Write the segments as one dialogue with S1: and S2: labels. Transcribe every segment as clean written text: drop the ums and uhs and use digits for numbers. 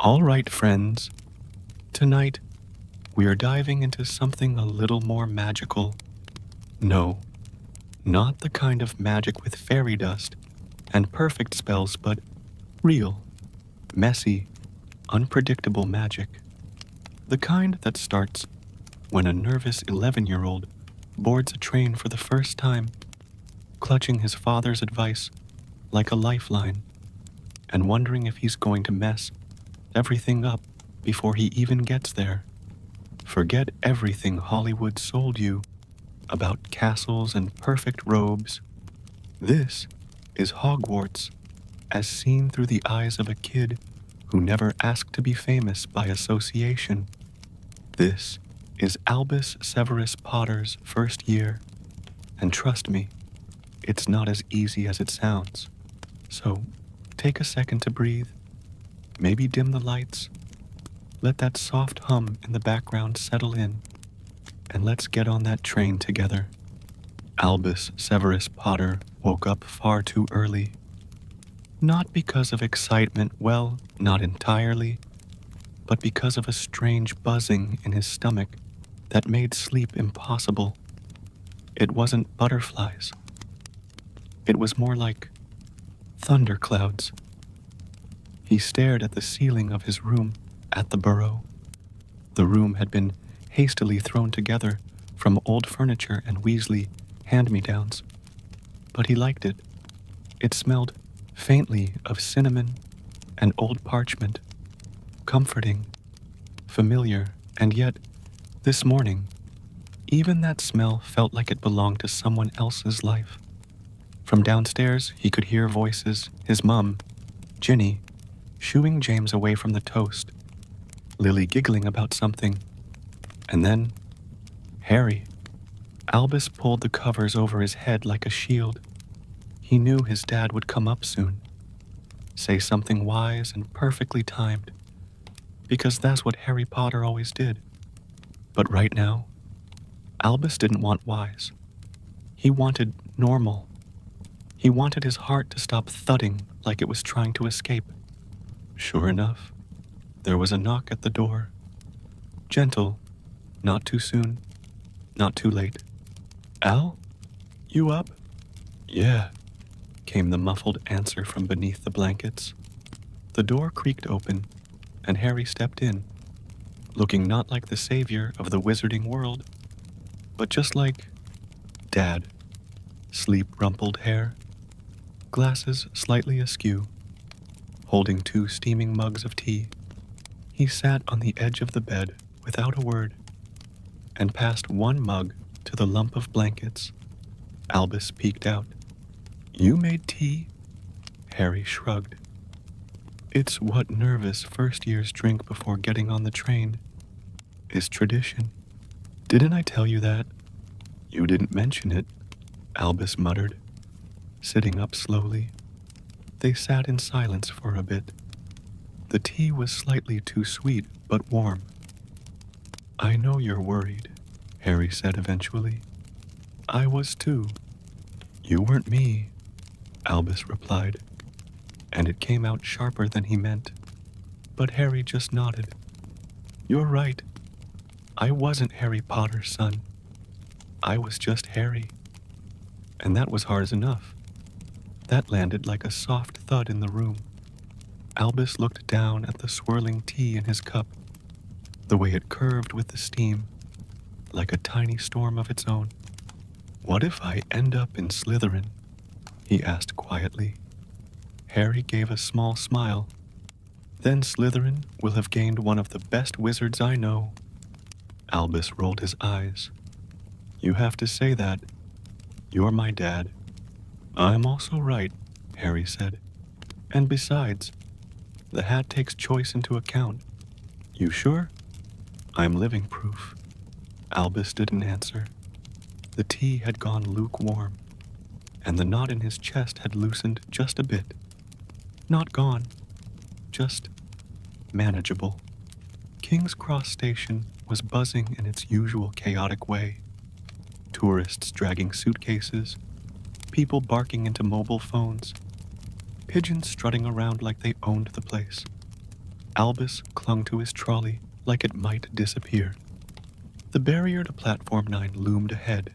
S1: All right, friends. Tonight, we are diving into something a little more magical. No, not the kind of magic with fairy dust and perfect spells, but real, messy, unpredictable magic. The kind that starts when a nervous 11-year-old boards a train for the first time, clutching his father's advice like a lifeline, and wondering if he's going to mess everything up before he even gets there. Forget everything Hollywood sold you about castles and perfect robes. This is Hogwarts, as seen through the eyes of a kid who never asked to be famous by association. This is Albus Severus Potter's first year, and trust me, it's not as easy as it sounds. So, take a second to breathe, maybe dim the lights, let that soft hum in the background settle in, and let's get on that train together. Albus Severus Potter woke up far too early. Not because of excitement, well, not entirely, but because of a strange buzzing in his stomach that made sleep impossible. It wasn't butterflies. It was more like thunderclouds. He stared at the ceiling of his room at the burrow. The room had been hastily thrown together from old furniture and Weasley hand-me-downs, but he liked it. It smelled faintly of cinnamon and old parchment, comforting, familiar, and yet, this morning, even that smell felt like it belonged to someone else's life. From downstairs, he could hear voices, his mum, Ginny, shooing James away from the toast, Lily giggling about something, and then Harry. Albus pulled the covers over his head like a shield. He knew his dad would come up soon, say something wise and perfectly timed, because that's what Harry Potter always did. But right now, Albus didn't want wise. He wanted normal. He wanted his heart to stop thudding like it was trying to escape. Sure enough, there was a knock at the door. Gentle, not too soon, not too late. Al? You up? Yeah, came the muffled answer from beneath the blankets. The door creaked open, and Harry stepped in, looking not like the savior of the wizarding world, but just like Dad. Sleep-rumpled hair, glasses slightly askew, holding 2 steaming mugs of tea. He sat on the edge of the bed without a word, and passed 1 mug to the lump of blankets. Albus peeked out. You made tea? Harry shrugged. It's what nervous first-years drink before getting on the train. It's tradition. Didn't I tell you that? You didn't mention it, Albus muttered, sitting up slowly. They sat in silence for a bit. The tea was slightly too sweet, but warm. I know you're worried, Harry said eventually. I was too. You weren't me, Albus replied, and it came out sharper than he meant. But Harry just nodded. You're right. I wasn't Harry Potter's son. I was just Harry. And that was hard enough. That landed like a soft thud in the room. Albus looked down at the swirling tea in his cup, the way it curved with the steam, like a tiny storm of its own. What if I end up in Slytherin? He asked quietly. Harry gave a small smile. Then Slytherin will have gained one of the best wizards I know. Albus rolled his eyes. You have to say that. You're my dad. I'm also right, Harry said. And besides, the hat takes choice into account. You sure? I'm living proof. Albus didn't answer. The tea had gone lukewarm, and the knot in his chest had loosened just a bit. Not gone, just manageable. King's Cross Station was buzzing in its usual chaotic way. Tourists dragging suitcases, people barking into mobile phones, pigeons strutting around like they owned the place. Albus clung to his trolley like it might disappear. The barrier to Platform 9 loomed ahead,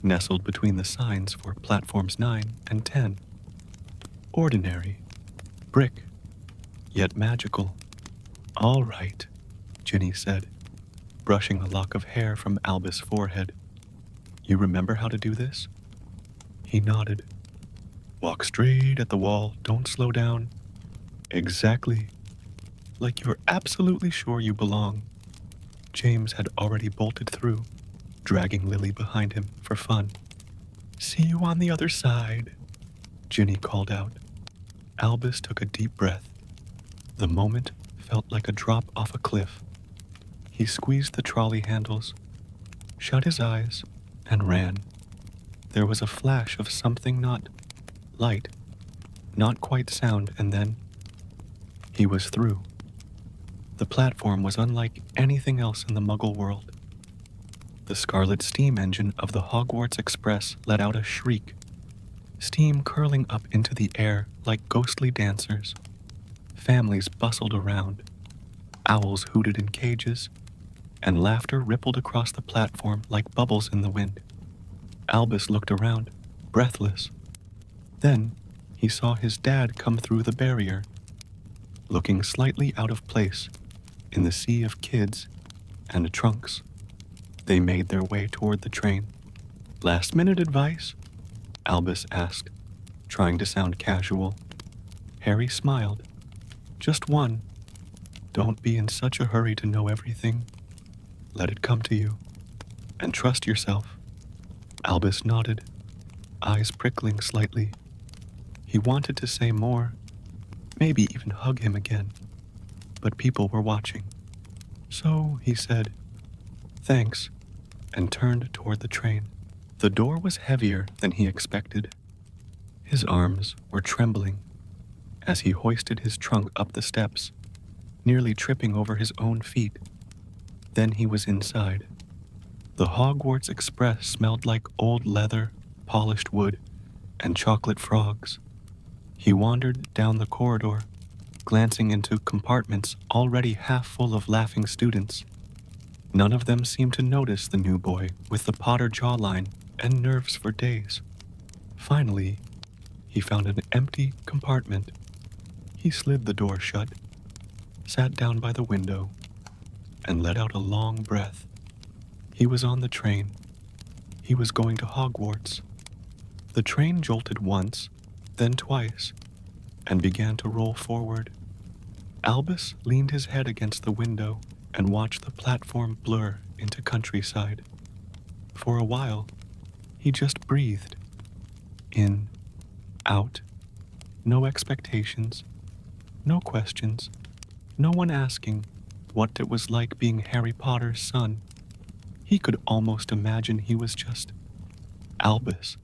S1: nestled between the signs for Platforms 9 and 10. Ordinary, brick, yet magical. All right, Ginny said, brushing a lock of hair from Albus' forehead. You remember how to do this? He nodded. Walk straight at the wall, don't slow down. Exactly. Like you're absolutely sure you belong. James had already bolted through, dragging Lily behind him for fun. See you on the other side, Ginny called out. Albus took a deep breath. The moment felt like a drop off a cliff. He squeezed the trolley handles, shut his eyes, and ran. There was a flash of something not light, not quite sound, and then he was through. The platform was unlike anything else in the Muggle world. The scarlet steam engine of the Hogwarts Express let out a shriek, steam curling up into the air like ghostly dancers. Families bustled around, owls hooted in cages, and laughter rippled across the platform like bubbles in the wind. Albus looked around, breathless. Then he saw his dad come through the barrier, looking slightly out of place in the sea of kids and trunks. They made their way toward the train. Last-minute advice? Albus asked, trying to sound casual. Harry smiled. Just one. Don't be in such a hurry to know everything. Let it come to you. And trust yourself. Albus nodded, eyes prickling slightly. He wanted to say more, maybe even hug him again, but people were watching. So he said, thanks, and turned toward the train. The door was heavier than he expected. His arms were trembling as he hoisted his trunk up the steps, nearly tripping over his own feet. Then he was inside. The Hogwarts Express smelled like old leather, polished wood, and chocolate frogs. He wandered down the corridor, glancing into compartments already half full of laughing students. None of them seemed to notice the new boy with the Potter jawline and nerves for days. Finally, he found an empty compartment. He slid the door shut, sat down by the window, and let out a long breath. He was on the train. He was going to Hogwarts. The train jolted once, then twice, and began to roll forward. Albus leaned his head against the window and watched the platform blur into countryside. For a while, he just breathed. In, out, no expectations, no questions, no one asking what it was like being Harry Potter's son. He could almost imagine he was just Albus.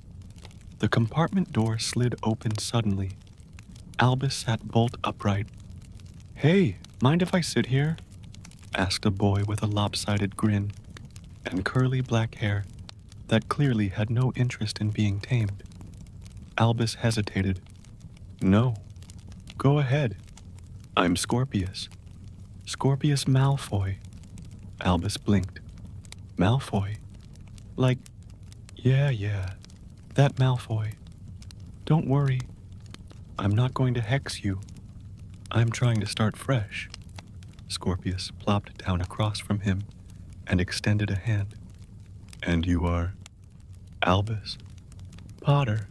S1: The compartment door slid open suddenly. Albus sat bolt upright. Hey, mind if I sit here? Asked a boy with a lopsided grin and curly black hair that clearly had no interest in being tamed. Albus hesitated. No, go ahead. I'm Scorpius. Scorpius Malfoy. Albus blinked. Malfoy? Like, yeah, that Malfoy. Don't worry. I'm not going to hex you. I'm trying to start fresh. Scorpius plopped down across from him and extended a hand. And you are? Albus. Potter.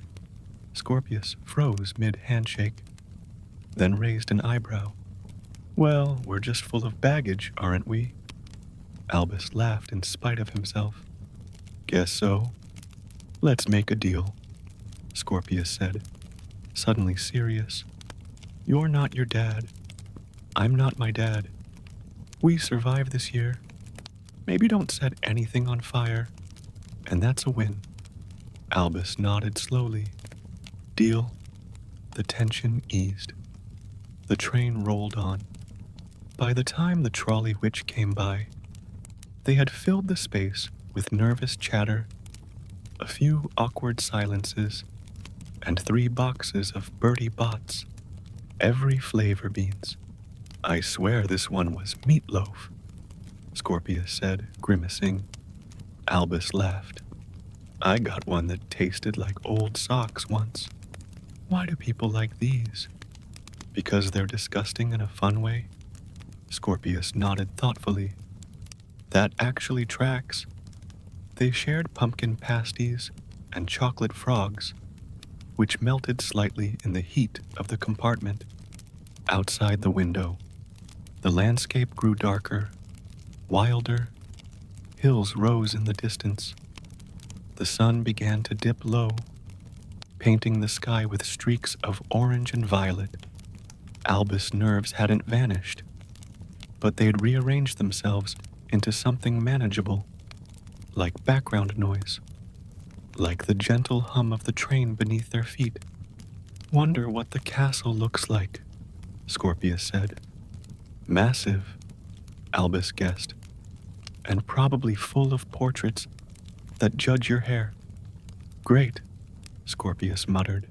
S1: Scorpius froze mid-handshake, then raised an eyebrow. Well, we're just full of baggage, aren't we? Albus laughed in spite of himself. Guess so. Let's make a deal, Scorpius said, suddenly serious. You're not your dad. I'm not my dad. We survived this year. Maybe don't set anything on fire, and that's a win. Albus nodded slowly. Deal. The tension eased. The train rolled on. By the time the trolley witch came by, they had filled the space with nervous chatter, a few awkward silences, and 3 boxes of Bertie Bott's, every flavor beans. I swear this one was meatloaf, Scorpius said, grimacing. Albus laughed. I got one that tasted like old socks once. Why do people like these? Because they're disgusting in a fun way? Scorpius nodded thoughtfully. That actually tracks. They shared pumpkin pasties and chocolate frogs, which melted slightly in the heat of the compartment. Outside the window, the landscape grew darker, wilder. Hills rose in the distance. The sun began to dip low, painting the sky with streaks of orange and violet. Albus' nerves hadn't vanished, but they'd rearranged themselves into something manageable, like background noise, like the gentle hum of the train beneath their feet. Wonder what the castle looks like, Scorpius said. Massive, Albus guessed, and probably full of portraits that judge your hair. Great, Scorpius muttered,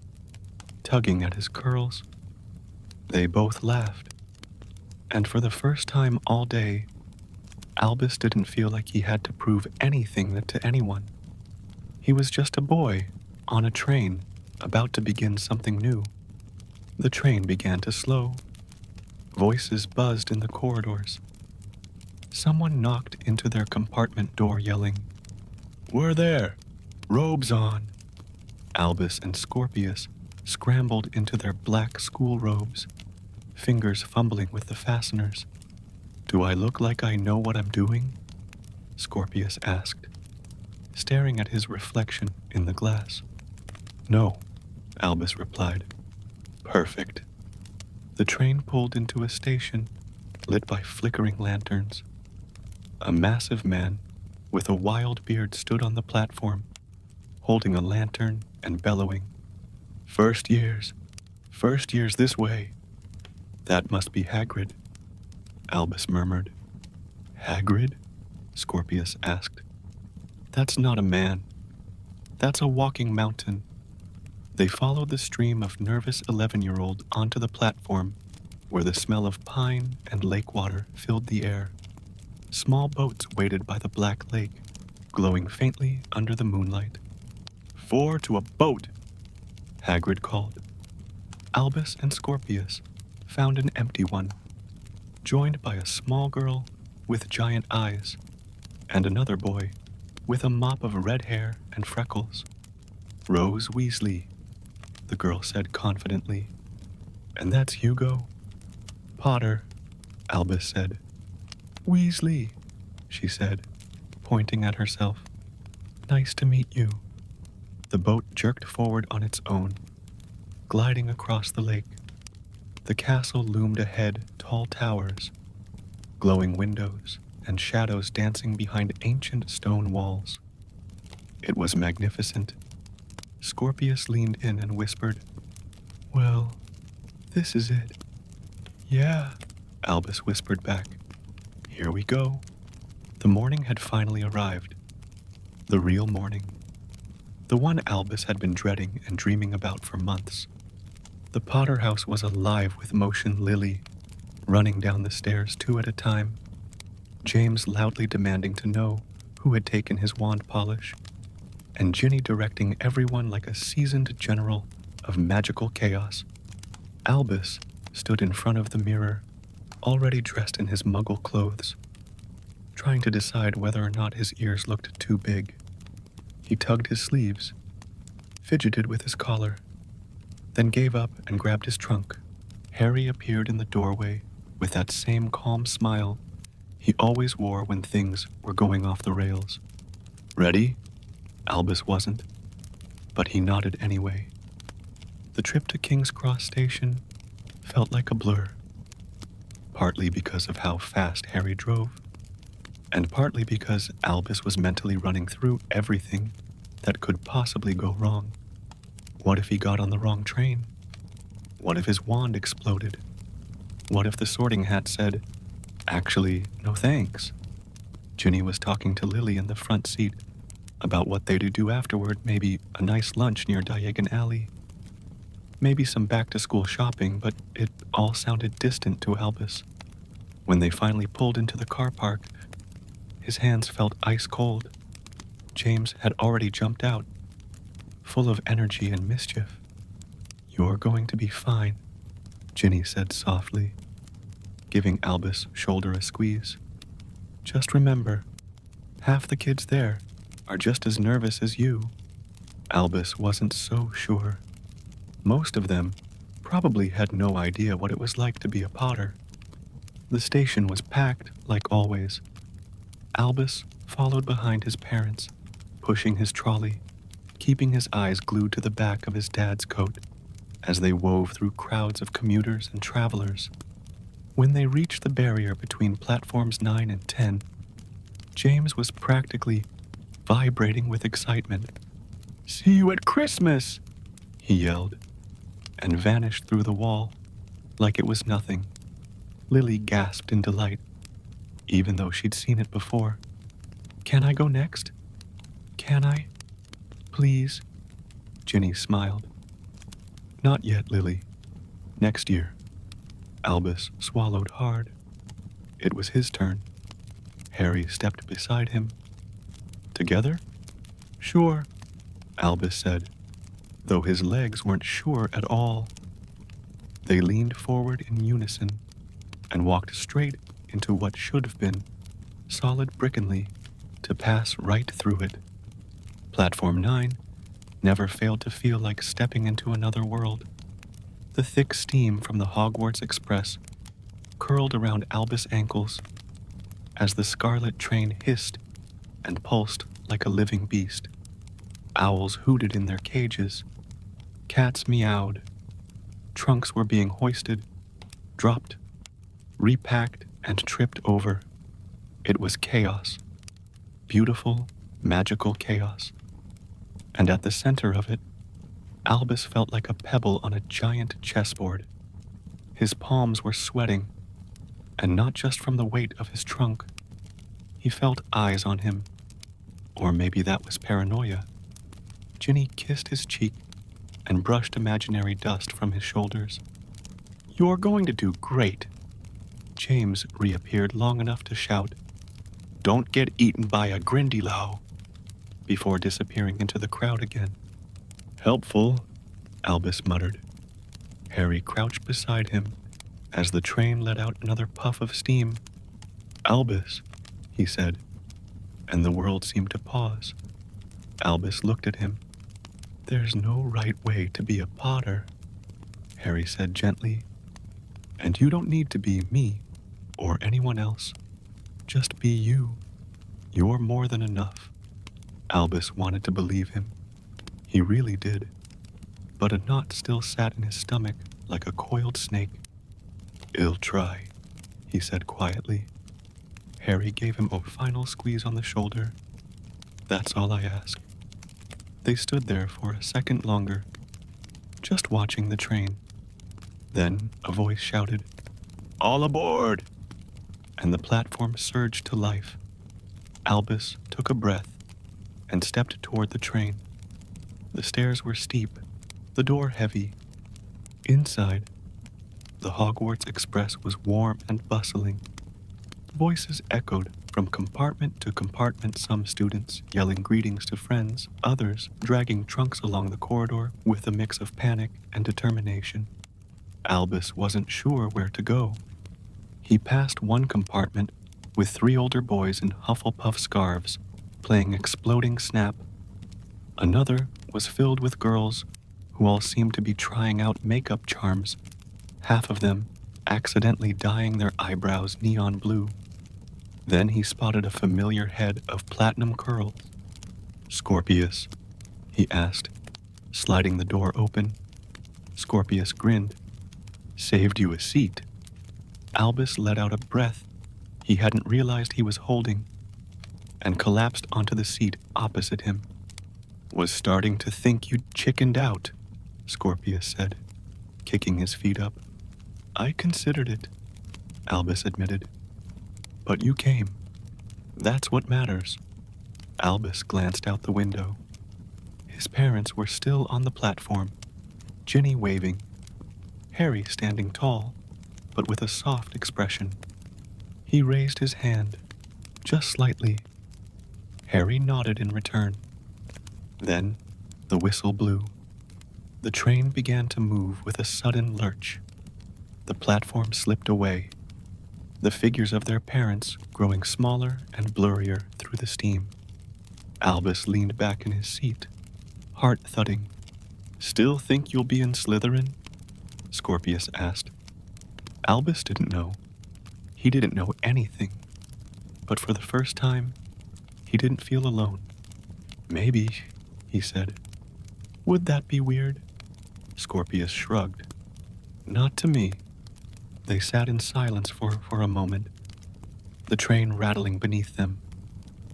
S1: tugging at his curls. They both laughed, and for the first time all day, Albus didn't feel like he had to prove anything to anyone. He was just a boy on a train about to begin something new. The train began to slow. Voices buzzed in the corridors. Someone knocked into their compartment door yelling, "We're there! Robes on!" Albus and Scorpius scrambled into their black school robes, fingers fumbling with the fasteners. Do I look like I know what I'm doing? Scorpius asked, staring at his reflection in the glass. No, Albus replied. Perfect. The train pulled into a station lit by flickering lanterns. A massive man with a wild beard stood on the platform, holding a lantern and bellowing. First years this way. That must be Hagrid, Albus murmured. Hagrid? Scorpius asked. That's not a man. That's a walking mountain. They followed the stream of nervous 11-year-old onto the platform, where the smell of pine and lake water filled the air. Small boats waited by the black lake, glowing faintly under the moonlight. 4 to a boat, Hagrid called. Albus and Scorpius found an empty one, joined by a small girl with giant eyes, and another boy with a mop of red hair and freckles. Rose Weasley, the girl said confidently. And that's Hugo? Potter, Albus said. Weasley, she said, pointing at herself. Nice to meet you. The boat jerked forward on its own, gliding across the lake. The castle loomed ahead, tall towers, glowing windows, and shadows dancing behind ancient stone walls. It was magnificent. Scorpius leaned in and whispered, Well, this is it. Yeah, Albus whispered back. Here we go. The morning had finally arrived. The real morning. The one Albus had been dreading and dreaming about for months. The Potter house was alive with motion. Lily, running down the stairs 2 at a time. James loudly demanding to know who had taken his wand polish. And Ginny directing everyone like a seasoned general of magical chaos. Albus stood in front of the mirror, already dressed in his muggle clothes, trying to decide whether or not his ears looked too big. He tugged his sleeves, fidgeted with his collar, then gave up and grabbed his trunk. Harry appeared in the doorway with that same calm smile he always wore when things were going off the rails. Ready? Albus wasn't, but he nodded anyway. The trip to King's Cross Station felt like a blur, partly because of how fast Harry drove, and partly because Albus was mentally running through everything that could possibly go wrong. What if he got on the wrong train? What if his wand exploded? What if the Sorting Hat said, Actually, no thanks? Ginny was talking to Lily in the front seat about what they'd do afterward, maybe a nice lunch near Diagon Alley. Maybe some back-to-school shopping, but it all sounded distant to Albus. When they finally pulled into the car park, his hands felt ice cold. James had already jumped out, full of energy and mischief. "You're going to be fine," Ginny said softly, giving Albus' shoulder a squeeze. "Just remember, half the kids there are just as nervous as you." Albus wasn't so sure. Most of them probably had no idea what it was like to be a Potter. The station was packed, like always. Albus followed behind his parents, pushing his trolley, keeping his eyes glued to the back of his dad's coat as they wove through crowds of commuters and travelers. When they reached the barrier between platforms 9 and 10, James was practically vibrating with excitement. "See you at Christmas!" he yelled, and vanished through the wall like it was nothing. Lily gasped in delight, even though she'd seen it before. "Can I go next? Can I? Please?" Ginny smiled. "Not yet, Lily. Next year." Albus swallowed hard. It was his turn. Harry stepped beside him. "Together?" "Sure," Albus said, though his legs weren't sure at all. They leaned forward in unison and walked straight into what should have been solid brickenly to pass right through it. Platform 9 never failed to feel like stepping into another world. The thick steam from the Hogwarts Express curled around Albus' ankles as the scarlet train hissed and pulsed like a living beast. Owls hooted in their cages. Cats meowed. Trunks were being hoisted, dropped, repacked, and tripped over. It was chaos. Beautiful, magical chaos. And at the center of it, Albus felt like a pebble on a giant chessboard. His palms were sweating, and not just from the weight of his trunk. He felt eyes on him. Or maybe that was paranoia. Ginny kissed his cheek and brushed imaginary dust from his shoulders. "You're going to do great." James reappeared long enough to shout, "Don't get eaten by a Grindylow," before disappearing into the crowd again. "Helpful," Albus muttered. Harry crouched beside him as the train let out another puff of steam. "Albus," he said, and the world seemed to pause. Albus looked at him. "There's no right way to be a Potter," Harry said gently. "And you don't need to be me or anyone else. Just be you. You're more than enough." Albus wanted to believe him. He really did. But a knot still sat in his stomach like a coiled snake. "I'll try," he said quietly. Harry gave him a final squeeze on the shoulder. "That's all I ask." They stood there for a second longer, just watching the train. Then a voice shouted, "All aboard!" And the platform surged to life. Albus took a breath and stepped toward the train. The stairs were steep, the door heavy. Inside, the Hogwarts Express was warm and bustling. Voices echoed from compartment to compartment, some students yelling greetings to friends, others dragging trunks along the corridor with a mix of panic and determination. Albus wasn't sure where to go. He passed one compartment with 3 older boys in Hufflepuff scarves, playing Exploding Snap. Another was filled with girls who all seemed to be trying out makeup charms, half of them accidentally dyeing their eyebrows neon blue. Then he spotted a familiar head of platinum curls. "Scorpius?" he asked, sliding the door open. Scorpius grinned. "Saved you a seat." Albus let out a breath he hadn't realized he was holding and collapsed onto the seat opposite him. "Was starting to think you'd chickened out," Scorpius said, kicking his feet up. "I considered it," Albus admitted. "But you came. That's what matters." Albus glanced out the window. His parents were still on the platform, Ginny waving, Harry standing tall, but with a soft expression. He raised his hand, just slightly. Harry nodded in return. Then, the whistle blew. The train began to move with a sudden lurch. The platform slipped away, the figures of their parents growing smaller and blurrier through the steam. Albus leaned back in his seat, heart thudding. "Still think you'll be in Slytherin?" Scorpius asked. Albus didn't know. He didn't know anything. But for the first time, he didn't feel alone. "Maybe," he said. "Would that be weird?" Scorpius shrugged. "Not to me." They sat in silence for a moment, the train rattling beneath them.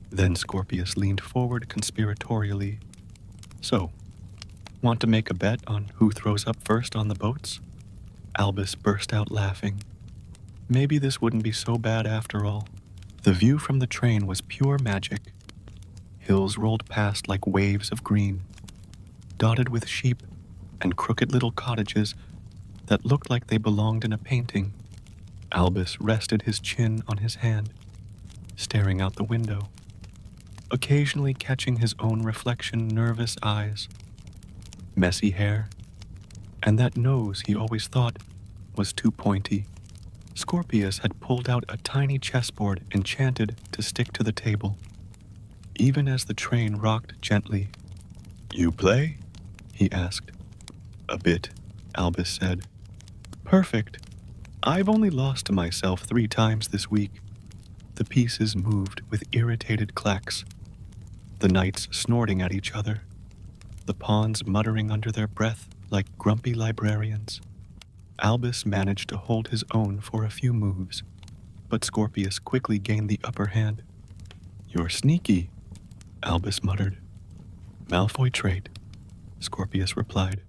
S1: Then Scorpius leaned forward conspiratorially. "So, want to make a bet on who throws up first on the boats?" Albus burst out laughing. Maybe this wouldn't be so bad after all. The view from the train was pure magic. Hills rolled past like waves of green, dotted with sheep and crooked little cottages that looked like they belonged in a painting. Albus rested his chin on his hand, staring out the window, occasionally catching his own reflection, nervous eyes, messy hair, and that nose he always thought was too pointy. Scorpius had pulled out a tiny chessboard enchanted to stick to the table. Even as the train rocked gently, "You play?" he asked. "A bit," Albus said. "Perfect. I've only lost to myself 3 times this week." The pieces moved with irritated clacks, the knights snorting at each other, the pawns muttering under their breath like grumpy librarians. Albus managed to hold his own for a few moves, but Scorpius quickly gained the upper hand. "You're sneaky," Albus muttered. "Malfoy trait," Scorpius replied.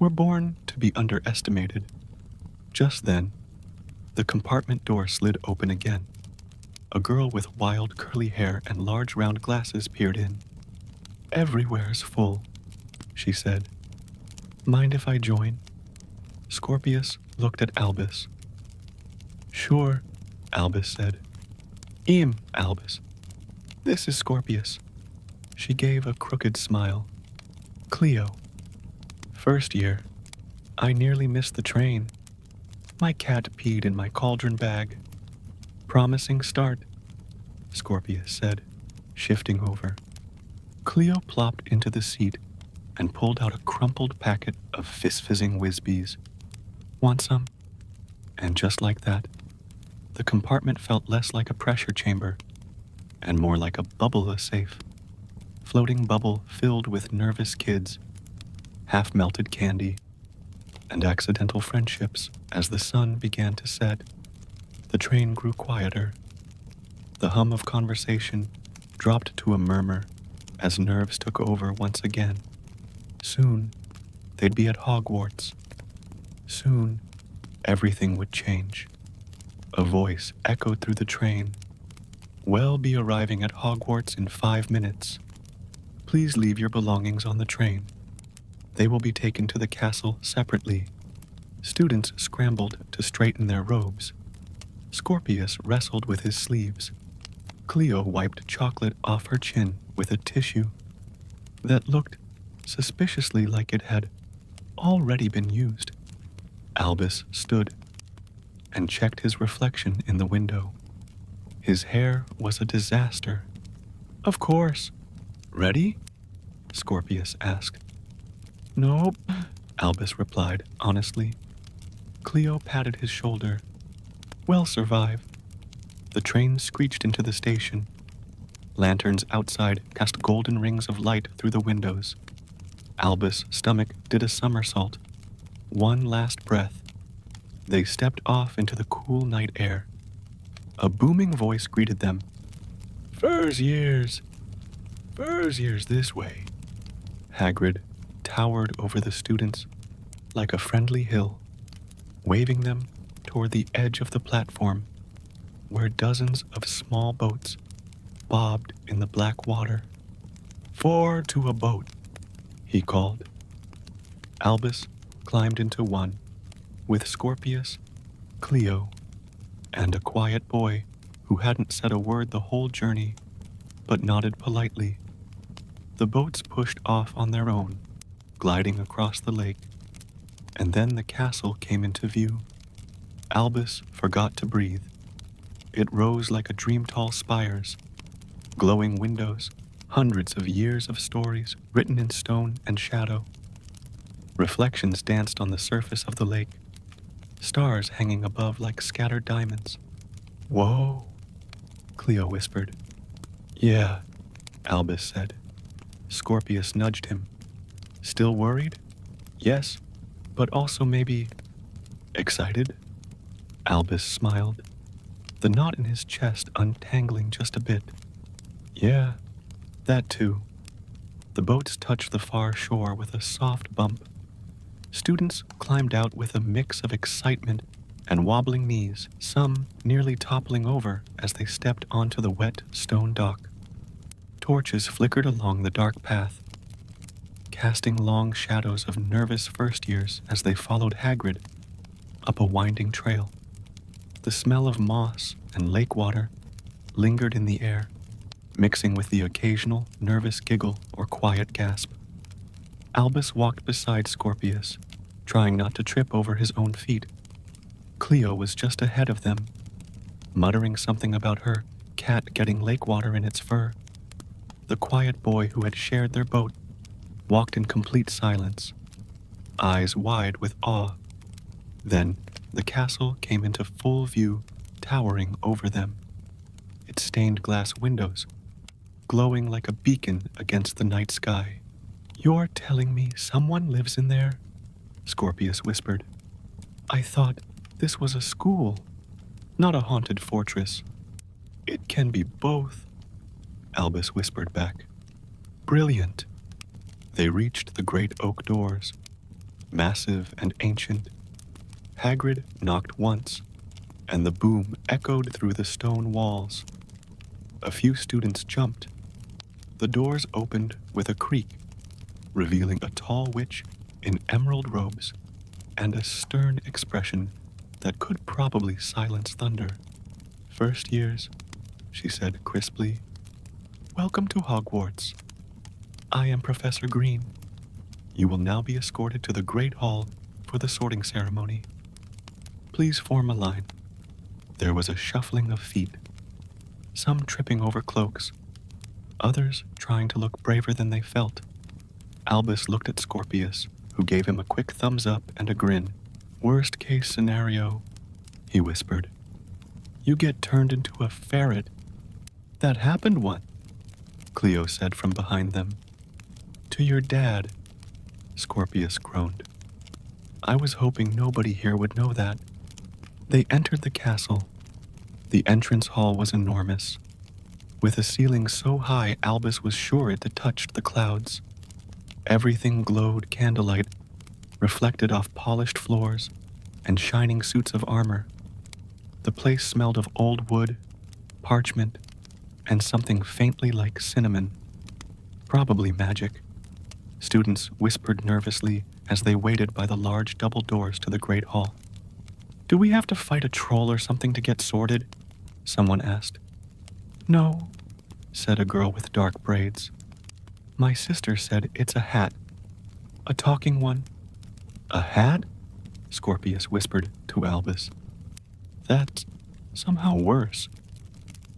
S1: "We're born to be underestimated." Just then, the compartment door slid open again. A girl with wild curly hair and large round glasses peered in. "Everywhere's full," she said. "Mind if I join?" Scorpius looked at Albus. "Sure," Albus said. Albus. This is Scorpius." She gave a crooked smile. "Cleo. First year. I nearly missed the train. My cat peed in my cauldron bag." "Promising start," Scorpius said, shifting over. Cleo plopped into the seat and pulled out a crumpled packet of fizz-fizzing Whizbees. "Want some?" And just like that, the compartment felt less like a pressure chamber and more like a bubble safe. Floating bubble filled with nervous kids, half-melted candy, and accidental friendships. As the sun began to set, the train grew quieter. The hum of conversation dropped to a murmur as nerves took over once again. Soon, they'd be at Hogwarts. Soon, everything would change. A voice echoed through the train. "We'll be arriving at Hogwarts in 5 minutes. Please leave your belongings on the train. They will be taken to the castle separately." Students scrambled to straighten their robes. Scorpius wrestled with his sleeves. Cleo wiped chocolate off her chin with a tissue that looked suspiciously like it had already been used. Albus stood and checked his reflection in the window. His hair was a disaster. "Of course. Ready?" Scorpius asked. "Nope," Albus replied honestly. Cleo patted his shoulder. "We'll survive." The train screeched into the station. Lanterns outside cast golden rings of light through the windows. Albus' stomach did a somersault. One last breath. They stepped off into the cool night air. A booming voice greeted them. "Furs years. Furs years this way." Hagrid towered over the students like a friendly hill, waving them toward the edge of the platform, where dozens of small boats bobbed in the black water. "4 to a boat," he called. Albus climbed into one, with Scorpius, Cleo, and a quiet boy who hadn't said a word the whole journey, but nodded politely. The boats pushed off on their own, gliding across the lake, and then the castle came into view. Albus forgot to breathe. It rose like a dream-tall spires, glowing windows, hundreds of years of stories written in stone and shadow. Reflections danced on the surface of the lake, stars hanging above like scattered diamonds. "Whoa," Cleo whispered. "Yeah," Albus said. Scorpius nudged him. "Still worried?" "Yes, but also maybe excited?" Albus smiled, the knot in his chest untangling just a bit. "Yeah, that too." The boats touched the far shore with a soft bump. Students climbed out with a mix of excitement and wobbling knees, some nearly toppling over as they stepped onto the wet stone dock. Torches flickered along the dark path, casting long shadows of nervous first-years as they followed Hagrid up a winding trail. The smell of moss and lake water lingered in the air, mixing with the occasional nervous giggle or quiet gasp. Albus walked beside Scorpius, trying not to trip over his own feet. Cleo was just ahead of them, muttering something about her cat getting lake water in its fur. The quiet boy who had shared their boat walked in complete silence, eyes wide with awe. Then the castle came into full view, towering over them, its stained glass windows glowing like a beacon against the night sky. "You're telling me someone lives in there?" Scorpius whispered. "I thought this was a school, not a haunted fortress." "It can be both," Albus whispered back. "Brilliant." They reached the great oak doors, massive and ancient. Hagrid knocked once, and the boom echoed through the stone walls. A few students jumped. The doors opened with a creak, revealing a tall witch in emerald robes and a stern expression that could probably silence thunder. "First years," she said crisply. "Welcome to Hogwarts. I am Professor Green. You will now be escorted to the Great Hall for the sorting ceremony. Please form a line." There was a shuffling of feet, some tripping over cloaks, others trying to look braver than they felt. Albus looked at Scorpius, who gave him a quick thumbs up and a grin. "Worst case scenario," he whispered. "You get turned into a ferret." "That happened once," Cleo said from behind them. "To your dad," Scorpius groaned. "I was hoping nobody here would know that." They entered the castle. The entrance hall was enormous, with a ceiling so high Albus was sure it had touched the clouds. Everything glowed candlelight, reflected off polished floors and shining suits of armor. The place smelled of old wood, parchment, and something faintly like cinnamon. Probably magic. Students whispered nervously as they waited by the large double doors to the great hall. "Do we have to fight a troll or something to get sorted?" someone asked. "No," said a girl with dark braids. "My sister said it's a hat. A talking one." "A hat?" Scorpius whispered to Albus. "That's somehow worse."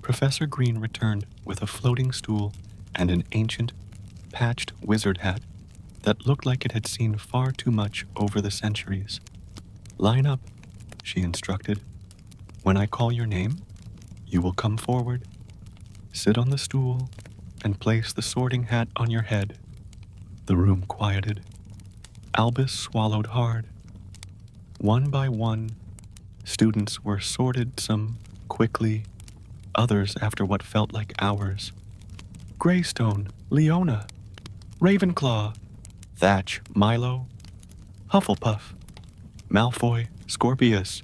S1: Professor Green returned with a floating stool and an ancient, patched wizard hat that looked like it had seen far too much over the centuries. "Line up," she instructed. "When I call your name, you will come forward, sit on the stool, and place the sorting hat on your head." The room quieted. Albus swallowed hard. One by one, students were sorted, some quickly, others after what felt like hours. "Greystone, Leona, Ravenclaw, Thatch, Milo, Hufflepuff, Malfoy, Scorpius."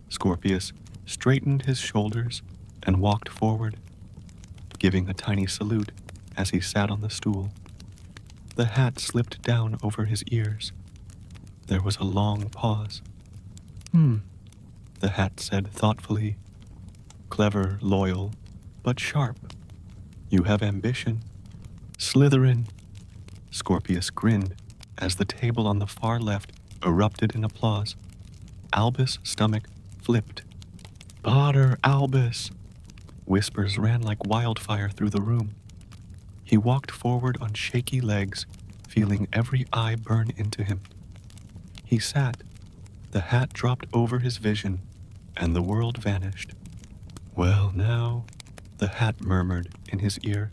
S1: Scorpius straightened his shoulders and walked forward, giving a tiny salute as he sat on the stool. The hat slipped down over his ears. There was a long pause. the hat said thoughtfully. Clever, loyal, but sharp. You have ambition. Slytherin. Scorpius grinned as the table on the far left erupted in applause. Albus' stomach flipped. Potter, Albus! Whispers ran like wildfire through the room. He walked forward on shaky legs, feeling every eye burn into him. He sat. The hat dropped over his vision, and the world vanished. Well now, the hat murmured in his ear.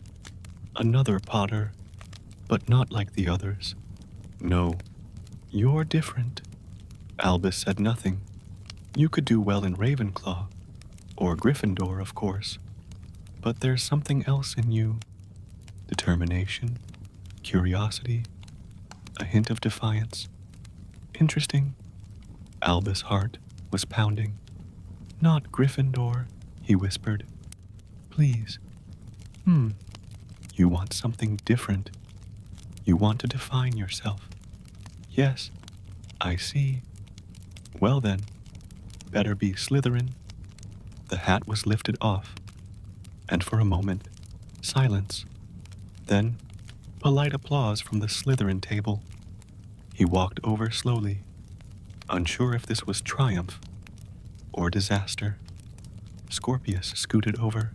S1: Another Potter, but not like the others. No, you're different. Albus said nothing. You could do well in Ravenclaw, or Gryffindor, of course. But there's something else in you. Determination, curiosity, a hint of defiance. Interesting. Albus' heart was pounding. Not Gryffindor, he whispered. Please. You want something different. You want to define yourself. Yes, I see. Well then, better be Slytherin. The hat was lifted off, and for a moment, silence. Then, polite applause from the Slytherin table. He walked over slowly, unsure if this was triumph or disaster. Scorpius scooted over.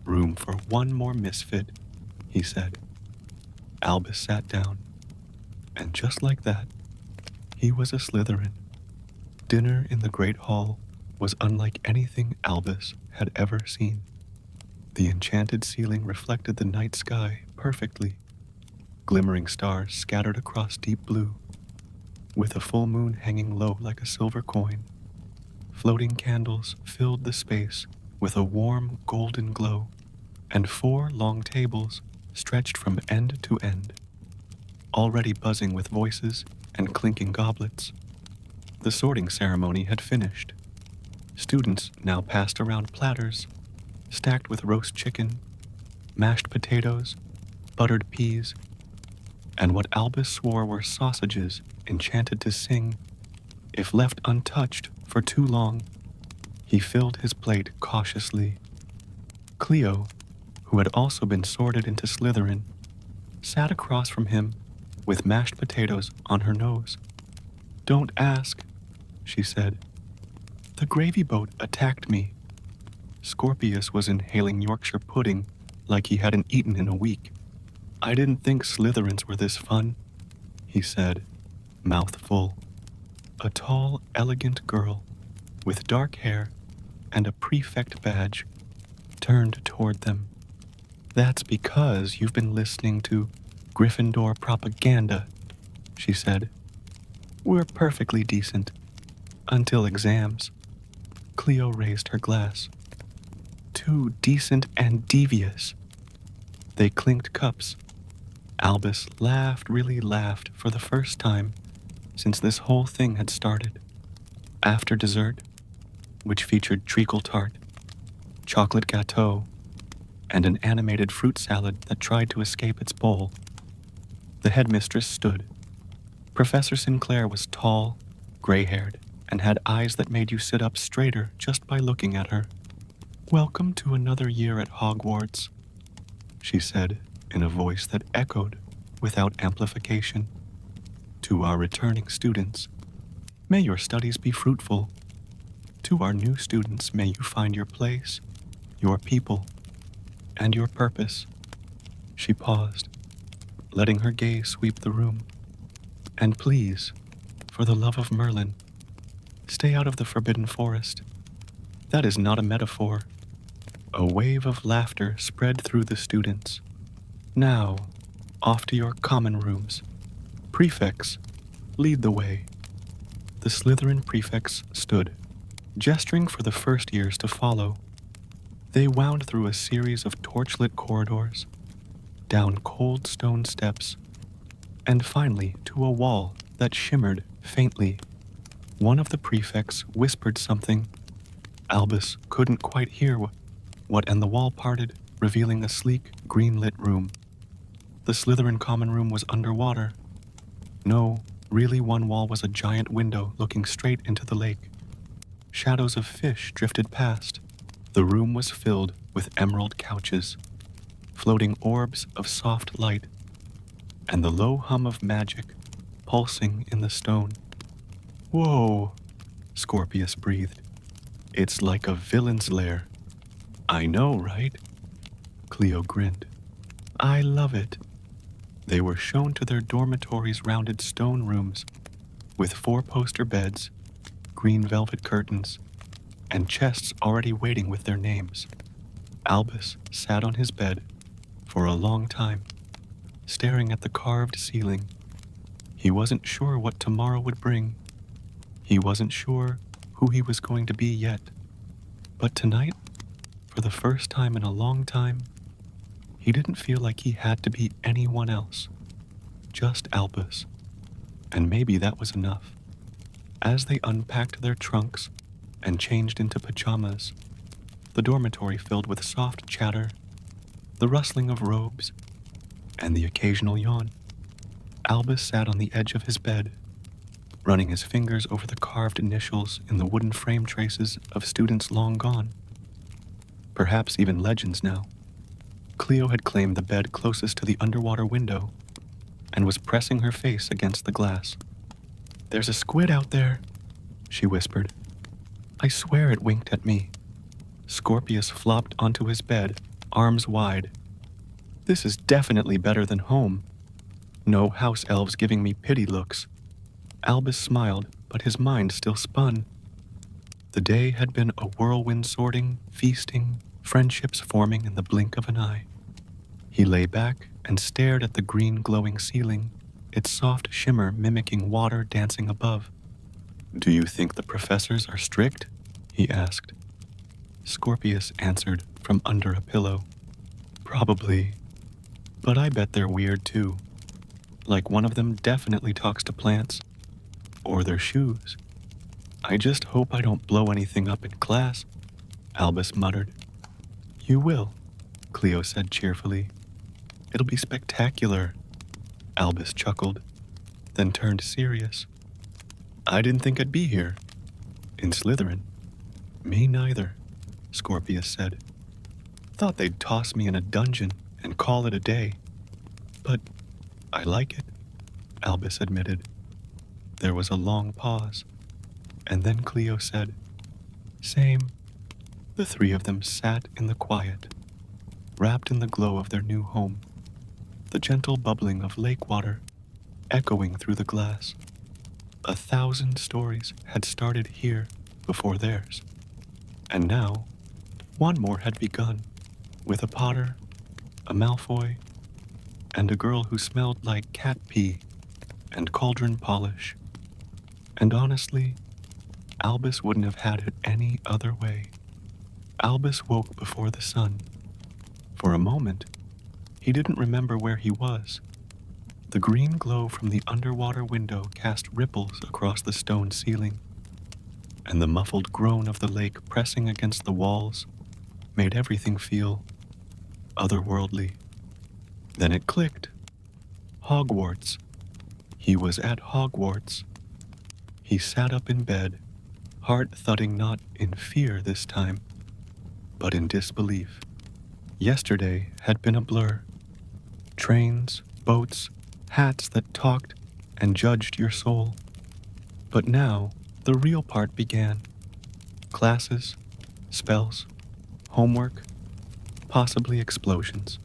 S1: Room for one more misfit, he said. Albus sat down, and just like that, he was a Slytherin. Dinner in the Great Hall was unlike anything Albus had ever seen. The enchanted ceiling reflected the night sky perfectly. Glimmering stars scattered across deep blue, with a full moon hanging low like a silver coin. Floating candles filled the space with a warm golden glow, and 4 long tables stretched from end to end, already buzzing with voices and clinking goblets. The sorting ceremony had finished. Students now passed around platters, stacked with roast chicken, mashed potatoes, buttered peas, and what Albus swore were sausages enchanted to sing. If left untouched for too long, he filled his plate cautiously. Cleo, who had also been sorted into Slytherin, sat across from him with mashed potatoes on her nose. Don't ask, she said. The gravy boat attacked me. Scorpius was inhaling Yorkshire pudding like he hadn't eaten in a week. I didn't think Slytherins were this fun, he said, mouth full. A tall, elegant girl with dark hair and a prefect badge turned toward them. That's because you've been listening to Gryffindor propaganda, she said. We're perfectly decent. Until exams. Cleo raised her glass. Too decent and devious. They clinked cups. Albus really laughed for the first time since this whole thing had started. After dessert, which featured treacle tart, chocolate gâteau, and an animated fruit salad that tried to escape its bowl, the headmistress stood. Professor Sinclair was tall, gray-haired, and had eyes that made you sit up straighter just by looking at her. Welcome to another year at Hogwarts, she said in a voice that echoed without amplification. To our returning students, may your studies be fruitful. To our new students, may you find your place, your people, and your purpose. She paused, letting her gaze sweep the room. And please, for the love of Merlin, stay out of the Forbidden Forest. That is not a metaphor. A wave of laughter spread through the students. Now, off to your common rooms. Prefects, lead the way. The Slytherin prefects stood, gesturing for the first years to follow. They wound through a series of torchlit corridors, down cold stone steps, and finally to a wall that shimmered faintly. One of the prefects whispered something. Albus couldn't quite hear what, and the wall parted, revealing a sleek, green-lit room. The Slytherin common room was underwater. No, really one wall was a giant window looking straight into the lake. Shadows of fish drifted past. The room was filled with emerald couches, floating orbs of soft light, and the low hum of magic pulsing in the stone. Whoa, Scorpius breathed. It's like a villain's lair. I know, right? Cleo grinned. I love it. They were shown to their dormitory's rounded stone rooms, with 4-poster beds, green velvet curtains, and chests already waiting with their names. Albus sat on his bed for a long time, staring at the carved ceiling. He wasn't sure what tomorrow would bring. He wasn't sure who he was going to be yet. But tonight, for the first time in a long time, he didn't feel like he had to be anyone else. Just Albus. And maybe that was enough. As they unpacked their trunks and changed into pajamas, the dormitory filled with soft chatter, the rustling of robes, and the occasional yawn. Albus sat on the edge of his bed, running his fingers over the carved initials in the wooden frame traces of students long gone. Perhaps even legends now. Cleo had claimed the bed closest to the underwater window and was pressing her face against the glass. There's a squid out there, she whispered. I swear it winked at me. Scorpius flopped onto his bed, arms wide. This is definitely better than home. No house elves giving me pity looks. Albus smiled, but his mind still spun. The day had been a whirlwind sorting, feasting, friendships forming in the blink of an eye. He lay back and stared at the green glowing ceiling, its soft shimmer mimicking water dancing above. Do you think the professors are strict? He asked. Scorpius answered from under a pillow. Probably. But I bet they're weird too. Like one of them definitely talks to plants. Or their shoes. I just hope I don't blow anything up in class, Albus muttered. You will, Cleo said cheerfully. It'll be spectacular. Albus chuckled, then turned serious. I didn't think I'd be here. In Slytherin. Me neither, Scorpius said. Thought they'd toss me in a dungeon and call it a day. But I like it, Albus admitted. There was a long pause, and then Cleo said, Same. The three of them sat in the quiet, wrapped in the glow of their new home, the gentle bubbling of lake water echoing through the glass. 1,000 stories had started here before theirs, and now one more had begun, with a Potter, a Malfoy, and a girl who smelled like cat pee and cauldron polish. And honestly, Albus wouldn't have had it any other way. Albus woke before the sun. For a moment, he didn't remember where he was. The green glow from the underwater window cast ripples across the stone ceiling, and the muffled groan of the lake pressing against the walls made everything feel otherworldly. Then it clicked. Hogwarts. He was at Hogwarts. He sat up in bed, heart thudding not in fear this time, but in disbelief. Yesterday had been a blur. Trains, boats, hats that talked and judged your soul. But now, the real part began. Classes, spells, homework, possibly explosions.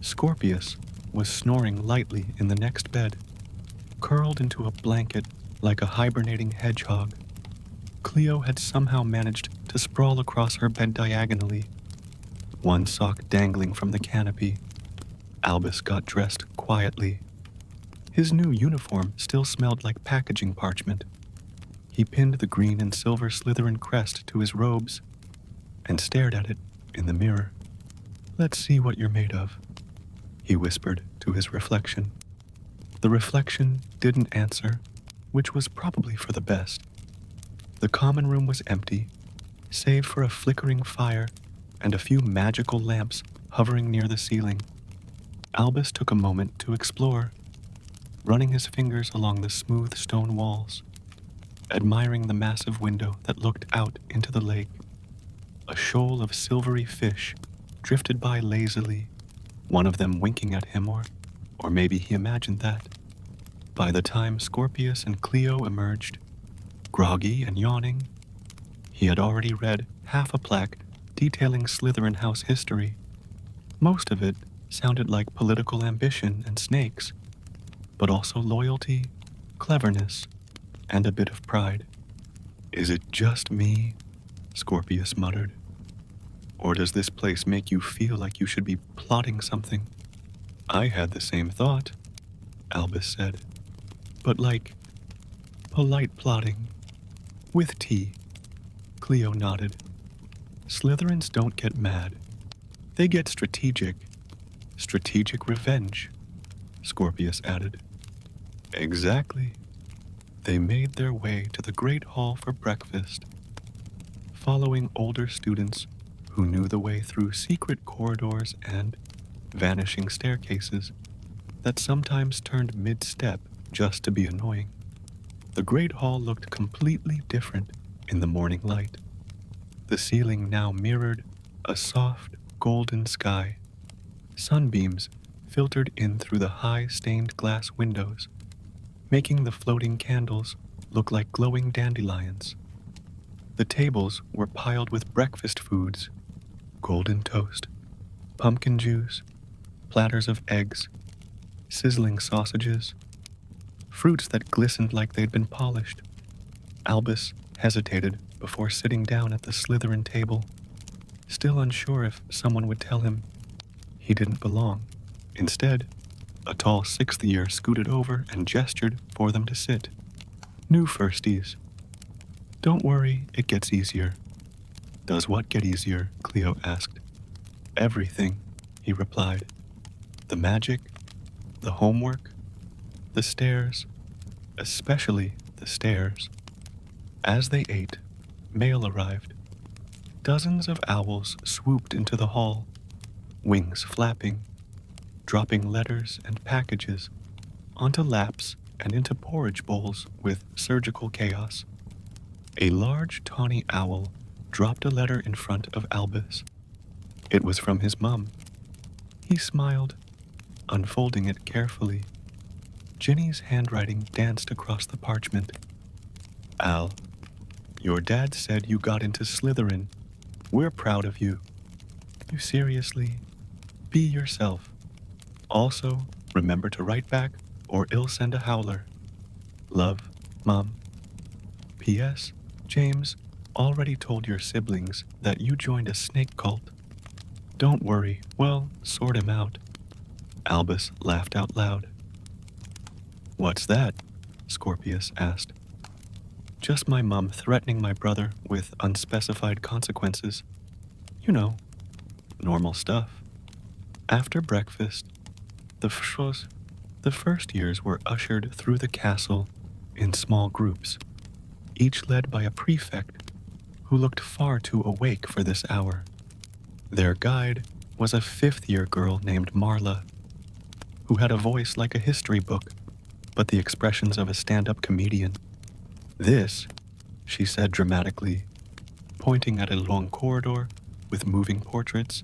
S1: Scorpius was snoring lightly in the next bed, curled into a blanket like a hibernating hedgehog. Cleo had somehow managed to sprawl across her bed diagonally, one sock dangling from the canopy. Albus got dressed quietly. His new uniform still smelled like packaging parchment. He pinned the green and silver Slytherin crest to his robes and stared at it in the mirror. Let's see what you're made of, he whispered to his reflection. The reflection didn't answer, which was probably for the best. The common room was empty, save for a flickering fire and a few magical lamps hovering near the ceiling. Albus took a moment to explore, running his fingers along the smooth stone walls. admiring the massive window that looked out into the lake. A shoal of silvery fish drifted by lazily, one of them winking at him, or maybe he imagined that. By the time Scorpius and Cleo emerged, groggy and yawning, he had already read half a plaque detailing Slytherin house history. Most of it sounded like political ambition and snakes, but also loyalty, cleverness, and a bit of pride. Is it just me? Scorpius muttered. Or does this place make you feel like you should be plotting something? I had the same thought, Albus said. But like, polite plotting. With tea. Cleo nodded. Slytherins don't get mad. They get strategic. Strategic revenge, Scorpius added. Exactly. They made their way to the great hall for breakfast, following older students who knew the way through secret corridors and vanishing staircases that sometimes turned mid-step just to be annoying. The great hall looked completely different in the morning light. The ceiling now mirrored a soft, golden sky. Sunbeams filtered in through the high stained glass windows, making the floating candles look like glowing dandelions. The tables were piled with breakfast foods, golden toast, pumpkin juice, platters of eggs, sizzling sausages, fruits that glistened like they'd been polished. Albus hesitated before sitting down at the Slytherin table, still unsure if someone would tell him he didn't belong. Instead, a tall sixth year scooted over and gestured for them to sit. New firsties. Don't worry, it gets easier. Does what get easier? Cleo asked. Everything, he replied. The magic, the homework, the stairs, especially the stairs. As they ate, mail arrived. Dozens of owls swooped into the hall, wings flapping, dropping letters and packages onto laps and into porridge bowls with surgical chaos. A large tawny owl dropped a letter in front of Albus. It was from his mum. He smiled, unfolding it carefully. Ginny's handwriting danced across the parchment. Al, your dad said you got into Slytherin. We're proud of you. You seriously? Be yourself. Also, remember to write back or I'll send a howler. Love, Mom. P.S. James already told your siblings that you joined a snake cult. Don't worry, well, sort him out. Albus laughed out loud. What's that? Scorpius asked. Just my mum threatening my brother with unspecified consequences. You know, normal stuff. After breakfast, the first years were ushered through the castle in small groups, each led by a prefect who looked far too awake for this hour. Their guide was a fifth-year girl named Marla, who had a voice like a history book, but the expressions of a stand-up comedian. This, she said dramatically, pointing at a long corridor with moving portraits,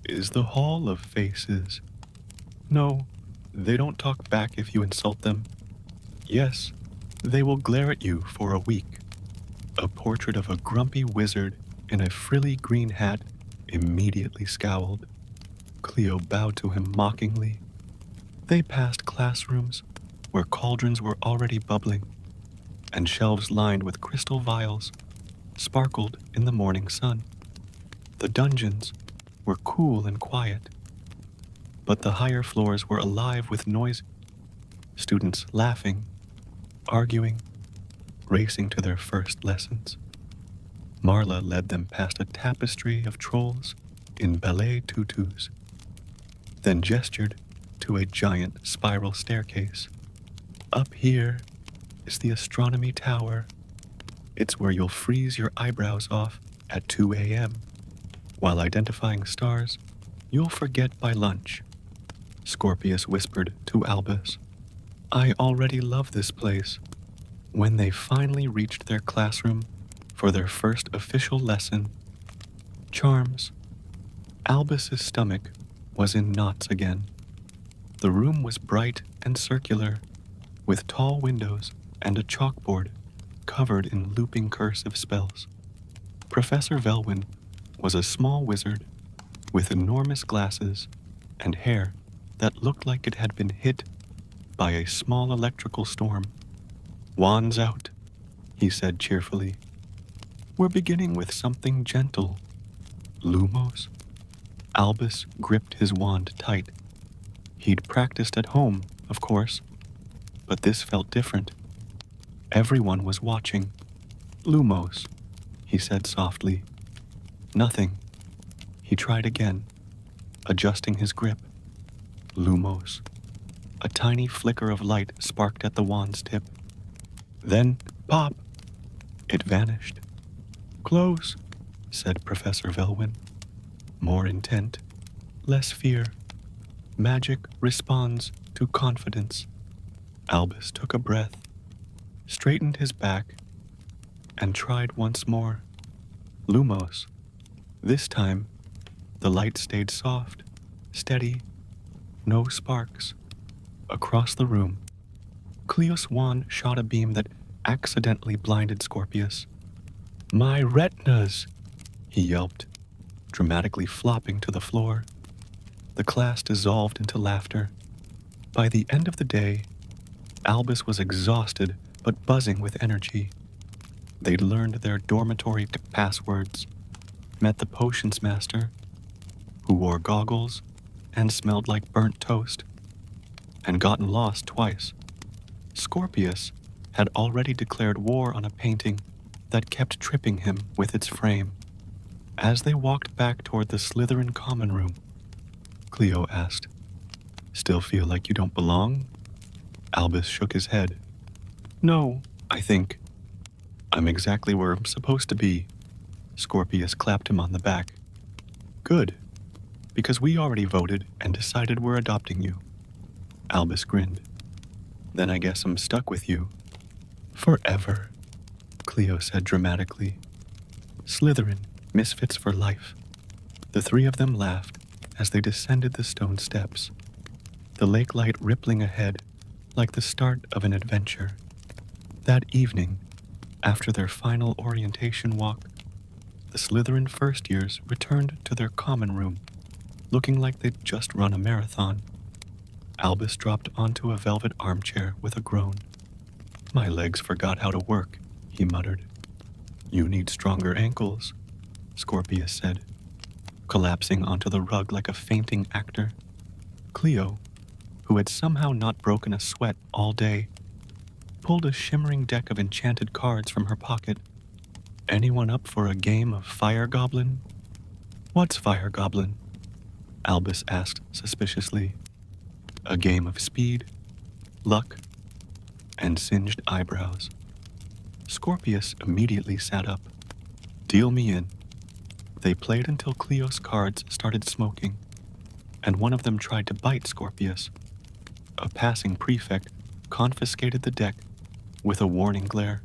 S1: is the Hall of Faces. No, they don't talk back if you insult them. Yes, they will glare at you for a week. A portrait of a grumpy wizard in a frilly green hat immediately scowled. Cleo bowed to him mockingly. They passed classrooms where cauldrons were already bubbling, and shelves lined with crystal vials sparkled in the morning sun. The dungeons were cool and quiet, but the higher floors were alive with noise, students laughing, arguing, racing to their first lessons. Marla led them past a tapestry of trolls in ballet tutus, then gestured to a giant spiral staircase. Up here is the astronomy tower. It's where you'll freeze your eyebrows off at 2 a.m. While identifying stars, you'll forget by lunch. Scorpius whispered to Albus. I already love this place. When they finally reached their classroom for their first official lesson, charms, Albus's stomach was in knots again. The room was bright and circular, with tall windows and a chalkboard covered in looping cursive spells. Professor Velwyn was a small wizard with enormous glasses and hair that looked like it had been hit by a small electrical storm. "Wands out," he said cheerfully. "We're beginning with something gentle. Lumos?" Albus gripped his wand tight. He'd practiced at home, of course, but this felt different. Everyone was watching. "Lumos," he said softly. "Nothing." He tried again, adjusting his grip. "Lumos." A tiny flicker of light sparked at the wand's tip. Then, pop! It vanished. "Close," said Professor Velwyn. More intent, less fear. Magic responds to confidence. Albus took a breath, straightened his back, and tried once more. Lumos. This time, the light stayed soft, steady, no sparks. Across the room, Cleo's wand shot a beam that accidentally blinded Scorpius. "My retinas!" he yelped, dramatically flopping to the floor. The class dissolved into laughter. By the end of the day, Albus was exhausted but buzzing with energy. They'd learned their dormitory passwords, met the potions master, who wore goggles and smelled like burnt toast, and gotten lost twice. Scorpius had already declared war on a painting that kept tripping him with its frame. As they walked back toward the Slytherin common room, Cleo asked, "Still feel like you don't belong?" Albus shook his head. "No, I think. I'm exactly where I'm supposed to be." Scorpius clapped him on the back. "Good, because we already voted and decided we're adopting you." Albus grinned. "Then I guess I'm stuck with you. Forever," Cleo said dramatically. "Slytherin, misfits for life." The three of them laughed as they descended the stone steps, the lake light rippling ahead like the start of an adventure. That evening, after their final orientation walk, the Slytherin first years returned to their common room, looking like they'd just run a marathon. Albus dropped onto a velvet armchair with a groan. "My legs forgot how to work," he muttered. "You need stronger ankles," Scorpius said, collapsing onto the rug like a fainting actor. Cleo, who had somehow not broken a sweat all day, pulled a shimmering deck of enchanted cards from her pocket. "Anyone up for a game of Fire Goblin?" "What's Fire Goblin?" Albus asked suspiciously. "A game of speed, luck, and singed eyebrows." Scorpius immediately sat up. "Deal me in." They played until Cleo's cards started smoking, and one of them tried to bite Scorpius. A passing prefect confiscated the deck with a warning glare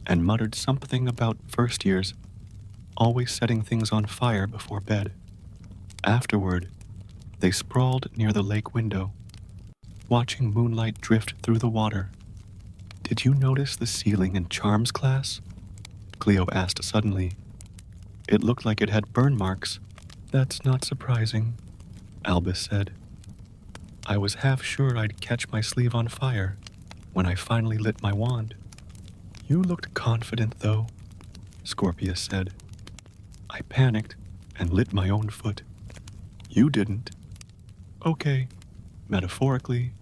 S1: and muttered something about first years always setting things on fire before bed. Afterward, they sprawled near the lake window, watching moonlight drift through the water. "Did you notice the ceiling in Charms class?" Cleo asked suddenly. "It looked like it had burn marks." "That's not surprising," Albus said. "I was half sure I'd catch my sleeve on fire when I finally lit my wand." "You looked confident, though," Scorpius said. "I panicked and lit my own foot. You didn't." "Okay, metaphorically."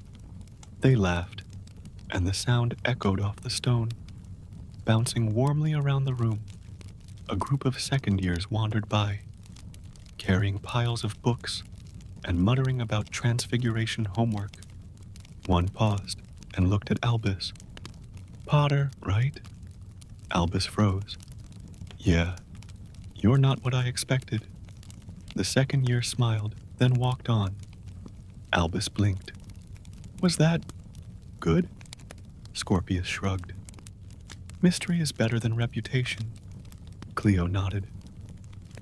S1: They laughed, and the sound echoed off the stone, bouncing warmly around the room. A group of second years wandered by, carrying piles of books and muttering about transfiguration homework. One paused and looked at Albus. "Potter, right?" Albus froze. "Yeah, you're not what I expected." The second year smiled, then walked on. Albus blinked. "Was that good?" Scorpius shrugged. Mystery is better than reputation. Cleo nodded.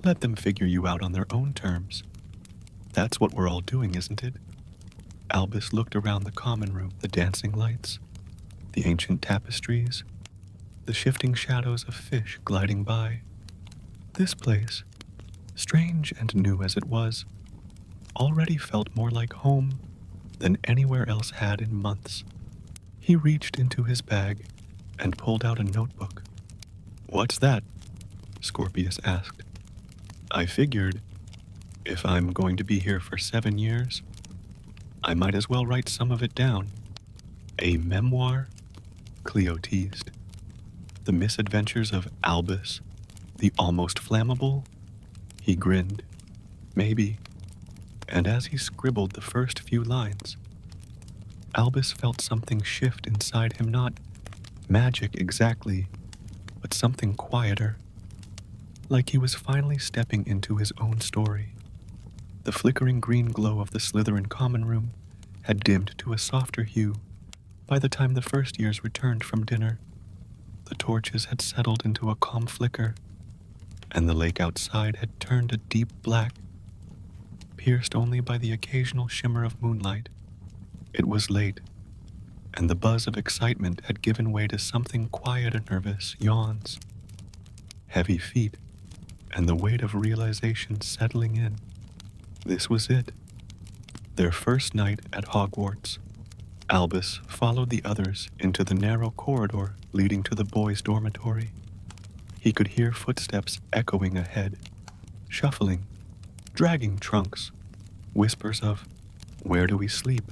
S1: Let them figure you out on their own terms. That's what we're all doing, isn't it? Albus looked around the common room, the dancing lights, the ancient tapestries, the shifting shadows of fish gliding by. This place, strange and new as it was, already felt more like home than anywhere else had in months. He reached into his bag and pulled out a notebook. What's that? Scorpius asked. I figured, if I'm going to be here for 7 years, I might as well write some of it down. A memoir? Cleo teased. The misadventures of Albus, the almost flammable? He grinned. Maybe. And as he scribbled the first few lines, Albus felt something shift inside him, not magic exactly, but something quieter, like he was finally stepping into his own story. The flickering green glow of the Slytherin common room had dimmed to a softer hue by the time the first years returned from dinner. The torches had settled into a calm flicker, and the lake outside had turned a deep black, pierced only by the occasional shimmer of moonlight. It was late, and the buzz of excitement had given way to something quiet and nervous, yawns, heavy feet, and the weight of realization settling in. This was it. Their first night at Hogwarts. Albus followed the others into the narrow corridor leading to the boys' dormitory. He could hear footsteps echoing ahead, shuffling, dragging trunks, whispers of, "Where do we sleep?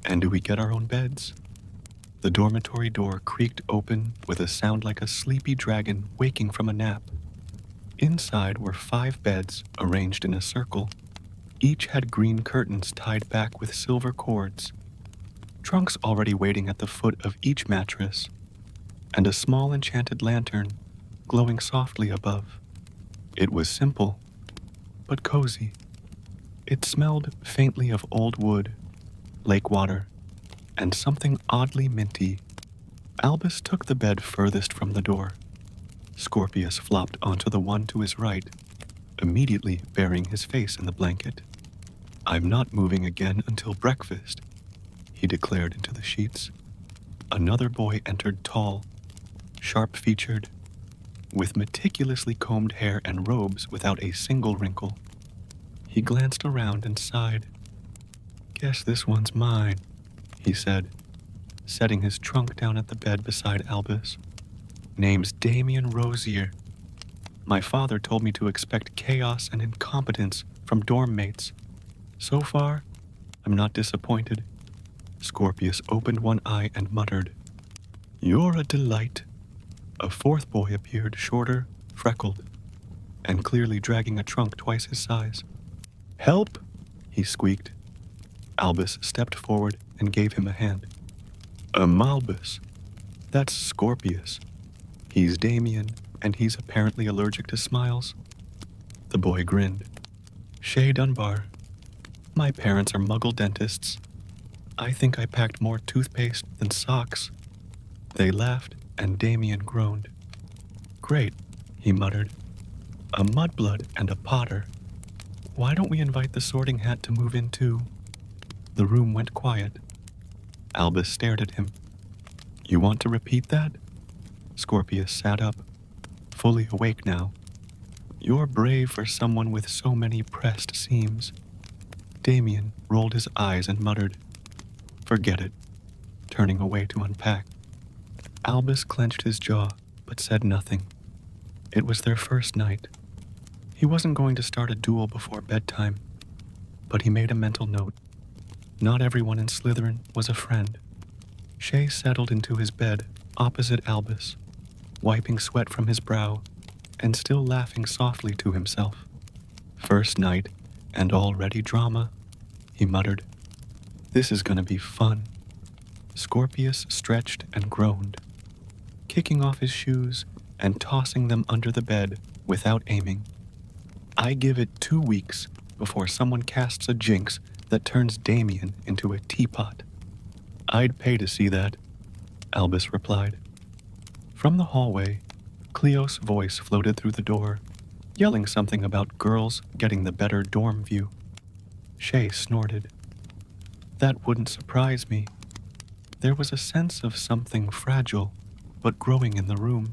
S1: And do we get our own beds?" The dormitory door creaked open with a sound like a sleepy dragon waking from a nap. Inside were 5 beds arranged in a circle. Each had green curtains tied back with silver cords, trunks already waiting at the foot of each mattress, and a small enchanted lantern glowing softly above. It was simple, but cozy. It smelled faintly of old wood, lake water, and something oddly minty. Albus took the bed furthest from the door. Scorpius flopped onto the one to his right, immediately burying his face in the blanket. "I'm not moving again until breakfast," he declared into the sheets. Another boy entered, tall, sharp-featured, with meticulously combed hair and robes without a single wrinkle. He glanced around and sighed. "Guess this one's mine," he said, setting his trunk down at the bed beside Albus. "Name's Damien Rosier. My father told me to expect chaos and incompetence from dorm mates. So far, I'm not disappointed." Scorpius opened one eye and muttered, "You're a delight." A fourth boy appeared, shorter, freckled, and clearly dragging a trunk twice his size. "Help!" he squeaked. Albus stepped forward and gave him a hand. "Albus, that's Scorpius. He's Damien, and he's apparently allergic to smiles." The boy grinned. "Shay Dunbar. My parents are muggle dentists. I think I packed more toothpaste than socks." They laughed, and Damien groaned. "Great," he muttered. "A mudblood and a Potter. Why don't we invite the Sorting Hat to move in too?" The room went quiet. Albus stared at him. "You want to repeat that?" Scorpius sat up, fully awake now. "You're brave for someone with so many pressed seams." Damien rolled his eyes and muttered, "Forget it," turning away to unpack. Albus clenched his jaw, but said nothing. It was their first night. He wasn't going to start a duel before bedtime, but he made a mental note. Not everyone in Slytherin was a friend. Shay settled into his bed opposite Albus, wiping sweat from his brow and still laughing softly to himself. "First night, and already drama," he muttered. "This is gonna be fun." Scorpius stretched and groaned, kicking off his shoes and tossing them under the bed without aiming. "I give it 2 weeks before someone casts a jinx that turns Damien into a teapot." "I'd pay to see that," Albus replied. From the hallway, Cleo's voice floated through the door, yelling something about girls getting the better dorm view. Shay snorted. That wouldn't surprise me. There was a sense of something fragile, but growing in the room.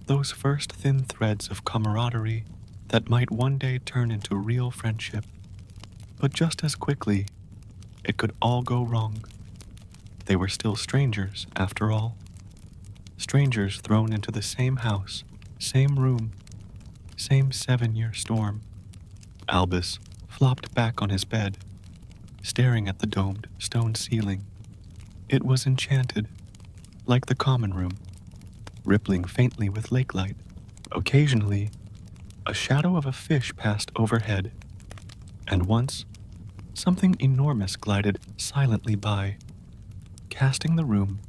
S1: Those first thin threads of camaraderie that might one day turn into real friendship. But just as quickly, it could all go wrong. They were still strangers, after all. Strangers thrown into the same house, same room, same 7-year storm. Albus flopped back on his bed, staring at the domed stone ceiling. It was enchanted, like the common room, rippling faintly with lake light. Occasionally, a shadow of a fish passed overhead, and once, something enormous glided silently by, casting the room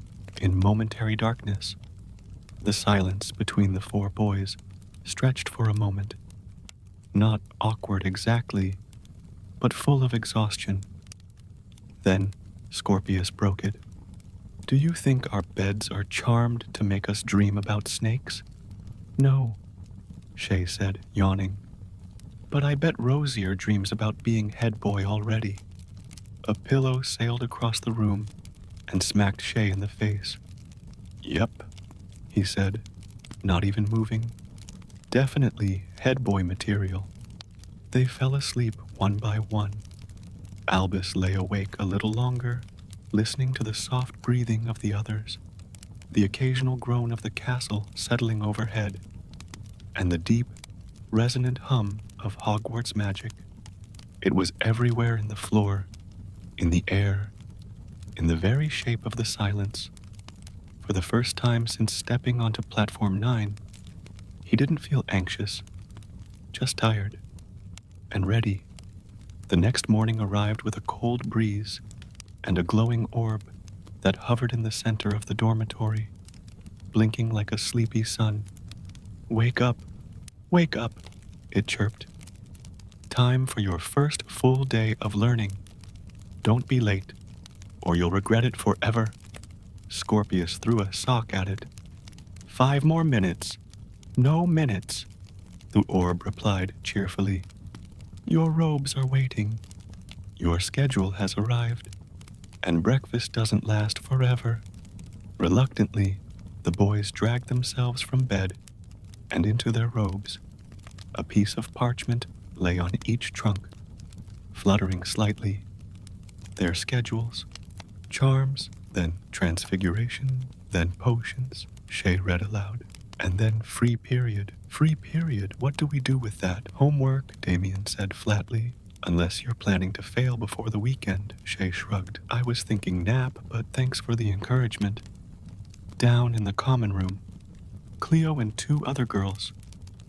S1: in momentary darkness. The silence between the 4 boys stretched for a moment, not awkward exactly, but full of exhaustion. Then Scorpius broke it. Do you think our beds are charmed to make us dream about snakes? No, Shay said, yawning. But I bet Rosier dreams about being head boy already. A pillow sailed across the room and smacked Shay in the face. Yep, he said, not even moving. Definitely head boy material. They fell asleep one by one. Albus lay awake a little longer, listening to the soft breathing of the others, the occasional groan of the castle settling overhead, and the deep, resonant hum of Hogwarts magic. It was everywhere in the floor, in the air, in the very shape of the silence. For the first time since stepping onto Platform 9, he didn't feel anxious, just tired, and ready. The next morning arrived with a cold breeze and a glowing orb that hovered in the center of the dormitory, blinking like a sleepy sun. Wake up, it chirped. Time for your first full day of learning. Don't be late, or you'll regret it forever. Scorpius threw a sock at it. 5 more minutes. No minutes, the orb replied cheerfully. Your robes are waiting. Your schedule has arrived, and breakfast doesn't last forever. Reluctantly, the boys dragged themselves from bed and into their robes. A piece of parchment lay on each trunk, fluttering slightly. Their schedules, charms, then transfiguration, then potions, Shay read aloud. And then free period. Free period, what do we do with that? Homework, Damien said flatly. Unless you're planning to fail before the weekend, Shay shrugged. I was thinking nap, but thanks for the encouragement. Down in the common room, Cleo and 2 other girls,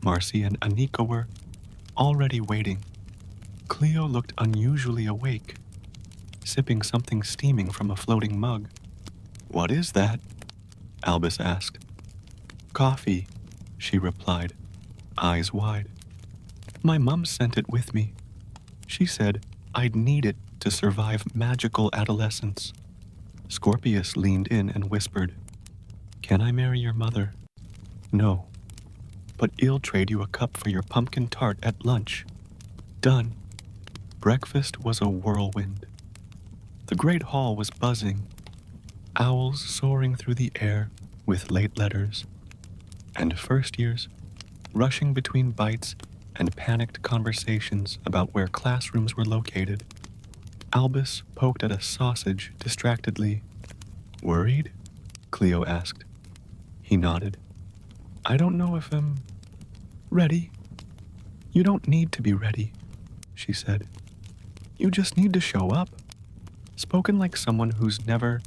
S1: Marcy and Anika, were already waiting. Cleo looked unusually awake, sipping something steaming from a floating mug. What is that? Albus asked. Coffee, she replied, eyes wide. My mum sent it with me. She said I'd need it to survive magical adolescence. Scorpius leaned in and whispered, Can I marry your mother? No, but I'll trade you a cup for your pumpkin tart at lunch. Done. Breakfast was a whirlwind. The great hall was buzzing, owls soaring through the air with late letters, and first years rushing between bites and panicked conversations about where classrooms were located. Albus poked at a sausage distractedly. Worried? Cleo asked. He nodded. I don't know if I'm ready. You don't need to be ready, she said. You just need to show up. Spoken like someone who's never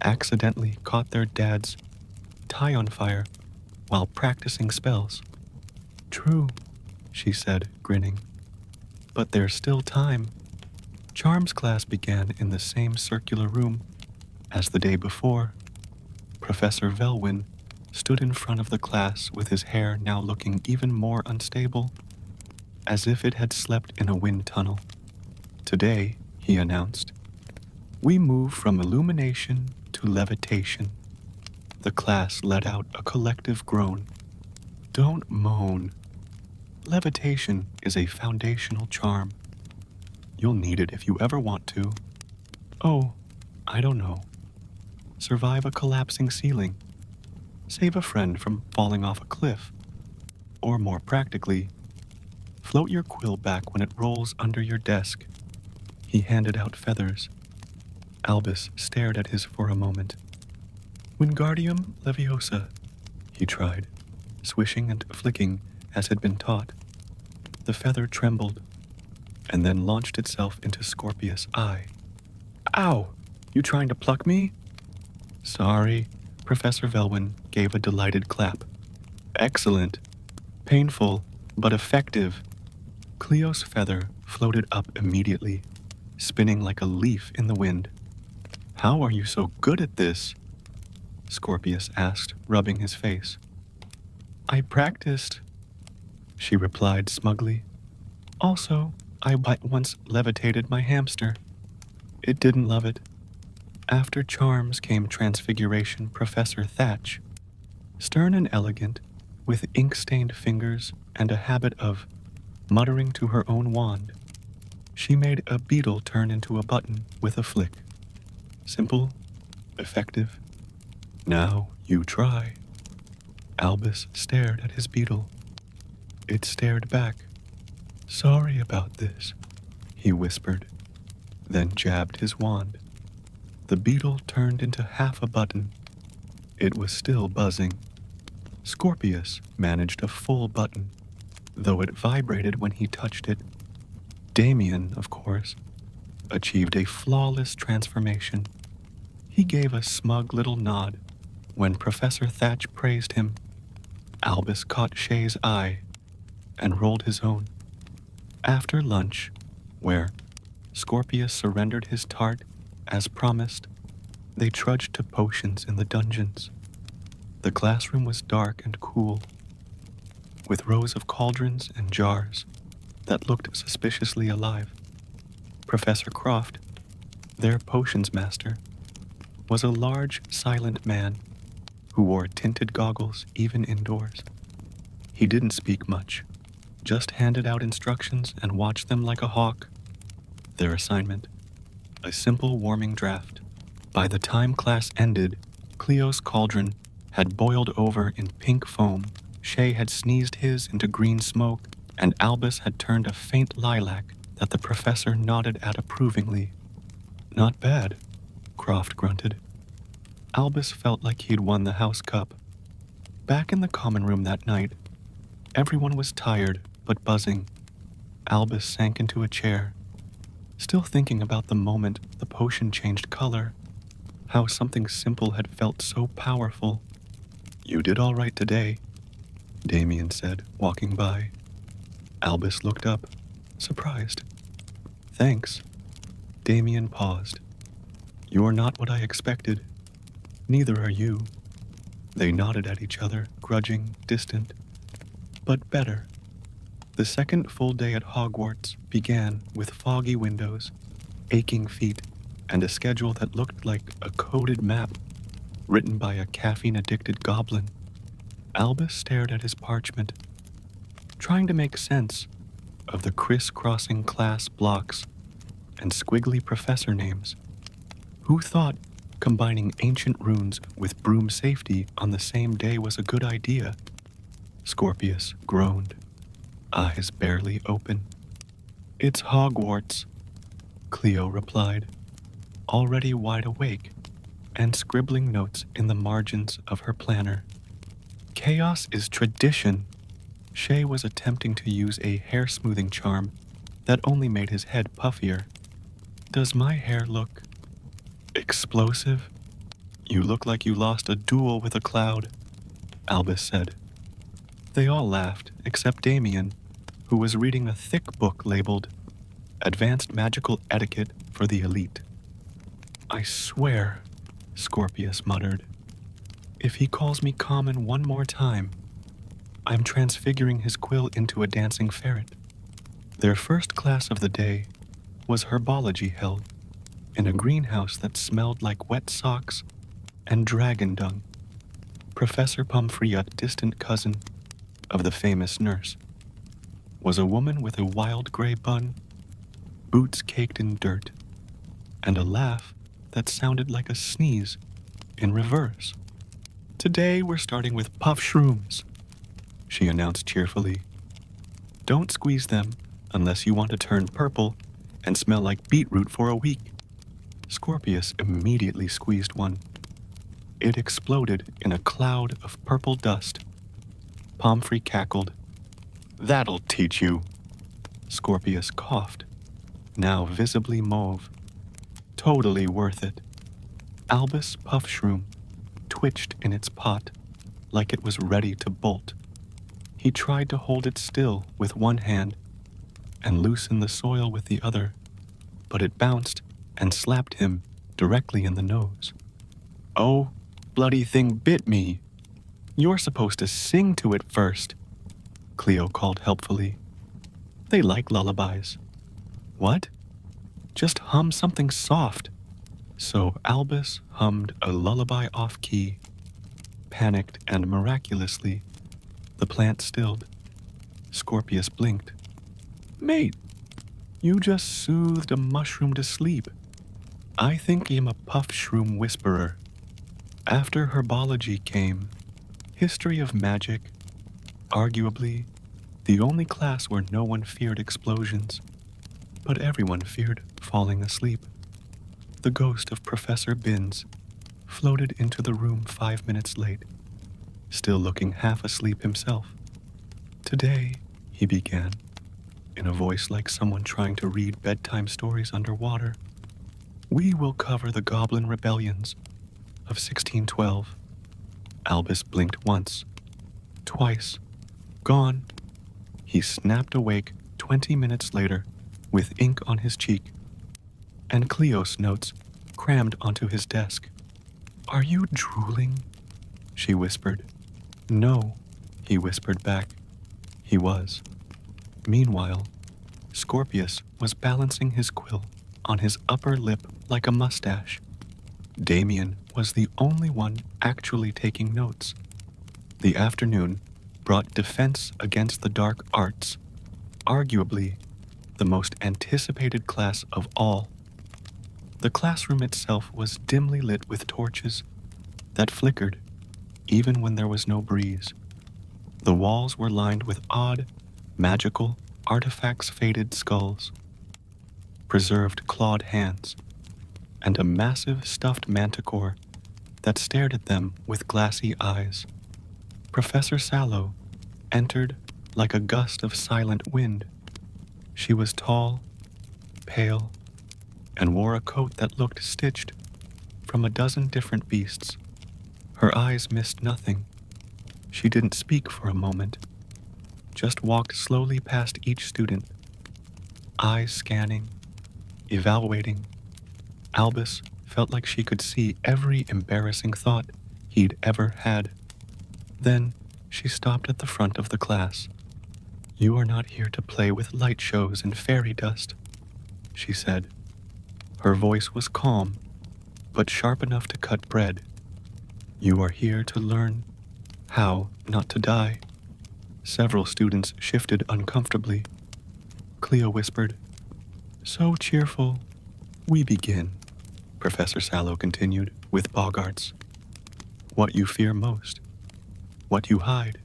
S1: accidentally caught their dad's tie on fire while practicing spells. True, she said, grinning. But there's still time. Charms class began in the same circular room as the day before. Professor Velwyn stood in front of the class with his hair now looking even more unstable, as if it had slept in a wind tunnel. Today, he announced, we move from illumination to levitation. The class let out a collective groan. Don't moan. Levitation is a foundational charm. You'll need it if you ever want to. Oh, I don't know. Survive a collapsing ceiling. Save a friend from falling off a cliff. Or more practically, float your quill back when it rolls under your desk. He handed out feathers. Albus stared at his for a moment. Wingardium Leviosa, he tried, swishing and flicking as had been taught. The feather trembled, and then launched itself into Scorpius' eye. Ow! You trying to pluck me? Sorry, Professor Velwyn gave a delighted clap. Excellent. Painful, but effective. Cleo's feather floated up immediately, spinning like a leaf in the wind. How are you so good at this? Scorpius asked, rubbing his face. I practiced, she replied smugly. Also, I once levitated my hamster. It didn't love it. After charms came Transfiguration Professor Thatch. Stern and elegant, with ink-stained fingers and a habit of muttering to her own wand, she made a beetle turn into a button with a flick. Simple, effective. Now you try. Albus stared at his beetle. It stared back. Sorry about this, he whispered, then jabbed his wand. The beetle turned into half a button. It was still buzzing. Scorpius managed a full button, though it vibrated when he touched it. Damien, of course, achieved a flawless transformation. He gave a smug little nod when Professor Thatch praised him. Albus caught Shay's eye and rolled his own. After lunch, where Scorpius surrendered his tart as promised, they trudged to potions in the dungeons. The classroom was dark and cool, with rows of cauldrons and jars that looked suspiciously alive. Professor Croft, their potions master, was a large, silent man who wore tinted goggles even indoors. He didn't speak much, just handed out instructions and watched them like a hawk. Their assignment, a simple warming draft. By the time class ended, Cleo's cauldron had boiled over in pink foam, Shay had sneezed his into green smoke, and Albus had turned a faint lilac that the professor nodded at approvingly. Not bad, Croft grunted. Albus felt like he'd won the house cup. Back in the common room that night, everyone was tired but buzzing. Albus sank into a chair, still thinking about the moment the potion changed color, how something simple had felt so powerful. You did all right today, Damien said, walking by. Albus looked up, surprised. Thanks. Damien paused. You're not what I expected. Neither are you. They nodded at each other, grudging, distant, but better. The second full day at Hogwarts began with foggy windows, aching feet, and a schedule that looked like a coded map written by a caffeine-addicted goblin. Albus stared at his parchment, trying to make sense of the criss-crossing class blocks and squiggly professor names. Who thought combining ancient runes with broom safety on the same day was a good idea? Scorpius groaned, eyes barely open. It's Hogwarts, Cleo replied, already wide awake and scribbling notes in the margins of her planner. Chaos is tradition. Shay was attempting to use a hair-smoothing charm that only made his head puffier. Does my hair look explosive? You look like you lost a duel with a cloud, Albus said. They all laughed, except Damien, who was reading a thick book labeled Advanced Magical Etiquette for the Elite. I swear, Scorpius muttered, if he calls me common one more time, I'm transfiguring his quill into a dancing ferret. Their first class of the day was herbology held in a greenhouse that smelled like wet socks and dragon dung. Professor Pumphrey, a distant cousin of the famous nurse, was a woman with a wild gray bun, boots caked in dirt, and a laugh that sounded like a sneeze in reverse. Today we're starting with puff shrooms, she announced cheerfully. Don't squeeze them unless you want to turn purple and smell like beetroot for a week. Scorpius immediately squeezed one. It exploded in a cloud of purple dust. Pomfrey cackled. That'll teach you. Scorpius coughed, now visibly mauve. Totally worth it. Albus puff shroom twitched in its pot like it was ready to bolt. He tried to hold it still with one hand and loosen the soil with the other, but it bounced and slapped him directly in the nose. Oh, bloody thing bit me. You're supposed to sing to it first, Cleo called helpfully. They like lullabies. What? Just hum something soft. So Albus hummed a lullaby off-key. Panicked and miraculously, the plant stilled. Scorpius blinked. Mate, you just soothed a mushroom to sleep. I think I'm a puff shroom whisperer. After herbology came history of magic, arguably the only class where no one feared explosions, but everyone feared falling asleep. The ghost of Professor Binns floated into the room 5 minutes late, still looking half asleep himself. Today, he began, in a voice like someone trying to read bedtime stories underwater, we will cover the goblin rebellions of 1612. Albus blinked once, twice, gone. He snapped awake 20 minutes later with ink on his cheek and Cleo's notes crammed onto his desk. Are you drooling? She whispered. No, he whispered back. He was. Meanwhile, Scorpius was balancing his quill on his upper lip like a mustache. Damien was the only one actually taking notes. The afternoon brought Defense Against the Dark Arts, arguably the most anticipated class of all. The classroom itself was dimly lit with torches that flickered even when there was no breeze. The walls were lined with odd, magical, artifacts-faded skulls, preserved clawed hands, and a massive stuffed manticore that stared at them with glassy eyes. Professor Sallow entered like a gust of silent wind. She was tall, pale, and wore a coat that looked stitched from a dozen different beasts. Her eyes missed nothing. She didn't speak for a moment, just walked slowly past each student, eyes scanning, evaluating. Albus felt like she could see every embarrassing thought he'd ever had. Then she stopped at the front of the class. You are not here to play with light shows and fairy dust, she said. Her voice was calm, but sharp enough to cut bread. You are here to learn how not to die. Several students shifted uncomfortably. Cleo whispered, So cheerful. We begin, Professor Sallow continued with Boggarts. What you fear most, what you hide,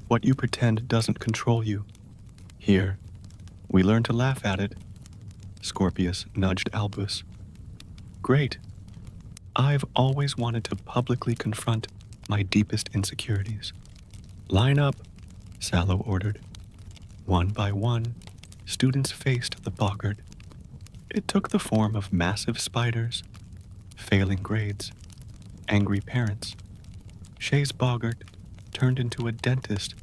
S1: what you pretend doesn't control you. Here, we learn to laugh at it. Scorpius nudged Albus. Great. I've always wanted to publicly confront my deepest insecurities. Line up, Sallow ordered. One by one, students faced the boggart. It took the form of massive spiders, failing grades, angry parents. Shay's boggart turned into a dentist,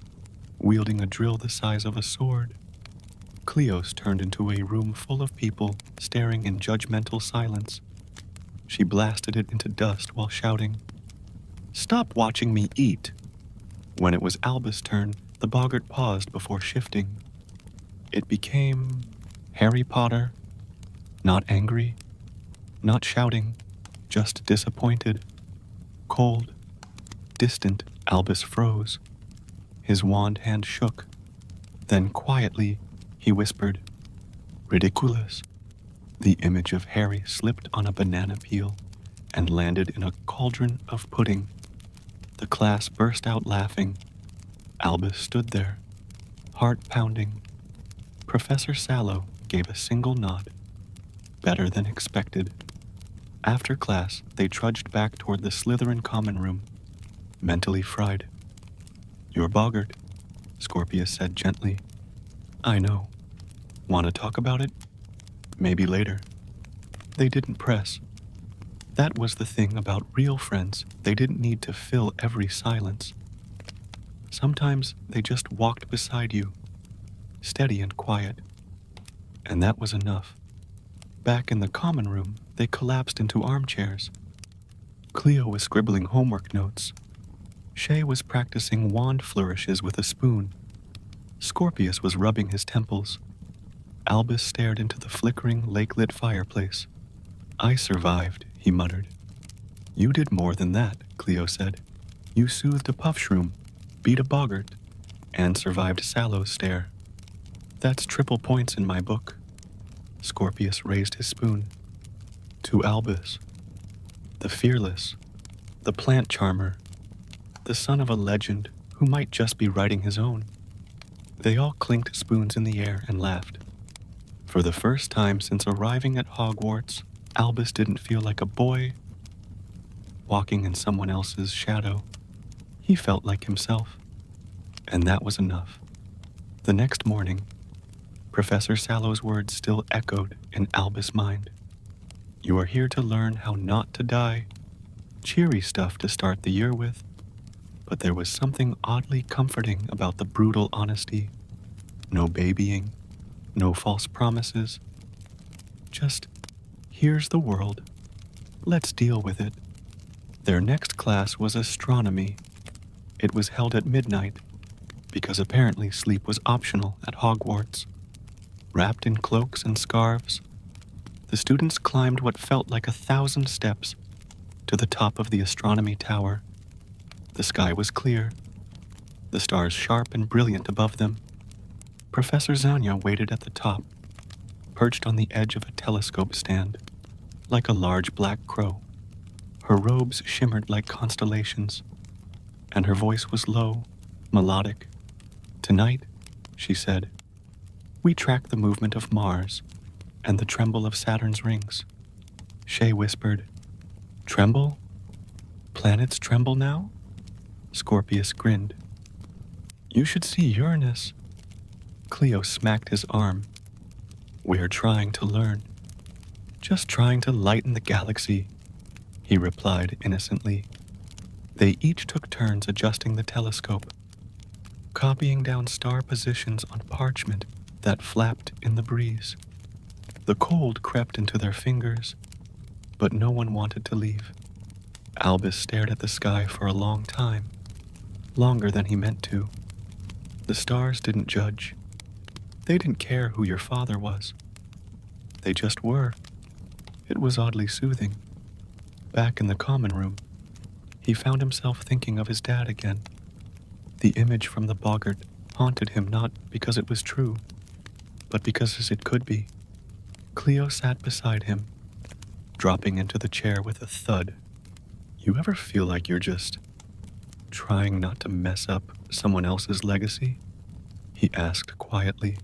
S1: wielding a drill the size of a sword. Cleo's turned into a room full of people staring in judgmental silence. She blasted it into dust while shouting, Stop watching me eat! When it was Albus' turn, the boggart paused before shifting. It became Harry Potter, not angry, not shouting, just disappointed, cold, distant, Albus froze. His wand hand shook. Then quietly, he whispered, "Ridiculous." The image of Harry slipped on a banana peel and landed in a cauldron of pudding. The class burst out laughing. Albus stood there, heart pounding. Professor Sallow gave a single nod. Better than expected. After class, they trudged back toward the Slytherin common room, mentally fried. "You're boggart," Scorpius said gently. "I know. Want to talk about it? Maybe later." They didn't press. That was the thing about real friends. They didn't need to fill every silence. Sometimes they just walked beside you, steady and quiet. And that was enough. Back in the common room, they collapsed into armchairs. Cleo was scribbling homework notes. Shay was practicing wand flourishes with a spoon. Scorpius was rubbing his temples. Albus stared into the flickering, lake-lit fireplace. "I survived," he muttered. "You did more than that," Cleo said. "You soothed a puff shroom, beat a boggart, and survived Sallow's stare. That's triple points in my book." Scorpius raised his spoon. "To Albus, the fearless, the plant charmer, the son of a legend who might just be writing his own." They all clinked spoons in the air and laughed. For the first time since arriving at Hogwarts, Albus didn't feel like a boy walking in someone else's shadow. He felt like himself, and that was enough. The next morning, Professor Sallow's words still echoed in Albus' mind. "You are here to learn how not to die." Cheery stuff to start the year with, but there was something oddly comforting about the brutal honesty. No babying, no false promises. Just, here's the world. Let's deal with it. Their next class was astronomy. It was held at midnight, because apparently sleep was optional at Hogwarts. Wrapped in cloaks and scarves, the students climbed what felt like 1,000 steps to the top of the astronomy tower. The sky was clear, the stars sharp and brilliant above them. Professor Zanya waited at the top, perched on the edge of a telescope stand, like a large black crow. Her robes shimmered like constellations, and her voice was low, melodic. "Tonight," she said, "we track the movement of Mars and the tremble of Saturn's rings." Shay whispered, "Tremble? Planets tremble now?" Scorpius grinned. "You should see Uranus." Cleo smacked his arm. "We're trying to learn. Just trying to lighten the galaxy," he replied innocently. They each took turns adjusting the telescope, copying down star positions on parchment that flapped in the breeze. The cold crept into their fingers, but no one wanted to leave. Albus stared at the sky for a long time, longer than he meant to. The stars didn't judge. They didn't care who your father was. They just were. It was oddly soothing. Back in the common room, he found himself thinking of his dad again. The image from the boggart haunted him not because it was true, but because it could be. Cleo sat beside him, dropping into the chair with a thud. "You ever feel like you're just trying not to mess up someone else's legacy?" he asked quietly.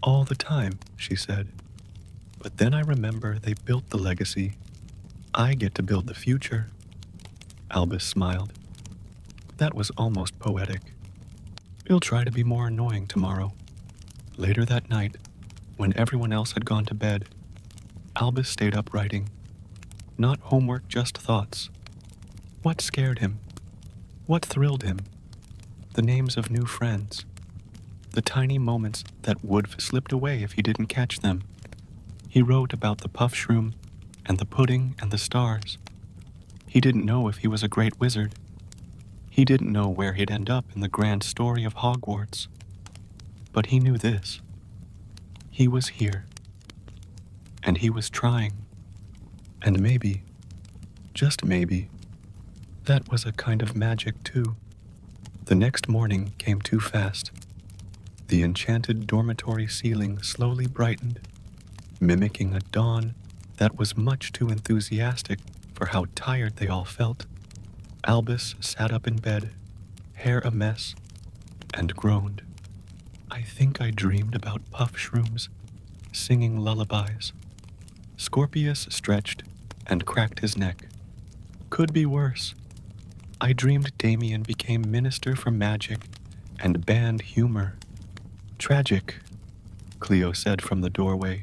S1: "All the time," she said. "But then I remember they built the legacy. I get to build the future." Albus smiled. That was almost poetic. "He'll try to be more annoying tomorrow." Later that night, when everyone else had gone to bed, Albus stayed up writing. Not homework, just thoughts. What scared him? What thrilled him? The names of new friends. The tiny moments that would have slipped away if he didn't catch them. He wrote about the puff shroom and the pudding and the stars. He didn't know if he was a great wizard. He didn't know where he'd end up in the grand story of Hogwarts. But he knew this. He was here. And he was trying. And maybe, just maybe, That was a kind of magic, too. The next morning came too fast. The enchanted dormitory ceiling slowly brightened, mimicking a dawn that was much too enthusiastic for how tired they all felt. Albus sat up in bed, hair a mess, and groaned. I think I dreamed about puff shrooms, singing lullabies. Scorpius stretched and cracked his neck. Could be worse. I dreamed Damien became minister for magic and banned humor. Tragic, Cleo said from the doorway,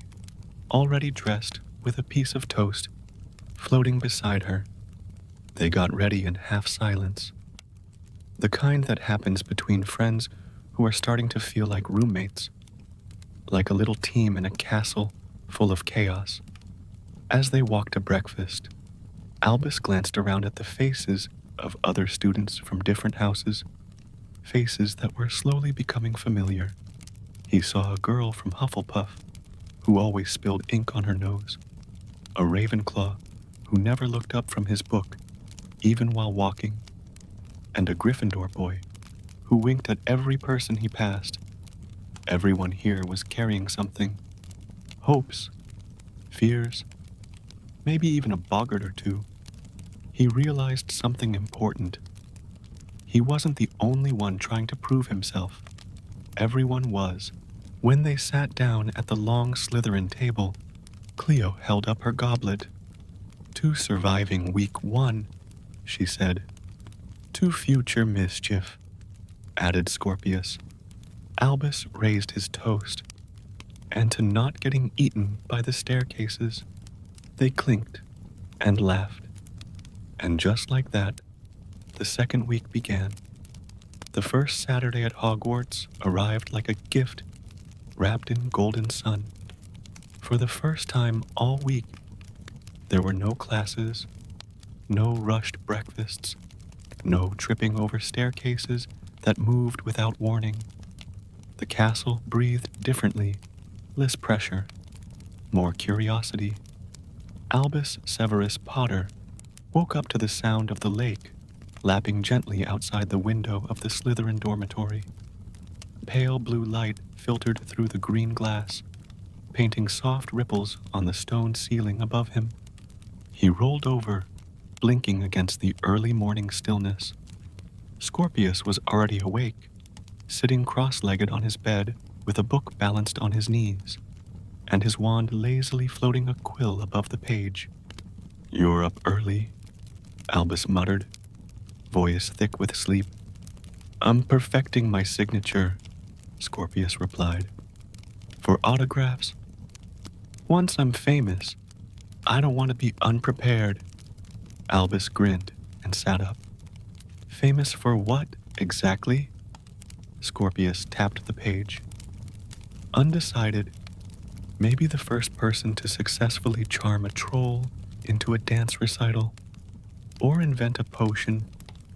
S1: already dressed with a piece of toast floating beside her. They got ready in half silence. The kind that happens between friends who are starting to feel like roommates, like a little team in a castle full of chaos. As they walked to breakfast, Albus glanced around at the faces of other students from different houses, faces that were slowly becoming familiar. He saw a girl from Hufflepuff who always spilled ink on her nose, a Ravenclaw who never looked up from his book, even while walking, and a Gryffindor boy who winked at every person he passed. Everyone here was carrying something. Hopes, fears, maybe even a boggart or two. He realized something important. He wasn't the only one trying to prove himself. Everyone was. When they sat down at the long Slytherin table, Cleo held up her goblet. To surviving week 1, she said. To future mischief, added Scorpius. Albus raised his toast. And to not getting eaten by the staircases. They clinked and laughed. And just like that, the second week began. The first Saturday at Hogwarts arrived like a gift, wrapped in golden sun. For the first time all week, there were no classes, no rushed breakfasts, no tripping over staircases that moved without warning. The castle breathed differently, less pressure, more curiosity. Albus Severus Potter woke up to the sound of the lake lapping gently outside the window of the Slytherin dormitory. Pale blue light filtered through the green glass, painting soft ripples on the stone ceiling above him. He rolled over, blinking against the early morning stillness. Scorpius was already awake, sitting cross-legged on his bed with a book balanced on his knees, and his wand lazily floating a quill above the page. You're up early, Albus muttered, voice thick with sleep. I'm perfecting my signature, Scorpius replied. For autographs? Once I'm famous, I don't want to be unprepared. Albus grinned and sat up. Famous for what, exactly? Scorpius tapped the page. Undecided, maybe the first person to successfully charm a troll into a dance recital, or invent a potion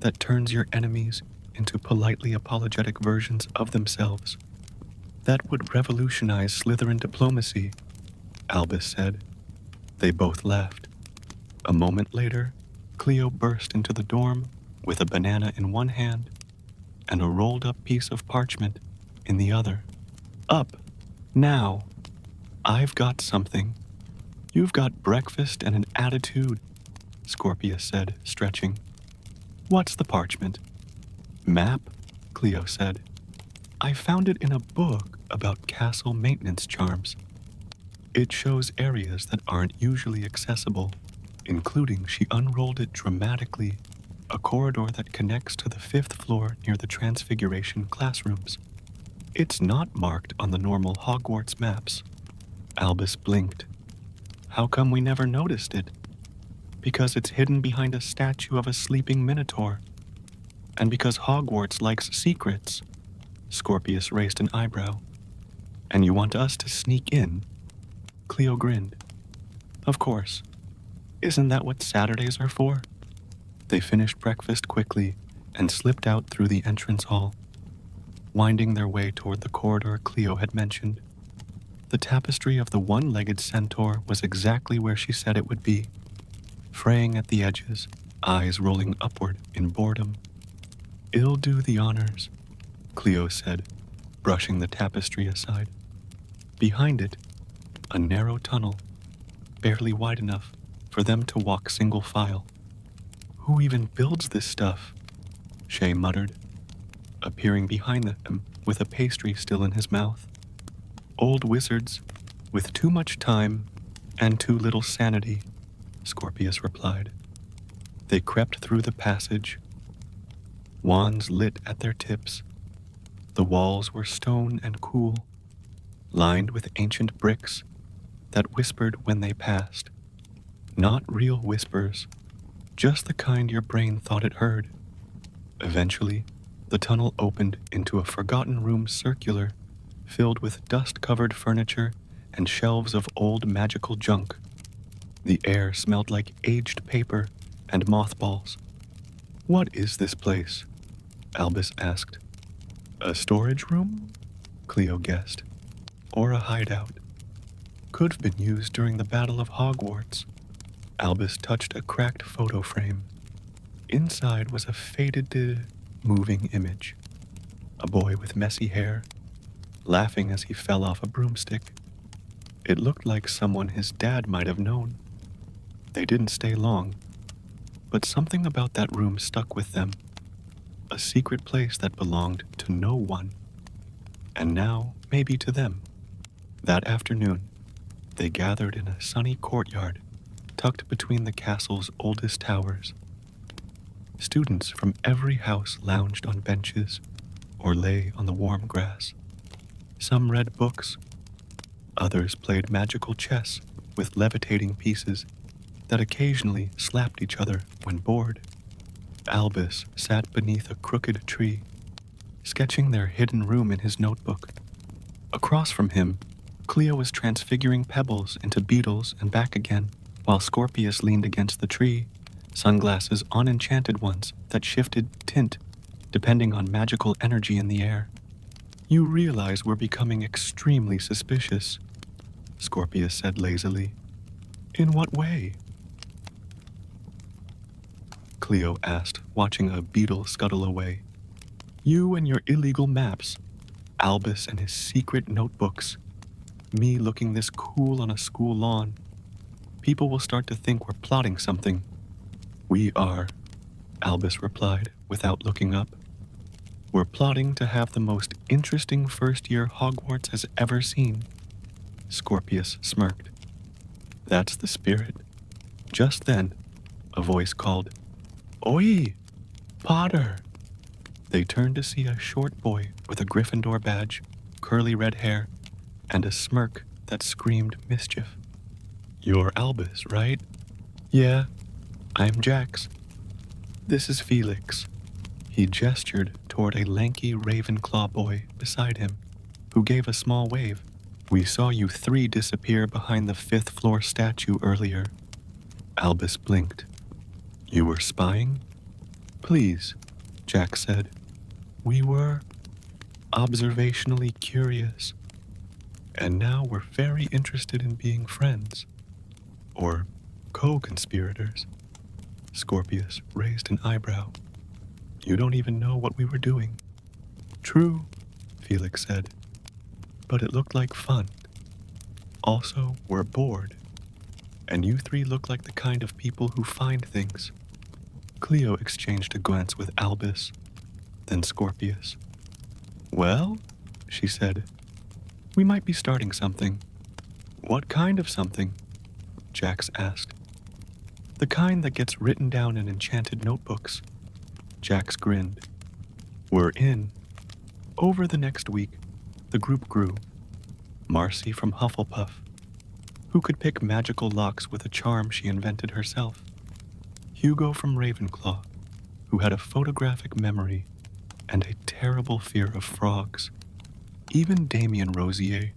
S1: that turns your enemies into politely apologetic versions of themselves. That would revolutionize Slytherin diplomacy, Albus said. They both laughed. A moment later, Cleo burst into the dorm with a banana in one hand and a rolled-up piece of parchment in the other. Up, now. I've got something. You've got breakfast and an attitude, Scorpius said, stretching. What's the parchment? Map, Cleo said. I found it in a book about castle maintenance charms. It shows areas that aren't usually accessible, including, she unrolled it dramatically, a corridor that connects to the 5th floor near the Transfiguration classrooms. It's not marked on the normal Hogwarts maps. Albus blinked. How come we never noticed it? Because it's hidden behind a statue of a sleeping minotaur. And because Hogwarts likes secrets. Scorpius raised an eyebrow. And you want us to sneak in? Cleo grinned. Of course. Isn't that what Saturdays are for? They finished breakfast quickly and slipped out through the entrance hall, winding their way toward the corridor Cleo had mentioned. The tapestry of the one-legged centaur was exactly where she said it would be, fraying at the edges, eyes rolling upward in boredom. "I'll do the honors," Cleo said, brushing the tapestry aside. Behind it, a narrow tunnel, barely wide enough for them to walk single file. "Who even builds this stuff?" Shay muttered, appearing behind them with a pastry still in his mouth. "Old wizards, with too much time and too little sanity," Scorpius replied. They crept through the passage, wands lit at their tips. The walls were stone and cool, lined with ancient bricks that whispered when they passed. Not real whispers, just the kind your brain thought it heard. Eventually, the tunnel opened into a forgotten room circular, filled with dust-covered furniture and shelves of old magical junk. The air smelled like aged paper and mothballs. "What is this place?" Albus asked. "A storage room?" Cleo guessed. "Or a hideout. Could have been used during the Battle of Hogwarts." Albus touched a cracked photo frame. Inside was a faded, moving image. A boy with messy hair, laughing as he fell off a broomstick. It looked like someone his dad might have known. They didn't stay long, but something about that room stuck with them. A secret place that belonged to no one. And now, maybe to them. That afternoon, they gathered in a sunny courtyard tucked between the castle's oldest towers. Students from every house lounged on benches or lay on the warm grass. Some read books. Others played magical chess with levitating pieces that occasionally slapped each other when bored. Albus sat beneath a crooked tree, sketching their hidden room in his notebook. Across from him, Cleo was transfiguring pebbles into beetles and back again, while Scorpius leaned against the tree, sunglasses on enchanted ones that shifted tint depending on magical energy in the air. "You realize we're becoming extremely suspicious," Scorpius said lazily. "In what way?" Cleo asked, watching a beetle scuttle away. "You and your illegal maps, Albus and his secret notebooks, me looking this cool on a school lawn. People will start to think we're plotting something." "We are," Albus replied without looking up. "We're plotting to have the most interesting first year Hogwarts has ever seen." Scorpius smirked. "That's the spirit." Just then, a voice called, "Oi, Potter!" They turned to see a short boy with a Gryffindor badge, curly red hair, and a smirk that screamed mischief. "You're Albus, right?" "Yeah, I'm Jax. This is Felix." He gestured toward a lanky Ravenclaw boy beside him, who gave a small wave. "We saw you three disappear behind the 5th floor statue earlier." Albus blinked. "You were spying?" "Please," Jax said. "We were observationally curious. And now we're very interested in being friends. Or co-conspirators." Scorpius raised an eyebrow. "You don't even know what we were doing." "True," Felix said. "But it looked like fun. Also, we're bored. And you three look like the kind of people who find things." Cleo exchanged a glance with Albus, then Scorpius. "Well," she said, "we might be starting something." "What kind of something?" Jax asked. "The kind that gets written down in enchanted notebooks." Jax grinned. "We're in." Over the next week, the group grew. Marcy from Hufflepuff, who could pick magical locks with a charm she invented herself. Hugo from Ravenclaw, who had a photographic memory and a terrible fear of frogs. Even Damien Rosier,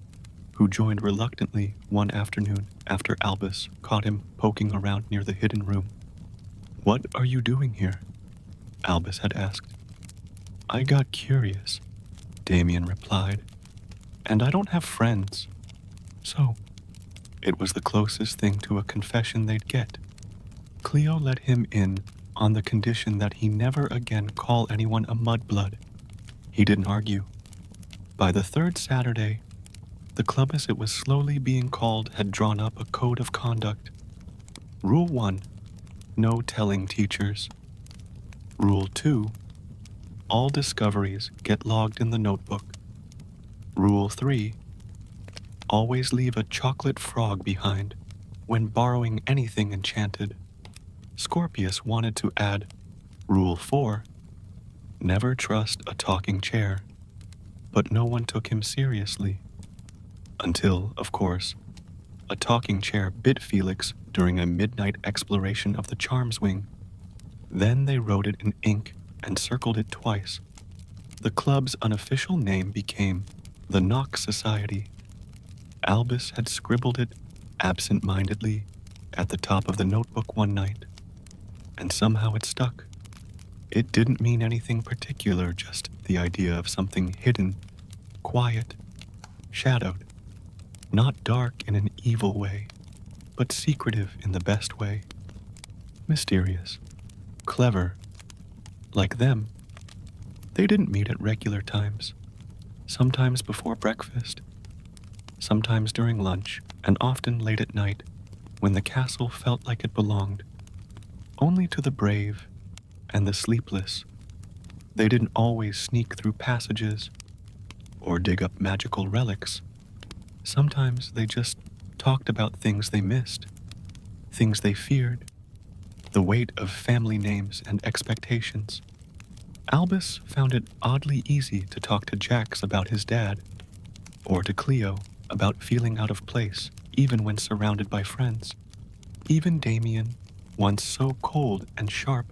S1: who joined reluctantly one afternoon after Albus caught him poking around near the hidden room. "What are you doing here?" Albus had asked. "I got curious," Damien replied, "and I don't have friends." So, it was the closest thing to a confession they'd get. Cleo let him in on the condition that he never again call anyone a mudblood. He didn't argue. By the third Saturday, the club as it was slowly being called had drawn up a code of conduct. Rule 1, no telling teachers. Rule 2, all discoveries get logged in the notebook. Rule 3, always leave a chocolate frog behind when borrowing anything enchanted. Scorpius wanted to add Rule 4, never trust a talking chair, but no one took him seriously. Until, of course, a talking chair bit Felix during a midnight exploration of the Charms Wing. Then they wrote it in ink and circled it twice. The club's unofficial name became the Knock Society. Albus had scribbled it absent-mindedly at the top of the notebook one night, and somehow it stuck. It didn't mean anything particular, just the idea of something hidden, quiet, shadowed, not dark in an evil way, but secretive in the best way, mysterious, clever. Like them, they didn't meet at regular times, sometimes before breakfast, sometimes during lunch, and often late at night when the castle felt like it belonged only to the brave and the sleepless. They didn't always sneak through passages or dig up magical relics. Sometimes they just talked about things they missed, things they feared, the weight of family names and expectations. Albus found it oddly easy to talk to Jax about his dad, or to Cleo about feeling out of place, even when surrounded by friends. Even Damien, once so cold and sharp,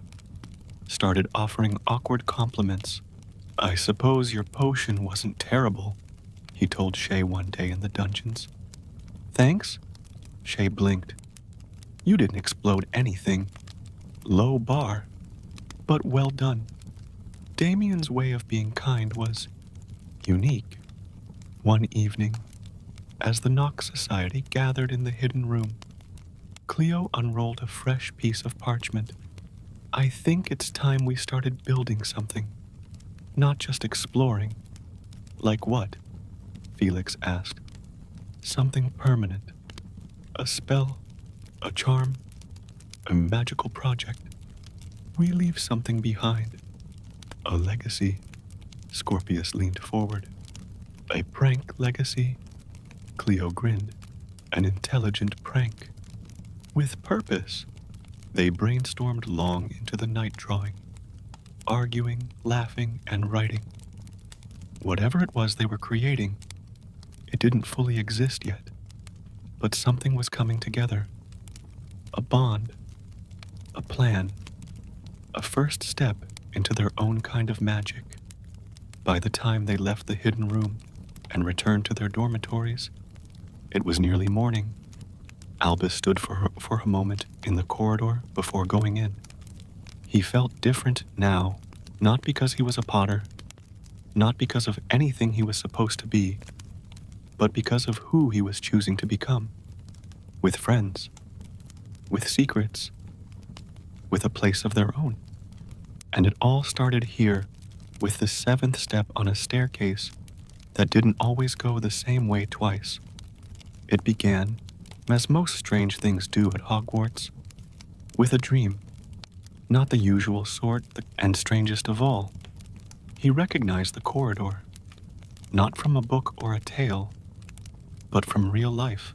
S1: started offering awkward compliments. "I suppose your potion wasn't terrible," he told Shay one day in the dungeons. "Thanks?" Shay blinked. "You didn't explode anything. Low bar, but well done." Damien's way of being kind was unique. One evening, as the Knock Society gathered in the hidden room, Cleo unrolled a fresh piece of parchment. "I think it's time we started building something, not just exploring." "Like what?" Felix asked. "Something permanent. A spell, a charm, a magical project. We leave something behind. A legacy." Scorpius leaned forward. "A prank legacy?" Cleo grinned. "An intelligent prank. With purpose." They brainstormed long into the night, drawing, arguing, laughing, and writing. Whatever it was they were creating, it didn't fully exist yet, but something was coming together. A bond, a plan, a first step into their own kind of magic. By the time they left the hidden room and returned to their dormitories, it was nearly morning. Albus stood for a moment in the corridor before going in. He felt different now, not because he was a Potter, not because of anything he was supposed to be, but because of who he was choosing to become. With friends, with secrets, with a place of their own. And it all started here, with the 7th step on a staircase that didn't always go the same way twice. It began, as most strange things do at Hogwarts, with a dream. Not the usual sort, and strangest of all. He recognized the corridor, not from a book or a tale, but from real life,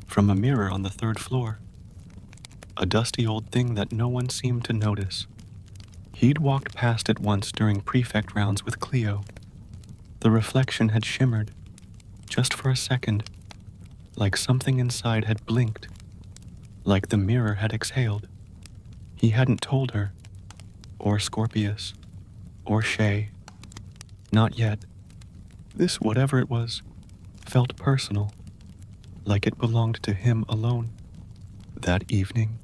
S1: from a mirror on the 3rd floor, a dusty old thing that no one seemed to notice. He'd walked past it once during prefect rounds with Cleo. The reflection had shimmered, just for a second, like something inside had blinked, like the mirror had exhaled. He hadn't told her, or Scorpius, or Shay. Not yet. This, whatever it was, felt personal, like it belonged to him alone. That evening,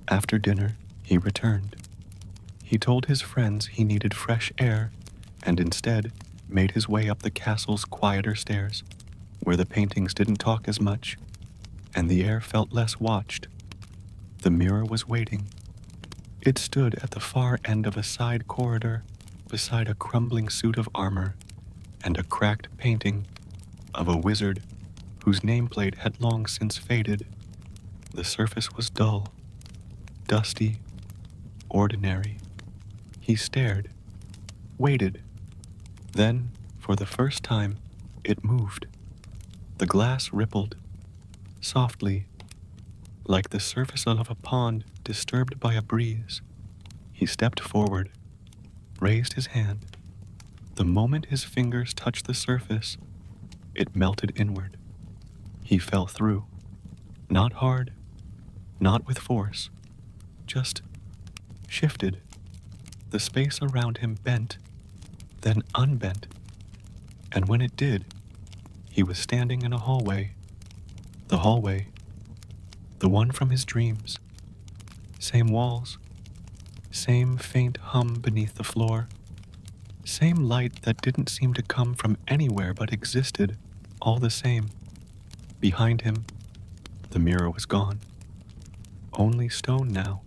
S1: after dinner, he returned. He told his friends he needed fresh air, and instead made his way up the castle's quieter stairs, where the paintings didn't talk as much, and the air felt less watched. The mirror was waiting, It stood at the far end of a side corridor beside a crumbling suit of armor and a cracked painting of a wizard whose nameplate had long since faded. The surface was dull, dusty, ordinary. He stared, waited. Then, for the first time, it moved. The glass rippled, softly, like the surface of a pond disturbed by a breeze. He stepped forward, raised his hand. The moment his fingers touched the surface, it melted inward. He fell through. Not hard, not with force, just shifted. The space around him bent, then unbent. And when it did, he was standing in a hallway. The hallway, the one from his dreams. Same walls, same faint hum beneath the floor, same light that didn't seem to come from anywhere but existed, all the same. Behind him, the mirror was gone. Only stone now.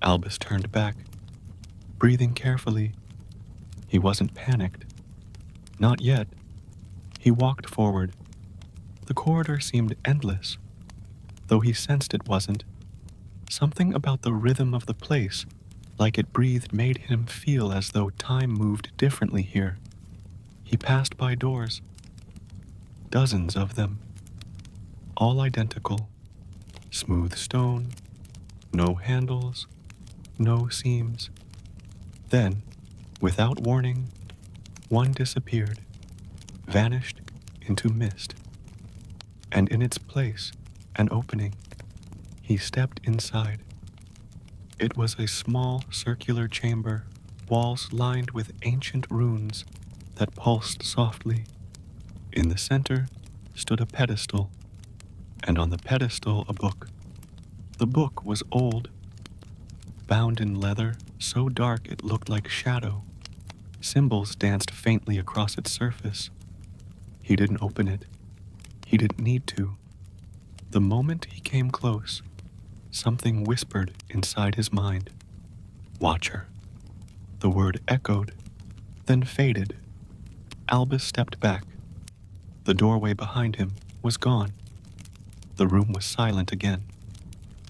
S1: Albus turned back, breathing carefully. He wasn't panicked. Not yet. He walked forward. The corridor seemed endless, though he sensed it wasn't. Something about the rhythm of the place, like it breathed, made him feel as though time moved differently here. He passed by doors, dozens of them, all identical. Smooth stone, no handles, no seams. Then, without warning, one disappeared, vanished into mist. And in its place, an opening. He stepped inside. It was a small circular chamber, walls lined with ancient runes that pulsed softly. In the center stood a pedestal, and on the pedestal a book. The book was old, bound in leather so dark it looked like shadow. Symbols danced faintly across its surface. He didn't open it. He didn't need to. The moment he came close, something whispered inside his mind. Watcher. The word echoed, then faded. Albus stepped back. The doorway behind him was gone. The room was silent again.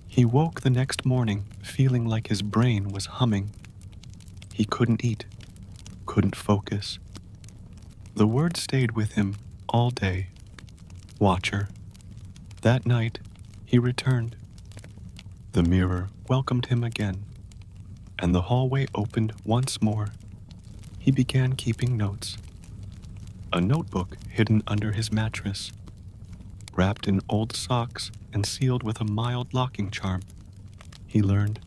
S1: He woke the next morning feeling like his brain was humming. He couldn't eat, couldn't focus. The word stayed with him all day. Watcher. That night, he returned. The mirror welcomed him again, and the hallway opened once more. He began keeping notes. A notebook hidden under his mattress, wrapped in old socks and sealed with a mild locking charm. He learned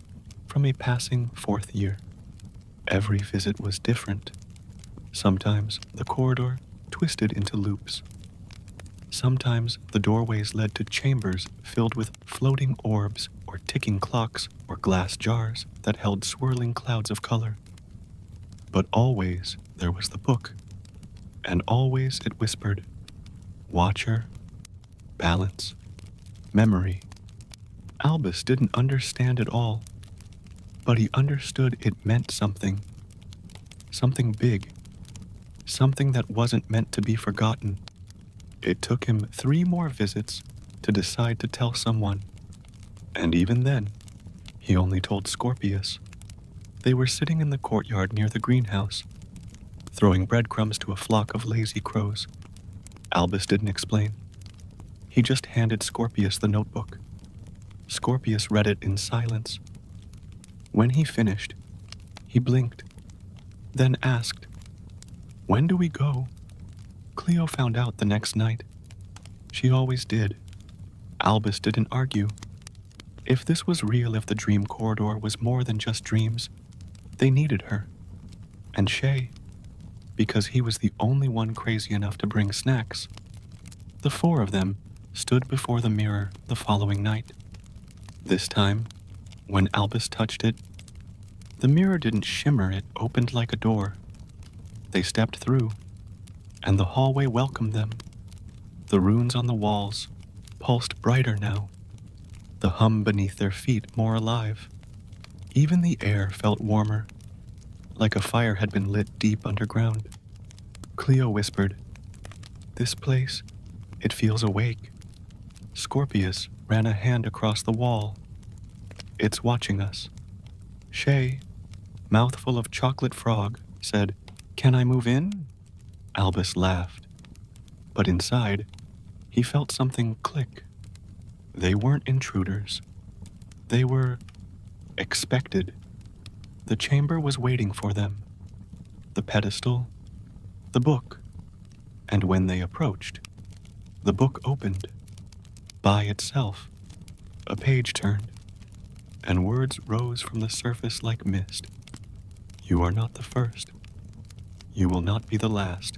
S1: from a passing fourth year. Every visit was different. Sometimes the corridor twisted into loops. Sometimes the doorways led to chambers filled with floating orbs or ticking clocks or glass jars that held swirling clouds of color. But always there was the book, and always it whispered, Watcher, balance, memory. Albus didn't understand it all, but he understood it meant something. Something big. Something that wasn't meant to be forgotten. It took him 3 more visits to decide to tell someone. And even then, he only told Scorpius. They were sitting in the courtyard near the greenhouse, throwing breadcrumbs to a flock of lazy crows. Albus didn't explain. He just handed Scorpius the notebook. Scorpius read it in silence. When he finished, he blinked, then asked, When do we go? Cleo found out the next night. She always did. Albus didn't argue. If this was real, if the dream corridor was more than just dreams, they needed her. And Shay, because he was the only one crazy enough to bring snacks. The 4 of them stood before the mirror the following night. This time, when Albus touched it, the mirror didn't shimmer, it opened like a door. They stepped through, and the hallway welcomed them. The runes on the walls pulsed brighter now, the hum beneath their feet more alive. Even the air felt warmer, like a fire had been lit deep underground. Cleo whispered, "This place, it feels awake." Scorpius ran a hand across the wall. "It's watching us." Shay, mouthful of chocolate frog, said, "Can I move in?" Albus laughed, but inside, he felt something click. They weren't intruders. They were expected. The chamber was waiting for them. The pedestal, the book, and when they approached, the book opened. By itself, a page turned, and words rose from the surface like mist. "You are not the first. You will not be the last.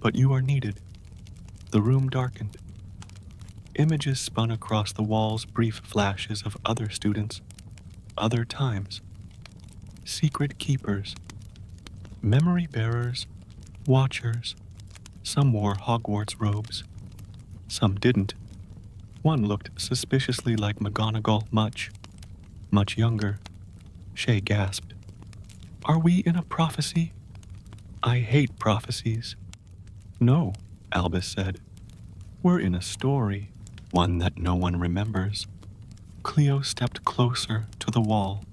S1: But you are needed." The room darkened. Images spun across the walls, brief flashes of other students, other times. Secret keepers, memory bearers, watchers. Some wore Hogwarts robes. Some didn't. One looked suspiciously like McGonagall, much younger. Shay gasped. "Are we in a prophecy?" "I hate prophecies." "No," Albus said. "We're in a story, one that no one remembers." Cleo stepped closer to the wall.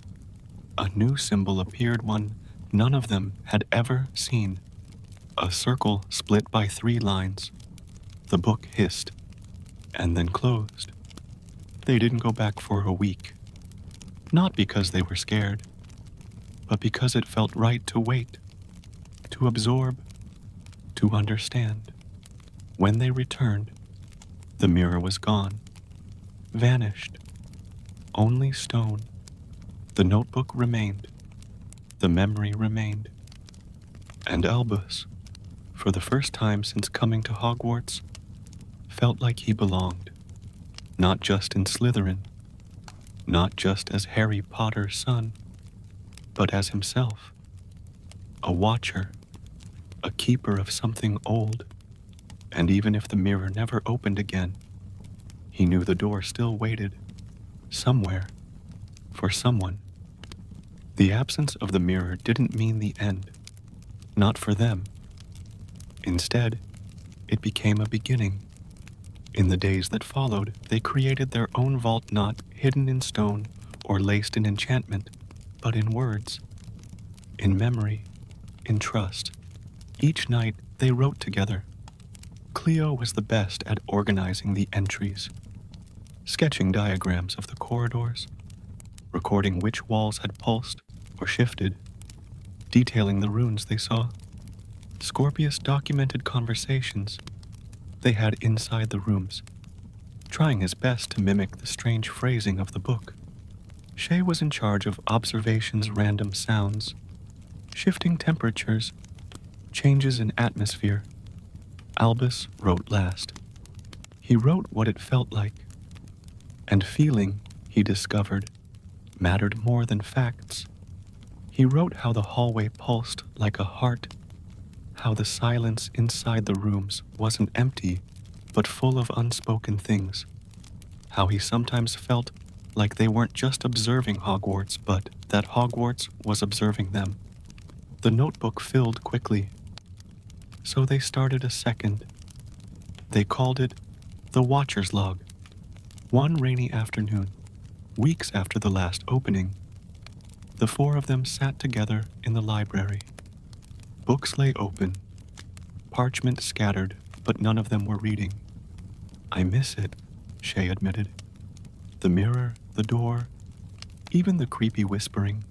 S1: A new symbol appeared, one none of them had ever seen. A circle split by 3 lines. The book hissed, and then closed. They didn't go back for a week. Not because they were scared, but because it felt right to wait, to absorb, to understand. When they returned, the mirror was gone, vanished. Only stone. The notebook remained. The memory remained. And Albus, for the first time since coming to Hogwarts, felt like he belonged. Not just in Slytherin, not just as Harry Potter's son, but as himself. A watcher, a keeper of something old. And even if the mirror never opened again, he knew the door still waited, somewhere, for someone. The absence of the mirror didn't mean the end, not for them. Instead, it became a beginning. In the days that followed, they created their own vault, not hidden in stone or laced in enchantment, but in words, in memory, in trust. Each night, they wrote together. Cleo was the best at organizing the entries, sketching diagrams of the corridors, recording which walls had pulsed or shifted, detailing the runes they saw. Scorpius documented conversations they had inside the rooms, trying his best to mimic the strange phrasing of the book. Shay was in charge of observations, random sounds, shifting temperatures, changes in atmosphere. Albus wrote last. He wrote what it felt like, and feeling, he discovered, mattered more than facts. He wrote how the hallway pulsed like a heart, how the silence inside the rooms wasn't empty, but full of unspoken things, how he sometimes felt like they weren't just observing Hogwarts, but that Hogwarts was observing them. The notebook filled quickly, so they started a second. They called it the Watcher's Log. One rainy afternoon, weeks after the last opening, the 4 of them sat together in the library. Books lay open, parchment scattered, but none of them were reading. "I miss it," Shay admitted. The mirror, the door, even the creepy whispering.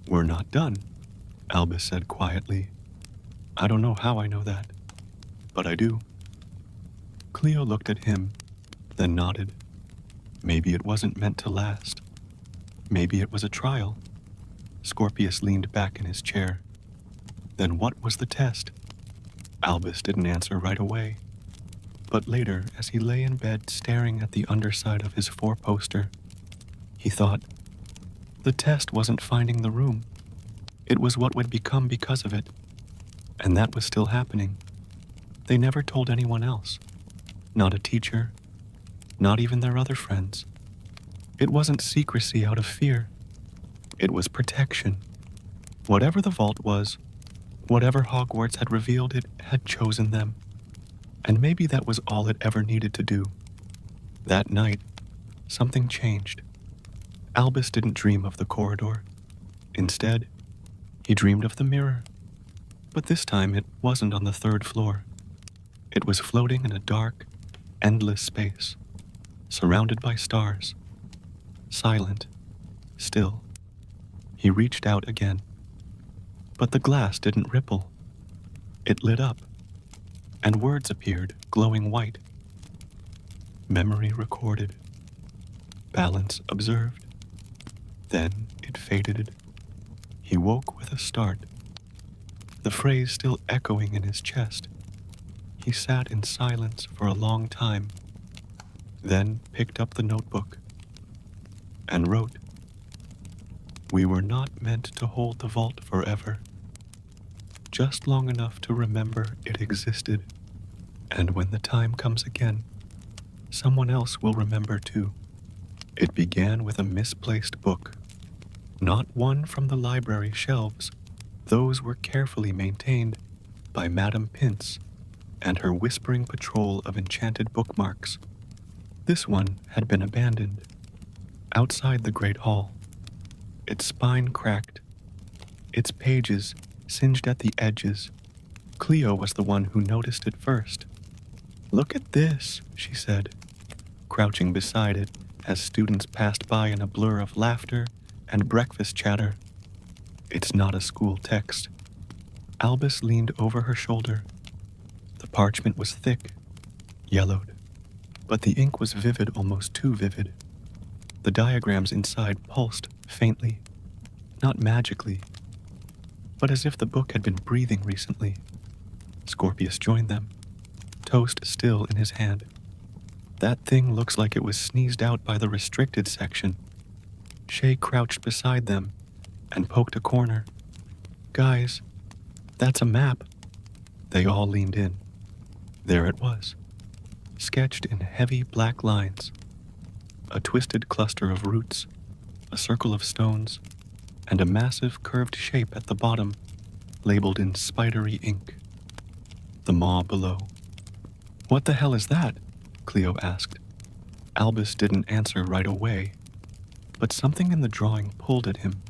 S1: "We're not done," Albus said quietly. "I don't know how I know that, but I do." Cleo looked at him, then nodded. Maybe it wasn't meant to last. Maybe it was a trial. Scorpius leaned back in his chair. Then what was the test? Albus didn't answer right away. But later, as he lay in bed staring at the underside of his 4-poster, he thought, the test wasn't finding the room. It was what would become because of it. And that was still happening. They never told anyone else. Not a teacher. Not even their other friends. It wasn't secrecy out of fear. It was protection. Whatever the vault was, whatever Hogwarts had revealed, it had chosen them. And maybe that was all it ever needed to do. That night, something changed. Albus didn't dream of the corridor. Instead, he dreamed of the mirror. But this time it wasn't on the third floor. It was floating in a dark, endless space, surrounded by stars. Silent, still. He reached out again. But the glass didn't ripple. It lit up, and words appeared, glowing white. Memory recorded. Balance observed. Then it faded. He woke with a start, the phrase still echoing in his chest. He sat in silence for a long time, then picked up the notebook and wrote, "We were not meant to hold the vault forever, just long enough to remember it existed, and when the time comes again, someone else will remember too." It began with a misplaced book, not one from the library shelves. Those were carefully maintained by Madame Pince and her whispering patrol of enchanted bookmarks. This one had been abandoned, outside the great hall, its spine cracked, its pages singed at the edges. Cleo was the one who noticed it first. "Look at this," she said, crouching beside it as students passed by in a blur of laughter and breakfast chatter. "It's not a school text." Albus leaned over her shoulder. The parchment was thick, yellowed, but the ink was vivid, almost too vivid. The diagrams inside pulsed faintly, not magically, but as if the book had been breathing recently. Scorpius joined them, toast still in his hand. "That thing looks like it was sneezed out by the restricted section." Shay crouched beside them and poked a corner. "Guys, that's a map." They all leaned in. There it was, sketched in heavy black lines. A twisted cluster of roots, a circle of stones, and a massive curved shape at the bottom, labeled in spidery ink. The maw below. "What the hell is that?" Cleo asked. Albus didn't answer right away, but something in the drawing pulled at him.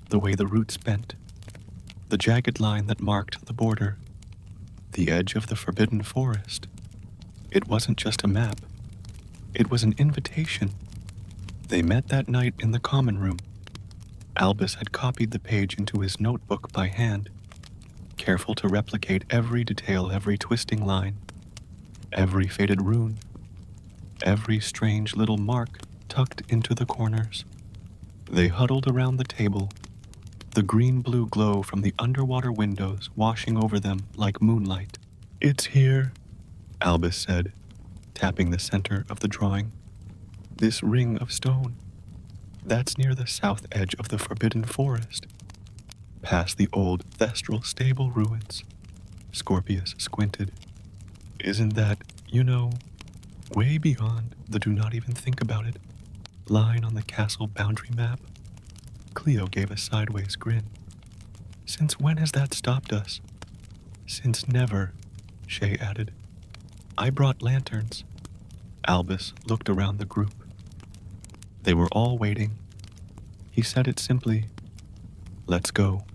S1: The way the roots bent, the jagged line that marked the border, the edge of the forbidden forest. It wasn't just a map. It was an invitation. They met that night in the common room. Albus had copied the page into his notebook by hand, careful to replicate every detail, every twisting line, every faded rune, every strange little mark tucked into the corners. They huddled around the table, the green-blue glow from the underwater windows washing over them like moonlight. "It's here," Albus said, tapping the center of the drawing. "This ring of stone. That's near the south edge of the forbidden forest, past the old Thestral stable ruins." Scorpius squinted. "Isn't that, way beyond the do not even think about it line on the castle boundary map?" Cleo gave a sideways grin. "Since when has that stopped us?" "Since never," Shay added. "I brought lanterns." Albus looked around the group. They were all waiting. He said it simply, "Let's go."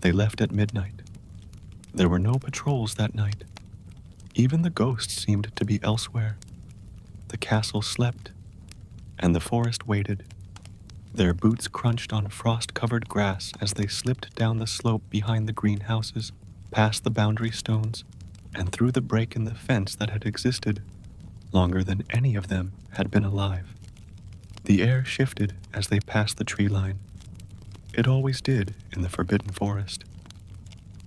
S1: They left at midnight. There were no patrols that night. Even the ghosts seemed to be elsewhere. The castle slept, and the forest waited. Their boots crunched on frost-covered grass as they slipped down the slope behind the greenhouses, past the boundary stones, and through the break in the fence that had existed longer than any of them had been alive. The air shifted as they passed the tree line. It always did in the forbidden forest.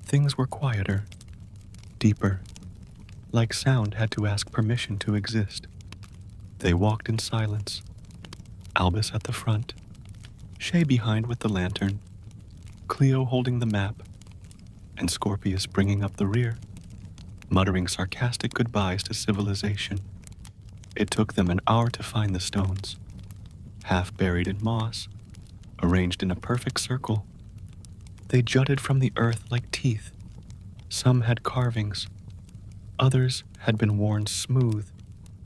S1: Things were quieter, deeper, like sound had to ask permission to exist. They walked in silence, Albus at the front, Shay behind with the lantern, Cleo holding the map, and Scorpius bringing up the rear, muttering sarcastic goodbyes to civilization. It took them an hour to find the stones, half buried in moss, arranged in a perfect circle. They jutted from the earth like teeth. Some had carvings, others had been worn smooth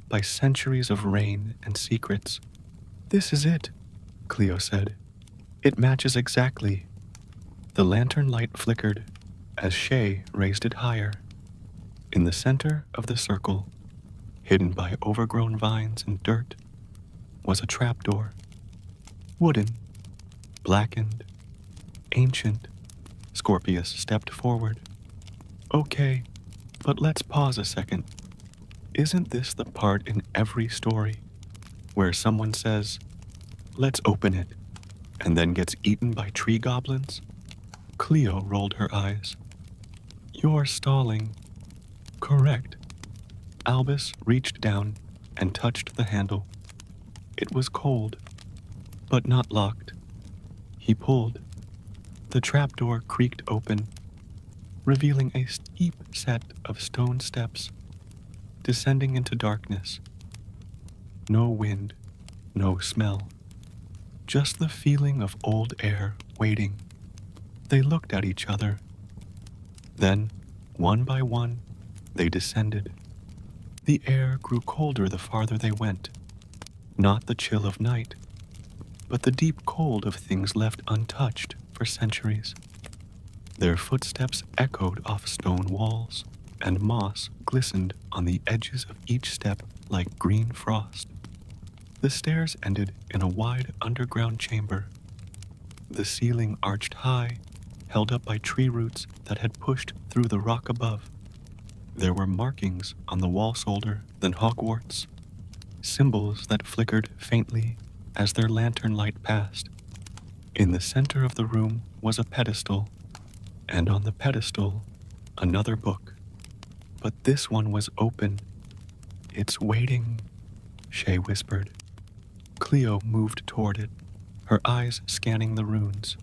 S1: by centuries of rain and secrets. "This is it," Cleo said. "It matches exactly." The lantern light flickered as Shay raised it higher. In the center of the circle, hidden by overgrown vines and dirt, was a trapdoor. Wooden, blackened, ancient. Scorpius stepped forward. "Okay, but let's pause a second. Isn't this the part in every story where someone says, 'Let's open it,' and then gets eaten by tree goblins?" Cleo rolled her eyes. "You're stalling." "Correct." Albus reached down and touched the handle. It was cold, but not locked. He pulled. The trapdoor creaked open, revealing a steep set of stone steps, descending into darkness. No wind, no smell, just the feeling of old air waiting. They looked at each other. Then, one by one, they descended. The air grew colder the farther they went. Not the chill of night, but the deep cold of things left untouched for centuries. Their footsteps echoed off stone walls, and moss glistened on the edges of each step like green frost. The stairs ended in a wide underground chamber. The ceiling arched high, held up by tree roots that had pushed through the rock above. There were markings on the wall older than Hogwarts, symbols that flickered faintly as their lantern light passed. In the center of the room was a pedestal, and on the pedestal, another book. But this one was open. "It's waiting," Shay whispered. Cleo moved toward it, her eyes scanning the runes.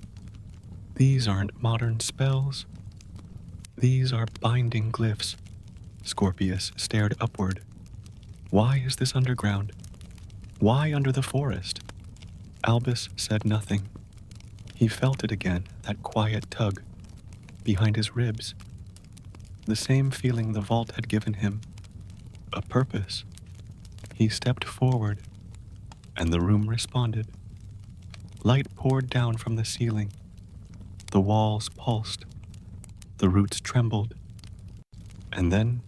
S1: "These aren't modern spells. These are binding glyphs." Scorpius stared upward. "Why is this underground? Why under the forest?" Albus said nothing. He felt it again, that quiet tug, behind his ribs. The same feeling the vault had given him. A purpose. He stepped forward, and the room responded. Light poured down from the ceiling. The walls pulsed. The roots trembled. And then,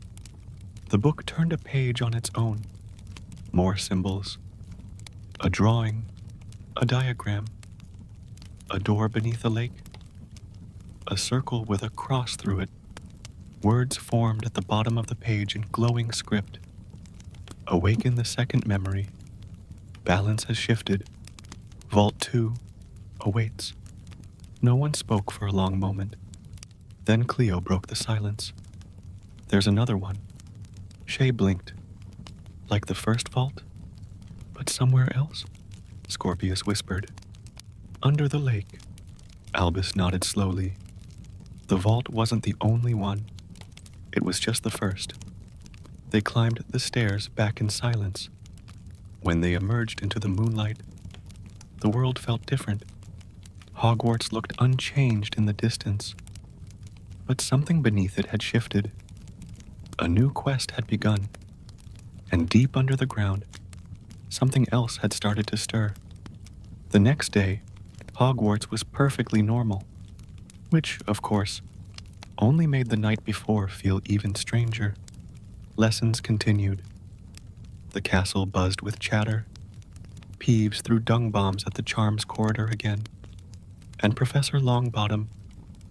S1: the book turned a page on its own. More symbols. A drawing. A diagram. A door beneath a lake. A circle with a cross through it. Words formed at the bottom of the page in glowing script. Awaken the second memory. Balance has shifted. Vault 2 awaits. No one spoke for a long moment. Then Cleo broke the silence. "There's another one." Shay blinked. "Like the first vault? But somewhere else?" Scorpius whispered. "Under the lake." Albus nodded slowly. The vault wasn't the only one. It was just the first. They climbed the stairs back in silence. When they emerged into the moonlight, the world felt different. Hogwarts looked unchanged in the distance, but something beneath it had shifted. A new quest had begun, and deep under the ground, something else had started to stir. The next day, Hogwarts was perfectly normal, which, of course, only made the night before feel even stranger. Lessons continued. The castle buzzed with chatter. Peeves threw dung bombs at the charms corridor again, and Professor Longbottom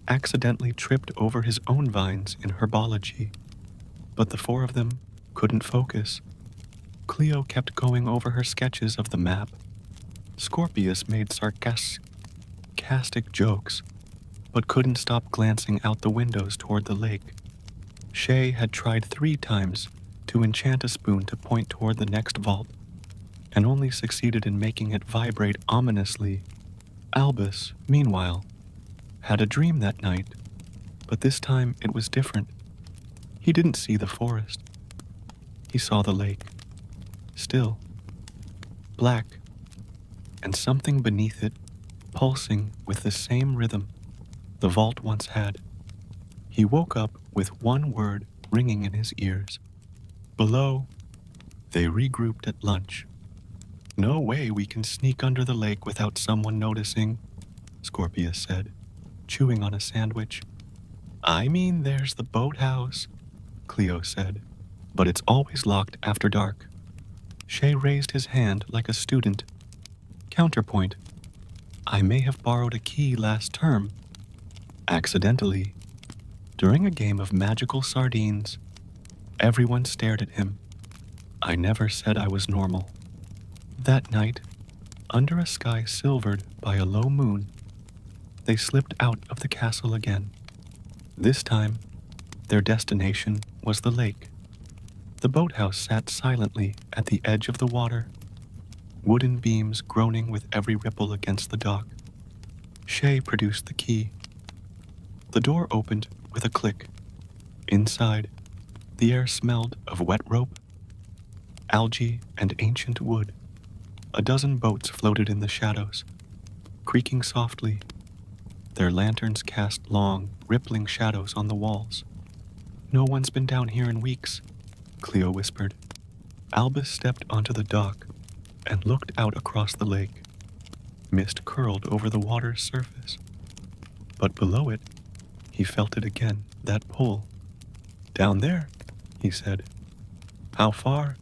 S1: accidentally tripped over his own vines in herbology. But the four of them couldn't focus. Cleo kept going over her sketches of the map. Scorpius made sarcastic jokes, but couldn't stop glancing out the windows toward the lake. Shay had tried 3 times to enchant a spoon to point toward the next vault, and only succeeded in making it vibrate ominously. Albus, meanwhile, had a dream that night, but this time it was different. He didn't see the forest. He saw the lake, still, black, and something beneath it, pulsing with the same rhythm the vault once had. He woke up with one word ringing in his ears. Below, they regrouped at lunch. No way we can sneak under the lake without someone noticing, Scorpius said, chewing on a sandwich. I mean, there's the boathouse, Cleo said, but it's always locked after dark. Shay raised his hand like a student. Counterpoint. I may have borrowed a key last term. Accidentally. During a game of magical sardines, everyone stared at him. I never said I was normal. That night, under a sky silvered by a low moon, they slipped out of the castle again. This time, their destination was the lake. The boathouse sat silently at the edge of the water, wooden beams groaning with every ripple against the dock. Shay produced the key. The door opened with a click. Inside, the air smelled of wet rope, algae, and ancient wood. A dozen boats floated in the shadows, creaking softly. Their lanterns cast long, rippling shadows on the walls. No one's been down here in weeks, Cleo whispered. Albus stepped onto the dock and looked out across the lake. Mist curled over the water's surface. But below it, he felt it again, that pull. Down there, he said. How far?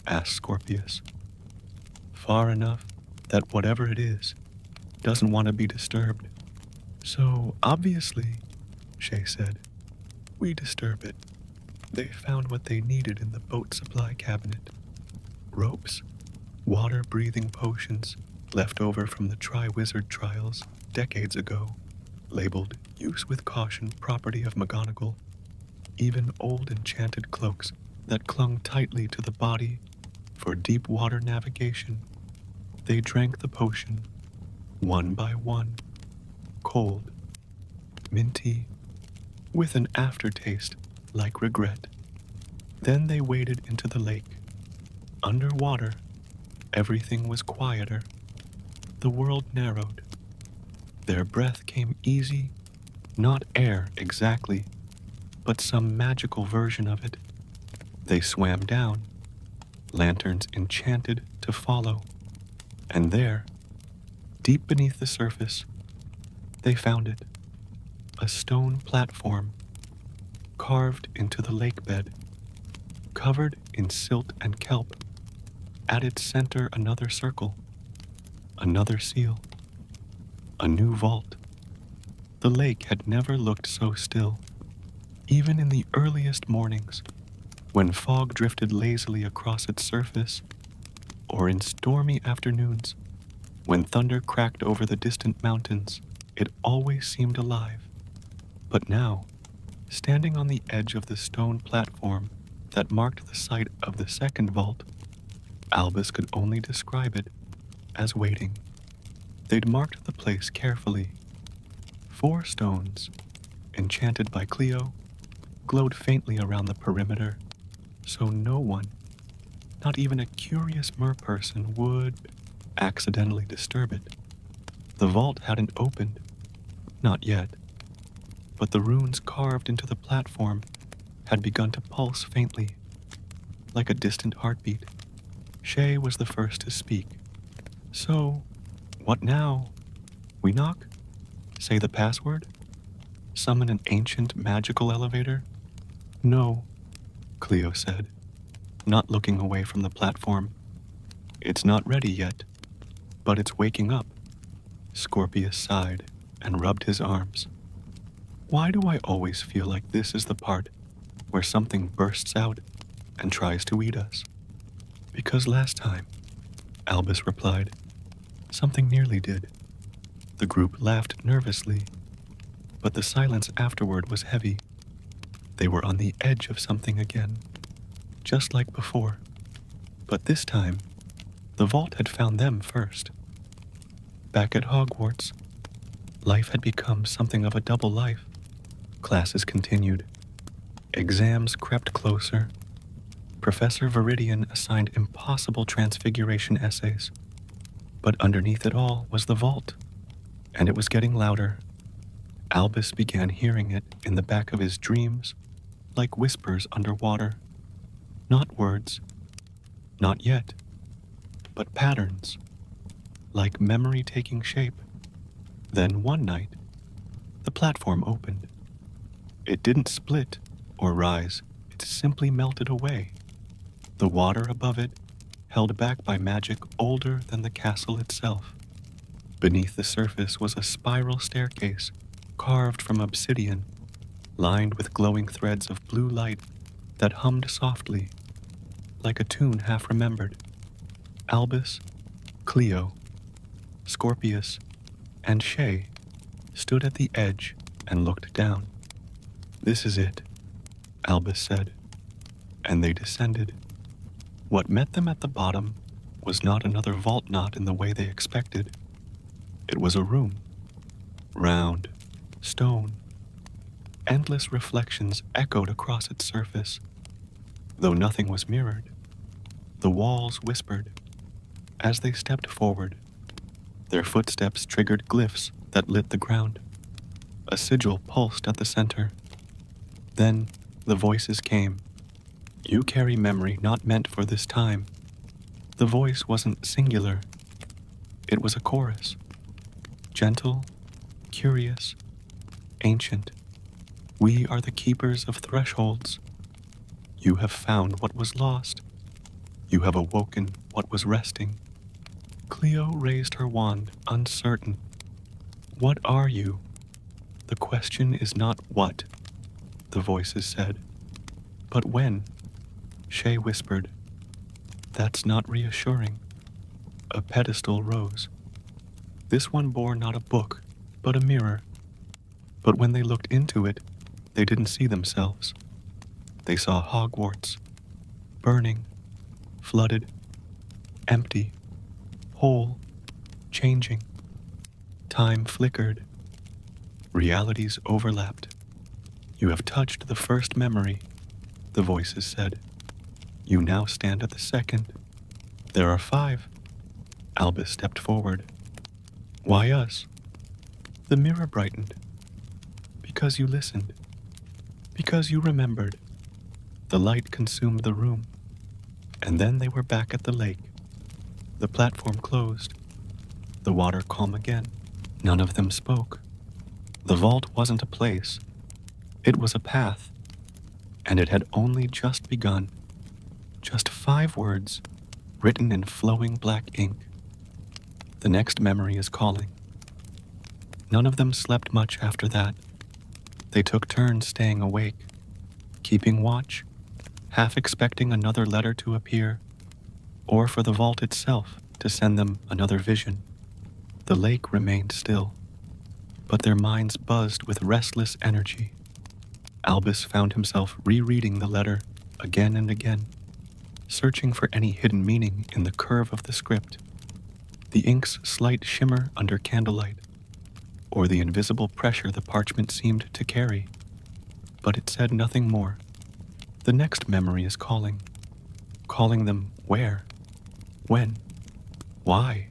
S1: Asked Scorpius. Far enough that whatever it is doesn't want to be disturbed. So, obviously, Shay said, we disturb it. They found what they needed in the boat supply cabinet. Ropes, water-breathing potions left over from the Tri-Wizard trials decades ago, labeled use with caution property of McGonagall. Even old enchanted cloaks that clung tightly to the body for deep water navigation. They drank the potion, one by one, cold, minty, with an aftertaste like regret. Then they waded into the lake. Underwater, everything was quieter. The world narrowed. Their breath came easy, not air exactly, but some magical version of it. They swam down, lanterns enchanted to follow, and there, deep beneath the surface, they found it, a stone platform carved into the lake bed, covered in silt and kelp. At its center, another circle, another seal, a new vault. The lake had never looked so still, even in the earliest mornings, when fog drifted lazily across its surface, or in stormy afternoons, when thunder cracked over the distant mountains. It always seemed alive. But now, standing on the edge of the stone platform that marked the site of the second vault, Albus could only describe it as waiting. They'd marked the place carefully. 4 stones, enchanted by Cleo, glowed faintly around the perimeter, so no one, not even a curious merperson, would accidentally disturb it. The vault hadn't opened, not yet, but the runes carved into the platform had begun to pulse faintly, like a distant heartbeat. Shay was the first to speak. So, what now? We knock? Say the password? Summon an ancient magical elevator? No, Cleo said, not looking away from the platform. It's not ready yet, but it's waking up. Scorpius sighed and rubbed his arms. Why do I always feel like this is the part where something bursts out and tries to eat us? Because last time, Albus replied, something nearly did. The group laughed nervously, but the silence afterward was heavy. They were on the edge of something again, just like before. But this time, the vault had found them first. Back at Hogwarts, life had become something of a double life. Classes continued. Exams crept closer. Professor Viridian assigned impossible transfiguration essays. But underneath it all was the vault, and it was getting louder. Albus began hearing it in the back of his dreams, like whispers underwater. Not words, not yet, but patterns, like memory taking shape. Then one night, the platform opened. It didn't split or rise, it simply melted away. The water above it, held back by magic older than the castle itself. Beneath the surface was a spiral staircase, carved from obsidian, lined with glowing threads of blue light that hummed softly, like a tune half remembered. Albus, Cleo, Scorpius, and Shay stood at the edge and looked down. "This is it," Albus said, and they descended. What met them at the bottom was not another vault knot in the way they expected. It was a room, round, stone. Endless reflections echoed across its surface. Though nothing was mirrored, the walls whispered. As they stepped forward, their footsteps triggered glyphs that lit the ground. A sigil pulsed at the center. Then the voices came. "You carry memory not meant for this time." The voice wasn't singular. It was a chorus. Gentle, curious, ancient. "We are the keepers of thresholds. You have found what was lost. You have awoken what was resting." Cleo raised her wand, uncertain. "What are you?" "The question is not what," the voices said, "but when." Shay whispered. "That's not reassuring." A pedestal rose. This one bore not a book, but a mirror. But when they looked into it, they didn't see themselves. They saw Hogwarts, burning, flooded, empty, whole, changing. Time flickered. Realities overlapped. "You have touched the first memory," the voices said. "You now stand at the second. There are 5. Albus stepped forward. "Why us?" The mirror brightened. "Because you listened. Because you remembered." The light consumed the room, and then they were back at the lake. The platform closed, the water calm again. None of them spoke. The vault wasn't a place. It was a path, and it had only just begun. Just 5 words, written in flowing black ink. "The next memory is calling." None of them slept much after that. They took turns staying awake, keeping watch, half expecting another letter to appear, or for the vault itself to send them another vision. The lake remained still, but their minds buzzed with restless energy. Albus found himself rereading the letter again and again, searching for any hidden meaning in the curve of the script, the ink's slight shimmer under candlelight, or the invisible pressure the parchment seemed to carry. But it said nothing more. The next memory is calling. Calling them where? When? Why?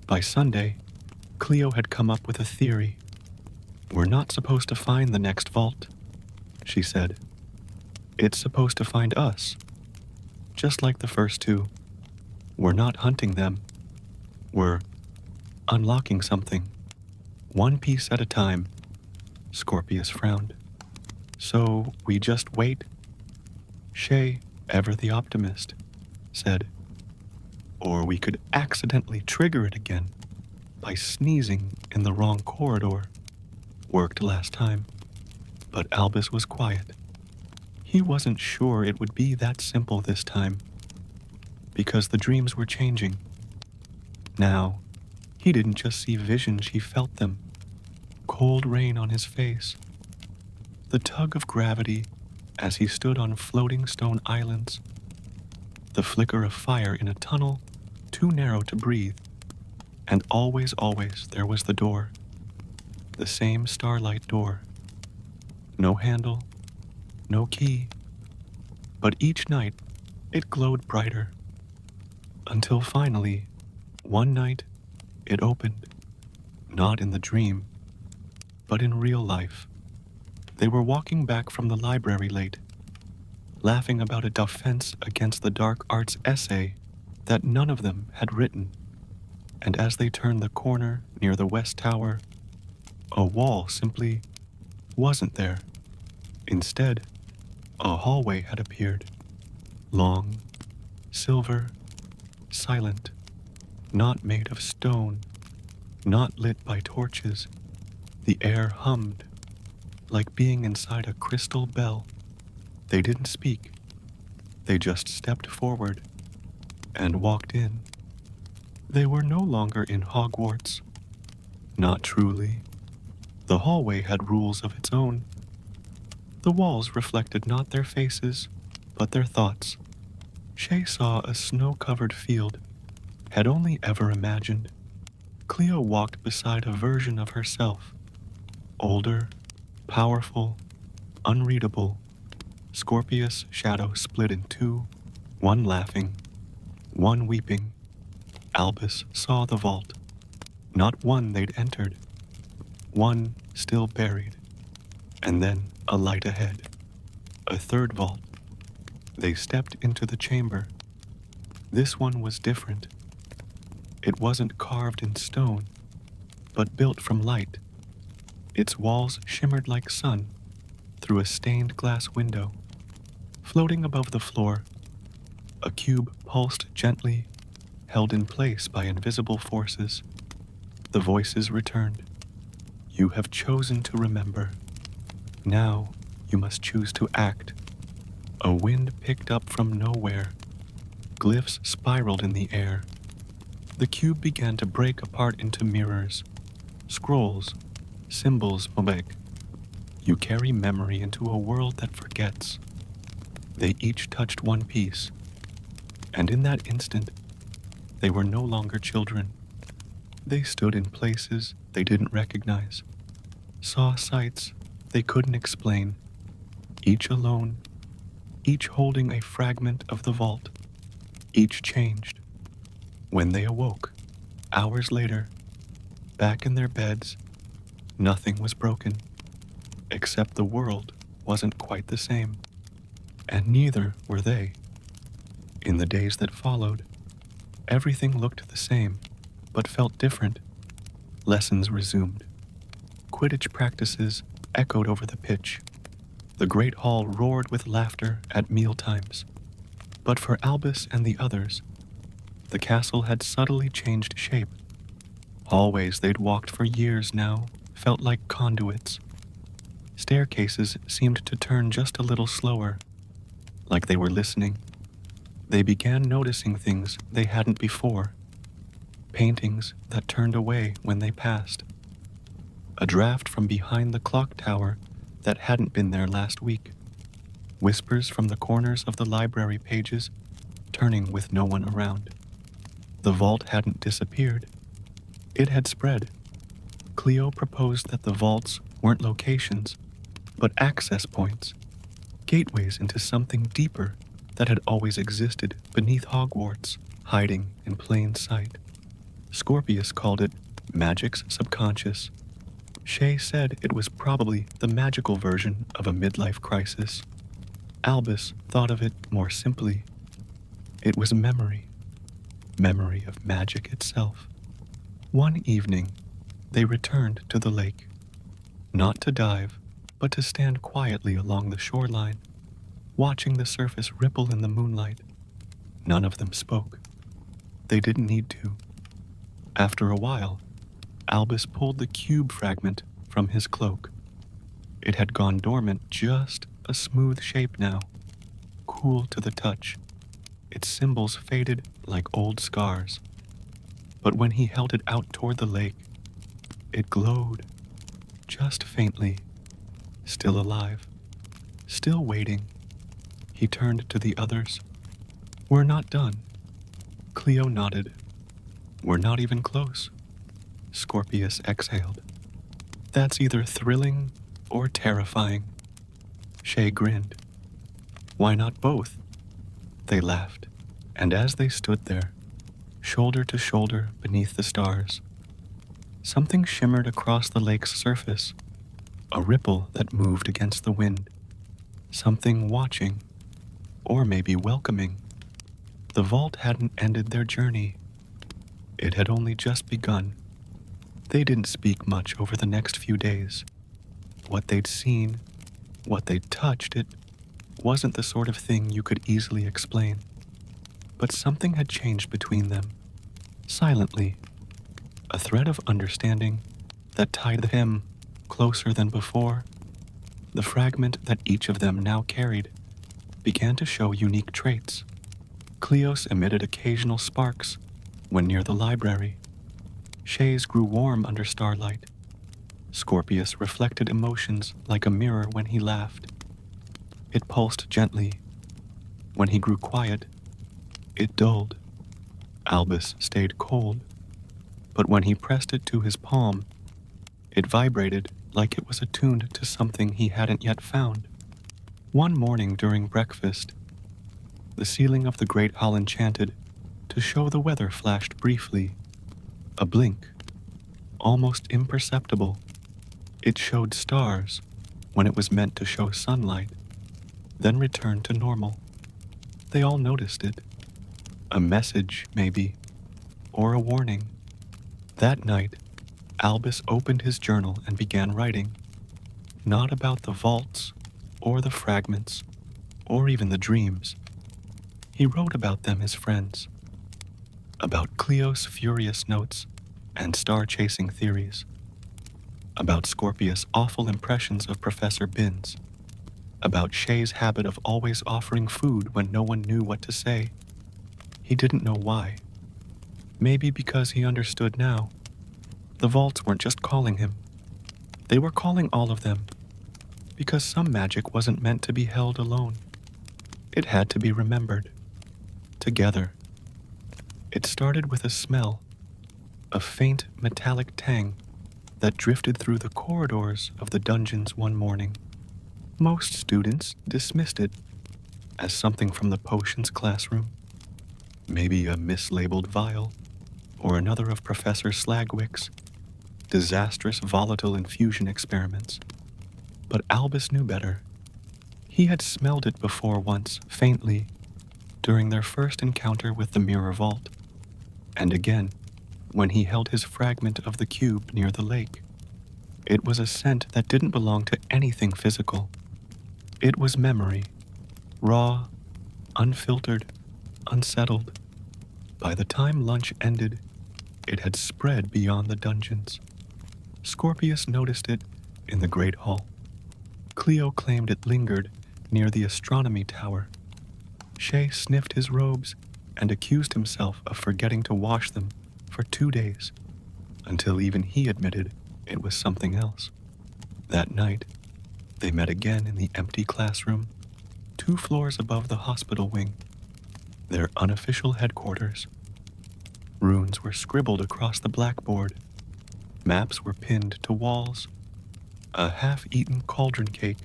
S1: By Sunday, Cleo had come up with a theory. "We're not supposed to find the next vault," she said. "It's supposed to find us. Just like the first 2. We're not hunting them. We're unlocking something. One piece at a time." Scorpius frowned. "So we just wait?" Shay, ever the optimist, said. "Or we could accidentally trigger it again by sneezing in the wrong corridor. Worked last time." But Albus was quiet. He wasn't sure it would be that simple this time, because the dreams were changing. Now, he didn't just see visions, he felt them. Cold rain on his face. The tug of gravity as he stood on floating stone islands. The flicker of fire in a tunnel too narrow to breathe. And always, always there was the door. The same starlight door. No handle, no key. But each night it glowed brighter. Until finally, one night, it opened. Not in the dream, but in real life. They were walking back from the library late, laughing about a defense against the dark arts essay that none of them had written. And as they turned the corner near the West Tower, a wall simply wasn't there. Instead, a hallway had appeared. Long, silver, silent, not made of stone, not lit by torches. The air hummed, like being inside a crystal bell. They didn't speak. They just stepped forward and walked in. They were no longer in Hogwarts. Not truly. The hallway had rules of its own. The walls reflected not their faces, but their thoughts. Shay saw a snow-covered field, had only ever imagined. Cleo walked beside a version of herself, older, powerful, unreadable. Scorpius' shadow split in two, one laughing, one weeping. Albus saw the vault, not one they'd entered, one still buried, and then a light ahead, a third vault. They stepped into the chamber. This one was different. It wasn't carved in stone, but built from light. Its walls shimmered like sun through a stained glass window. Floating above the floor, a cube pulsed gently, held in place by invisible forces. The voices returned. You have chosen to remember. Now you must choose to act. A wind picked up from nowhere. Glyphs spiraled in the air. The cube began to break apart into mirrors, scrolls, symbols, mosaic. You carry memory into a world that forgets. They each touched one piece, and in that instant, they were no longer children. They stood in places they didn't recognize, saw sights they couldn't explain, each alone, each holding a fragment of the vault, each changed. When they awoke, hours later, back in their beds, nothing was broken, except the world wasn't quite the same, and neither were they. In the days that followed, everything looked the same, but felt different. Lessons resumed. Quidditch practices echoed over the pitch. The great hall roared with laughter at mealtimes. But for Albus and the others, the castle had subtly changed shape. Hallways they'd walked for years now felt like conduits. Staircases seemed to turn just a little slower, like they were listening. They began noticing things they hadn't before. Paintings that turned away when they passed. A draft from behind the clock tower that hadn't been there last week. Whispers from the corners of the library pages, turning with no one around. The vault hadn't disappeared. It had spread. Cleo proposed that the vaults weren't locations, but access points, gateways into something deeper that had always existed beneath Hogwarts, hiding in plain sight. Scorpius called it magic's subconscious. Shay said it was probably the magical version of a midlife crisis. Albus thought of it more simply. It was memory of magic itself. One evening, they returned to the lake, not to dive, but to stand quietly along the shoreline, watching the surface ripple in the moonlight. None of them spoke. They didn't need to. After a while, Albus pulled the cube fragment from his cloak. It had gone dormant, just a smooth shape now, cool to the touch. Its symbols faded like old scars. But when he held it out toward the lake, it glowed, just faintly, still alive, still waiting. He turned to the others. We're not done. Cleo nodded. We're not even close. Scorpius exhaled. That's either thrilling or terrifying. Shay grinned. Why not both? They laughed, and as they stood there, shoulder to shoulder beneath the stars, Something shimmered across the lake's surface, a ripple that moved against the wind. Something watching, or maybe welcoming. The vault hadn't ended their journey. It had only just begun. They didn't speak much over the next few days. What they'd seen, what they'd touched, it wasn't the sort of thing you could easily explain. But something had changed between them, silently. A thread of understanding that tied them closer than before. The fragment that each of them now carried began to show unique traits. Cleos emitted occasional sparks when near the library. Shay's grew warm under starlight. Scorpius reflected emotions like a mirror when he laughed. It pulsed gently. When he grew quiet, it dulled. Albus stayed cold, but when he pressed it to his palm, it vibrated like it was attuned to something he hadn't yet found. One morning during breakfast, the ceiling of the great hall enchanted to show the weather flashed briefly. A blink, almost imperceptible. It showed stars when it was meant to show sunlight, then returned to normal. They all noticed it. A message, maybe, or a warning. That night, Albus opened his journal and began writing, not about the vaults, or the fragments, or even the dreams. He wrote about them as friends, about Cleo's furious notes and star-chasing theories, about Scorpius' awful impressions of Professor Binns, about Shay's habit of always offering food when no one knew what to say. He didn't know why. Maybe because he understood now. The vaults weren't just calling him. They were calling all of them, because some magic wasn't meant to be held alone. It had to be remembered, together. It started with a smell, a faint metallic tang that drifted through the corridors of the dungeons one morning. Most students dismissed it as something from the potions classroom, maybe a mislabeled vial, or another of Professor Slagwick's disastrous volatile infusion experiments. But Albus knew better. He had smelled it before once, faintly, during their first encounter with the Mirror Vault, and again, when he held his fragment of the cube near the lake. It was a scent that didn't belong to anything physical. It was memory, raw, unfiltered, unsettled. By the time lunch ended, it had spread beyond the dungeons. Scorpius noticed it in the Great Hall. Cleo claimed it lingered near the astronomy tower. Shay sniffed his robes and accused himself of forgetting to wash them for 2 days, until even he admitted it was something else. That night, they met again in the empty classroom, 2 floors above the hospital wing, their unofficial headquarters. Runes were scribbled across the blackboard. Maps were pinned to walls. A half-eaten cauldron cake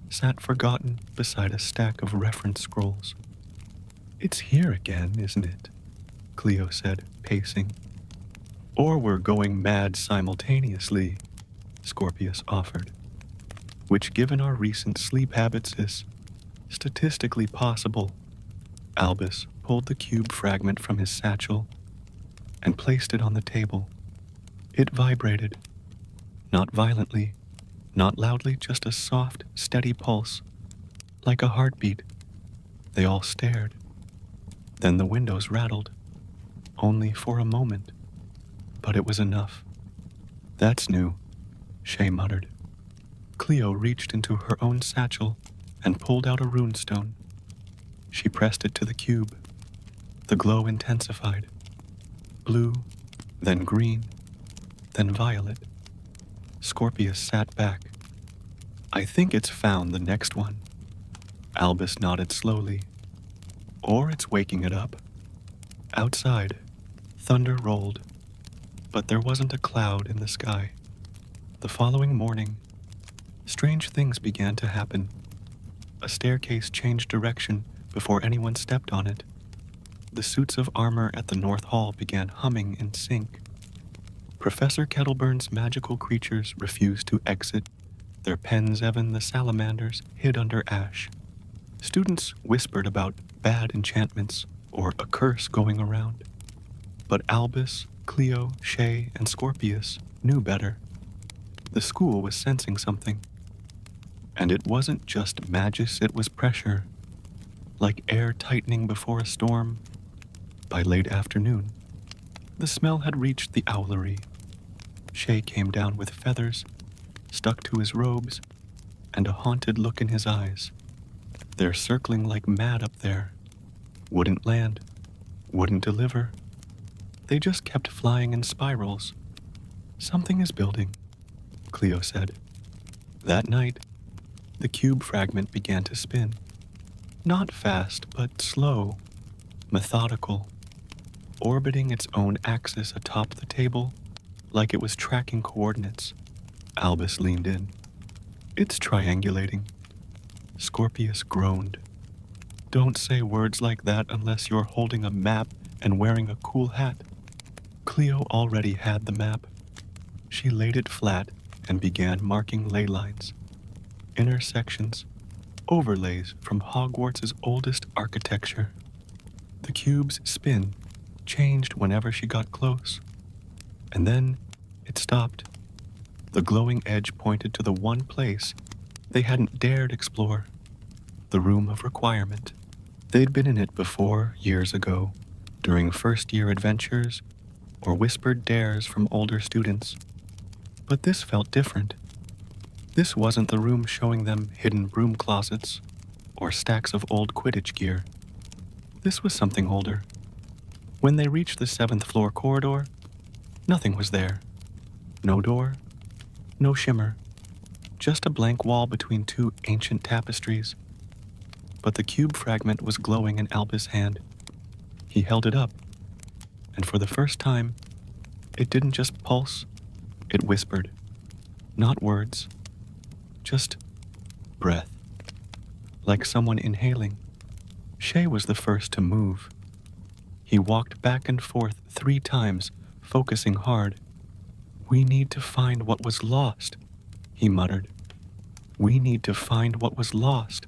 S1: sat forgotten beside a stack of reference scrolls. "It's here again, isn't it?" Cleo said, pacing. "Or we're going mad simultaneously," Scorpius offered, which given our recent sleep habits is statistically possible. Albus pulled the cube fragment from his satchel and placed it on the table. It vibrated, not violently, not loudly, just a soft, steady pulse, like a heartbeat. They all stared. Then the windows rattled, only for a moment, but it was enough. "That's new," Shay muttered. Cleo reached into her own satchel and pulled out a runestone. She pressed it to the cube. The glow intensified. Blue, then green, then violet. Scorpius sat back. "I think it's found the next one." Albus nodded slowly. "Or it's waking it up." Outside, thunder rolled, but there wasn't a cloud in the sky. The following morning, strange things began to happen. A staircase changed direction before anyone stepped on it. The suits of armor at the North Hall began humming in sync. Professor Kettleburn's magical creatures refused to exit. Their pens, Evan the salamanders, hid under ash. Students whispered about bad enchantments or a curse going around. But Albus, Cleo, Shay, and Scorpius knew better. The school was sensing something. And it wasn't just magis, it was pressure, like air tightening before a storm. By late afternoon, the smell had reached the owlery. Shay came down with feathers stuck to his robes and a haunted look in his eyes. They're circling like mad up there. Wouldn't land, wouldn't deliver. They just kept flying in spirals. Something is building, Cleo said. That night, the cube fragment began to spin. Not fast, but slow, methodical, orbiting its own axis atop the table like it was tracking coordinates. Albus leaned in. It's triangulating. Scorpius groaned. Don't say words like that unless you're holding a map and wearing a cool hat. Cleo already had the map. She laid it flat and began marking ley lines, intersections, overlays from Hogwarts' oldest architecture. The cube's spin changed whenever she got close, and then it stopped. The glowing edge pointed to the one place they hadn't dared explore, the room of requirement. They'd been in it before, years ago, during first-year adventures or whispered dares from older students. But this felt different. This wasn't the room showing them hidden broom closets or stacks of old Quidditch gear. This was something older. When they reached the 7th floor corridor, nothing was there. No door, no shimmer, just a blank wall between two ancient tapestries. But the cube fragment was glowing in Albus' hand. He held it up, and for the first time, it didn't just pulse, it whispered. Not words, just breath. Like someone inhaling. Shay was the first to move. He walked back and forth 3 times, focusing hard. We need to find what was lost, he muttered. We need to find what was lost.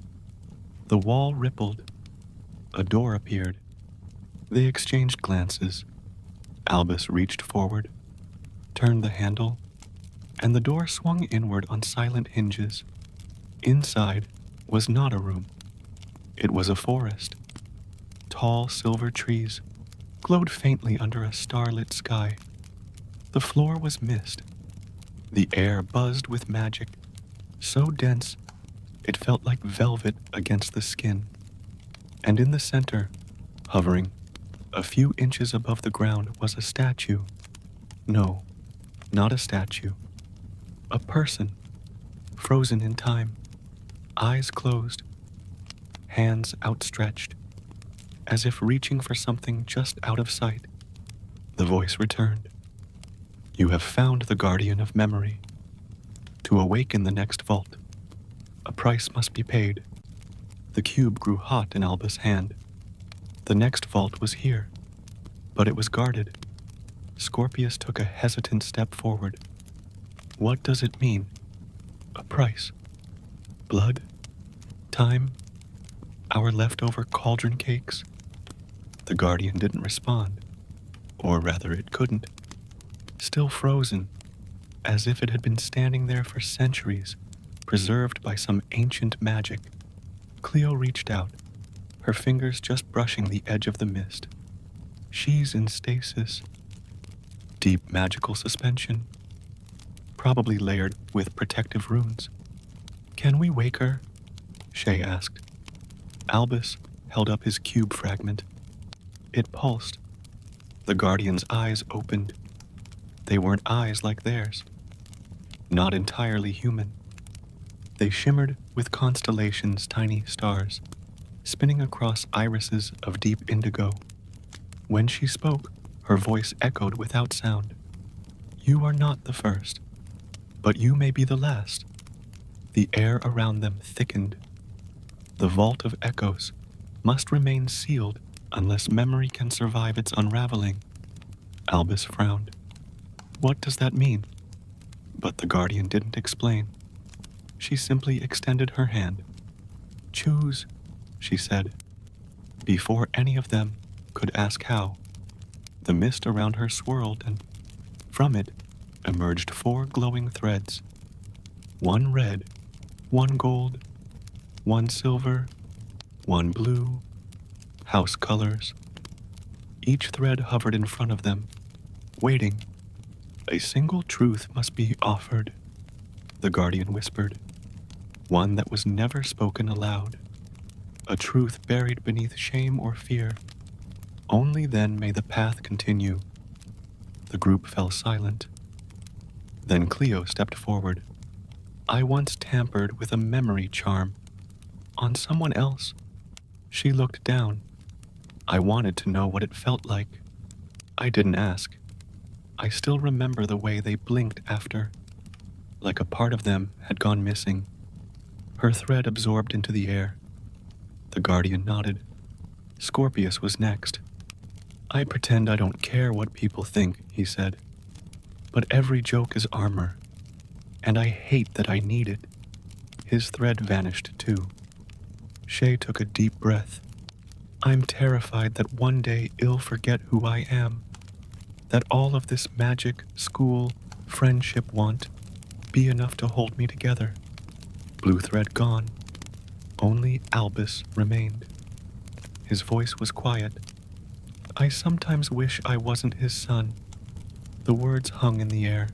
S1: The wall rippled. A door appeared. They exchanged glances. Albus reached forward, turned the handle, and the door swung inward on silent hinges. Inside was not a room. It was a forest. Tall silver trees glowed faintly under a starlit sky. The floor was mist. The air buzzed with magic, so dense it felt like velvet against the skin. And in the center, hovering a few inches above the ground, was a statue. No, not a statue. A person, frozen in time, eyes closed, hands outstretched, as if reaching for something just out of sight. The voice returned. You have found the guardian of memory. To awaken the next vault, a price must be paid. The cube grew hot in Albus' hand. The next vault was here, but it was guarded. Scorpius took a hesitant step forward. What does it mean? A price? Blood? Time? Our leftover cauldron cakes? The guardian didn't respond, or rather it couldn't. Still frozen, as if it had been standing there for centuries, preserved by some ancient magic. Cleo reached out, her fingers just brushing the edge of the mist. She's in stasis. Deep magical suspension, probably layered with protective runes. Can we wake her? Shay asked. Albus held up his cube fragment. It pulsed. The guardian's eyes opened. They weren't eyes like theirs. Not entirely human. They shimmered with constellations' tiny stars, spinning across irises of deep indigo. When she spoke, her voice echoed without sound. You are not the first, but you may be the last. The air around them thickened. The vault of echoes must remain sealed unless memory can survive its unraveling. Albus frowned. What does that mean? But the guardian didn't explain. She simply extended her hand. Choose, she said. Before any of them could ask how, the mist around her swirled, and from it emerged 4 glowing threads. 1 red, 1 gold, 1 silver, 1 blue, house colors. Each thread hovered in front of them, waiting. A single truth must be offered, the guardian whispered. One that was never spoken aloud. A truth buried beneath shame or fear. Only then may the path continue. The group fell silent. Then Cleo stepped forward. I once tampered with a memory charm. On someone else. She looked down. I wanted to know what it felt like. I didn't ask. I still remember the way they blinked after, like a part of them had gone missing. Her thread absorbed into the air. The guardian nodded. Scorpius was next. I pretend I don't care what people think, he said. But every joke is armor, and I hate that I need it. His thread vanished too. Shay took a deep breath. I'm terrified that one day I'll forget who I am. That all of this magic, school, friendship won't be enough to hold me together. Blue thread gone. Only Albus remained. His voice was quiet. I sometimes wish I wasn't his son. The words hung in the air.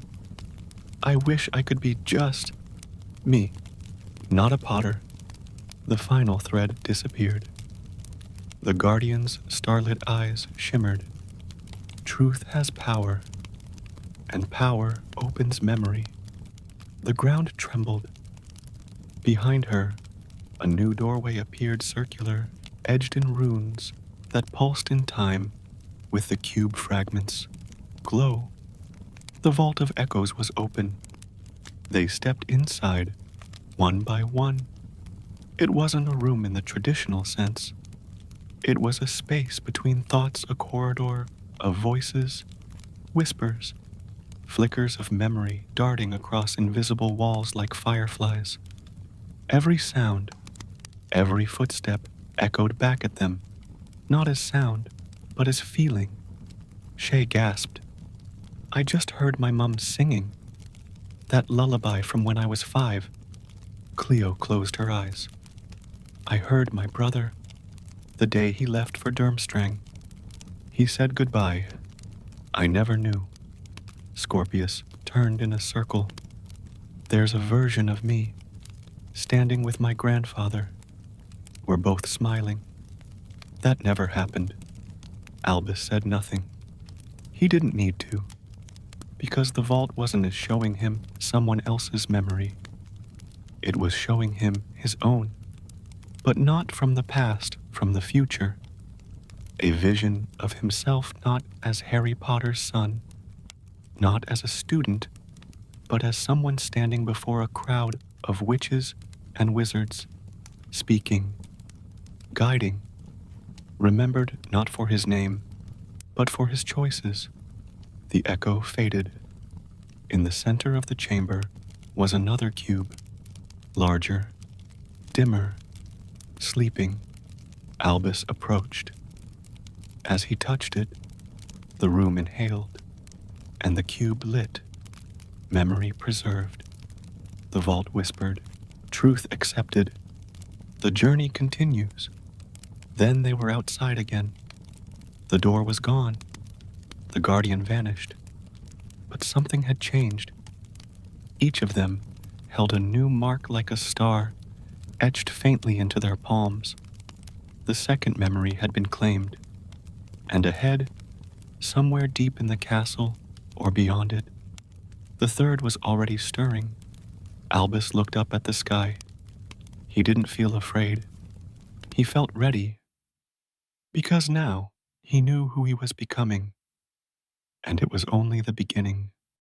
S1: I wish I could be just me, not a Potter. The final thread disappeared. The guardian's starlit eyes shimmered. Truth has power, and power opens memory. The ground trembled. Behind her, a new doorway appeared circular, edged in runes that pulsed in time with the cube fragments. Glow. The vault of echoes was open. They stepped inside, one by one. It wasn't a room in the traditional sense. It was a space between thoughts, a corridor of voices, whispers, flickers of memory darting across invisible walls like fireflies. Every sound, every footstep echoed back at them, not as sound, but as feeling. Shay gasped. I just heard my mum singing. That lullaby from when I was 5. Cleo closed her eyes. I heard my brother, the day he left for Durmstrang. He said goodbye. I never knew. Scorpius turned in a circle. There's a version of me, standing with my grandfather. We're both smiling. That never happened. Albus said nothing. He didn't need to, because the vault wasn't showing him someone else's memory. It was showing him his own, but not from the past, from the future. A vision of himself not as Harry Potter's son, not as a student, but as someone standing before a crowd of witches and wizards, speaking, guiding, remembered not for his name, but for his choices. The echo faded. In the center of the chamber was another cube, larger, dimmer, sleeping. Albus approached. As he touched it, the room inhaled, and the cube lit, memory preserved. The vault whispered, truth accepted. The journey continues. Then they were outside again. The door was gone. The guardian vanished. But something had changed. Each of them held a new mark like a star, etched faintly into their palms. The second memory had been claimed. And ahead, somewhere deep in the castle or beyond it, the third was already stirring. Albus looked up at the sky. He didn't feel afraid. He felt ready. Because now he knew who he was becoming. And it was only the beginning.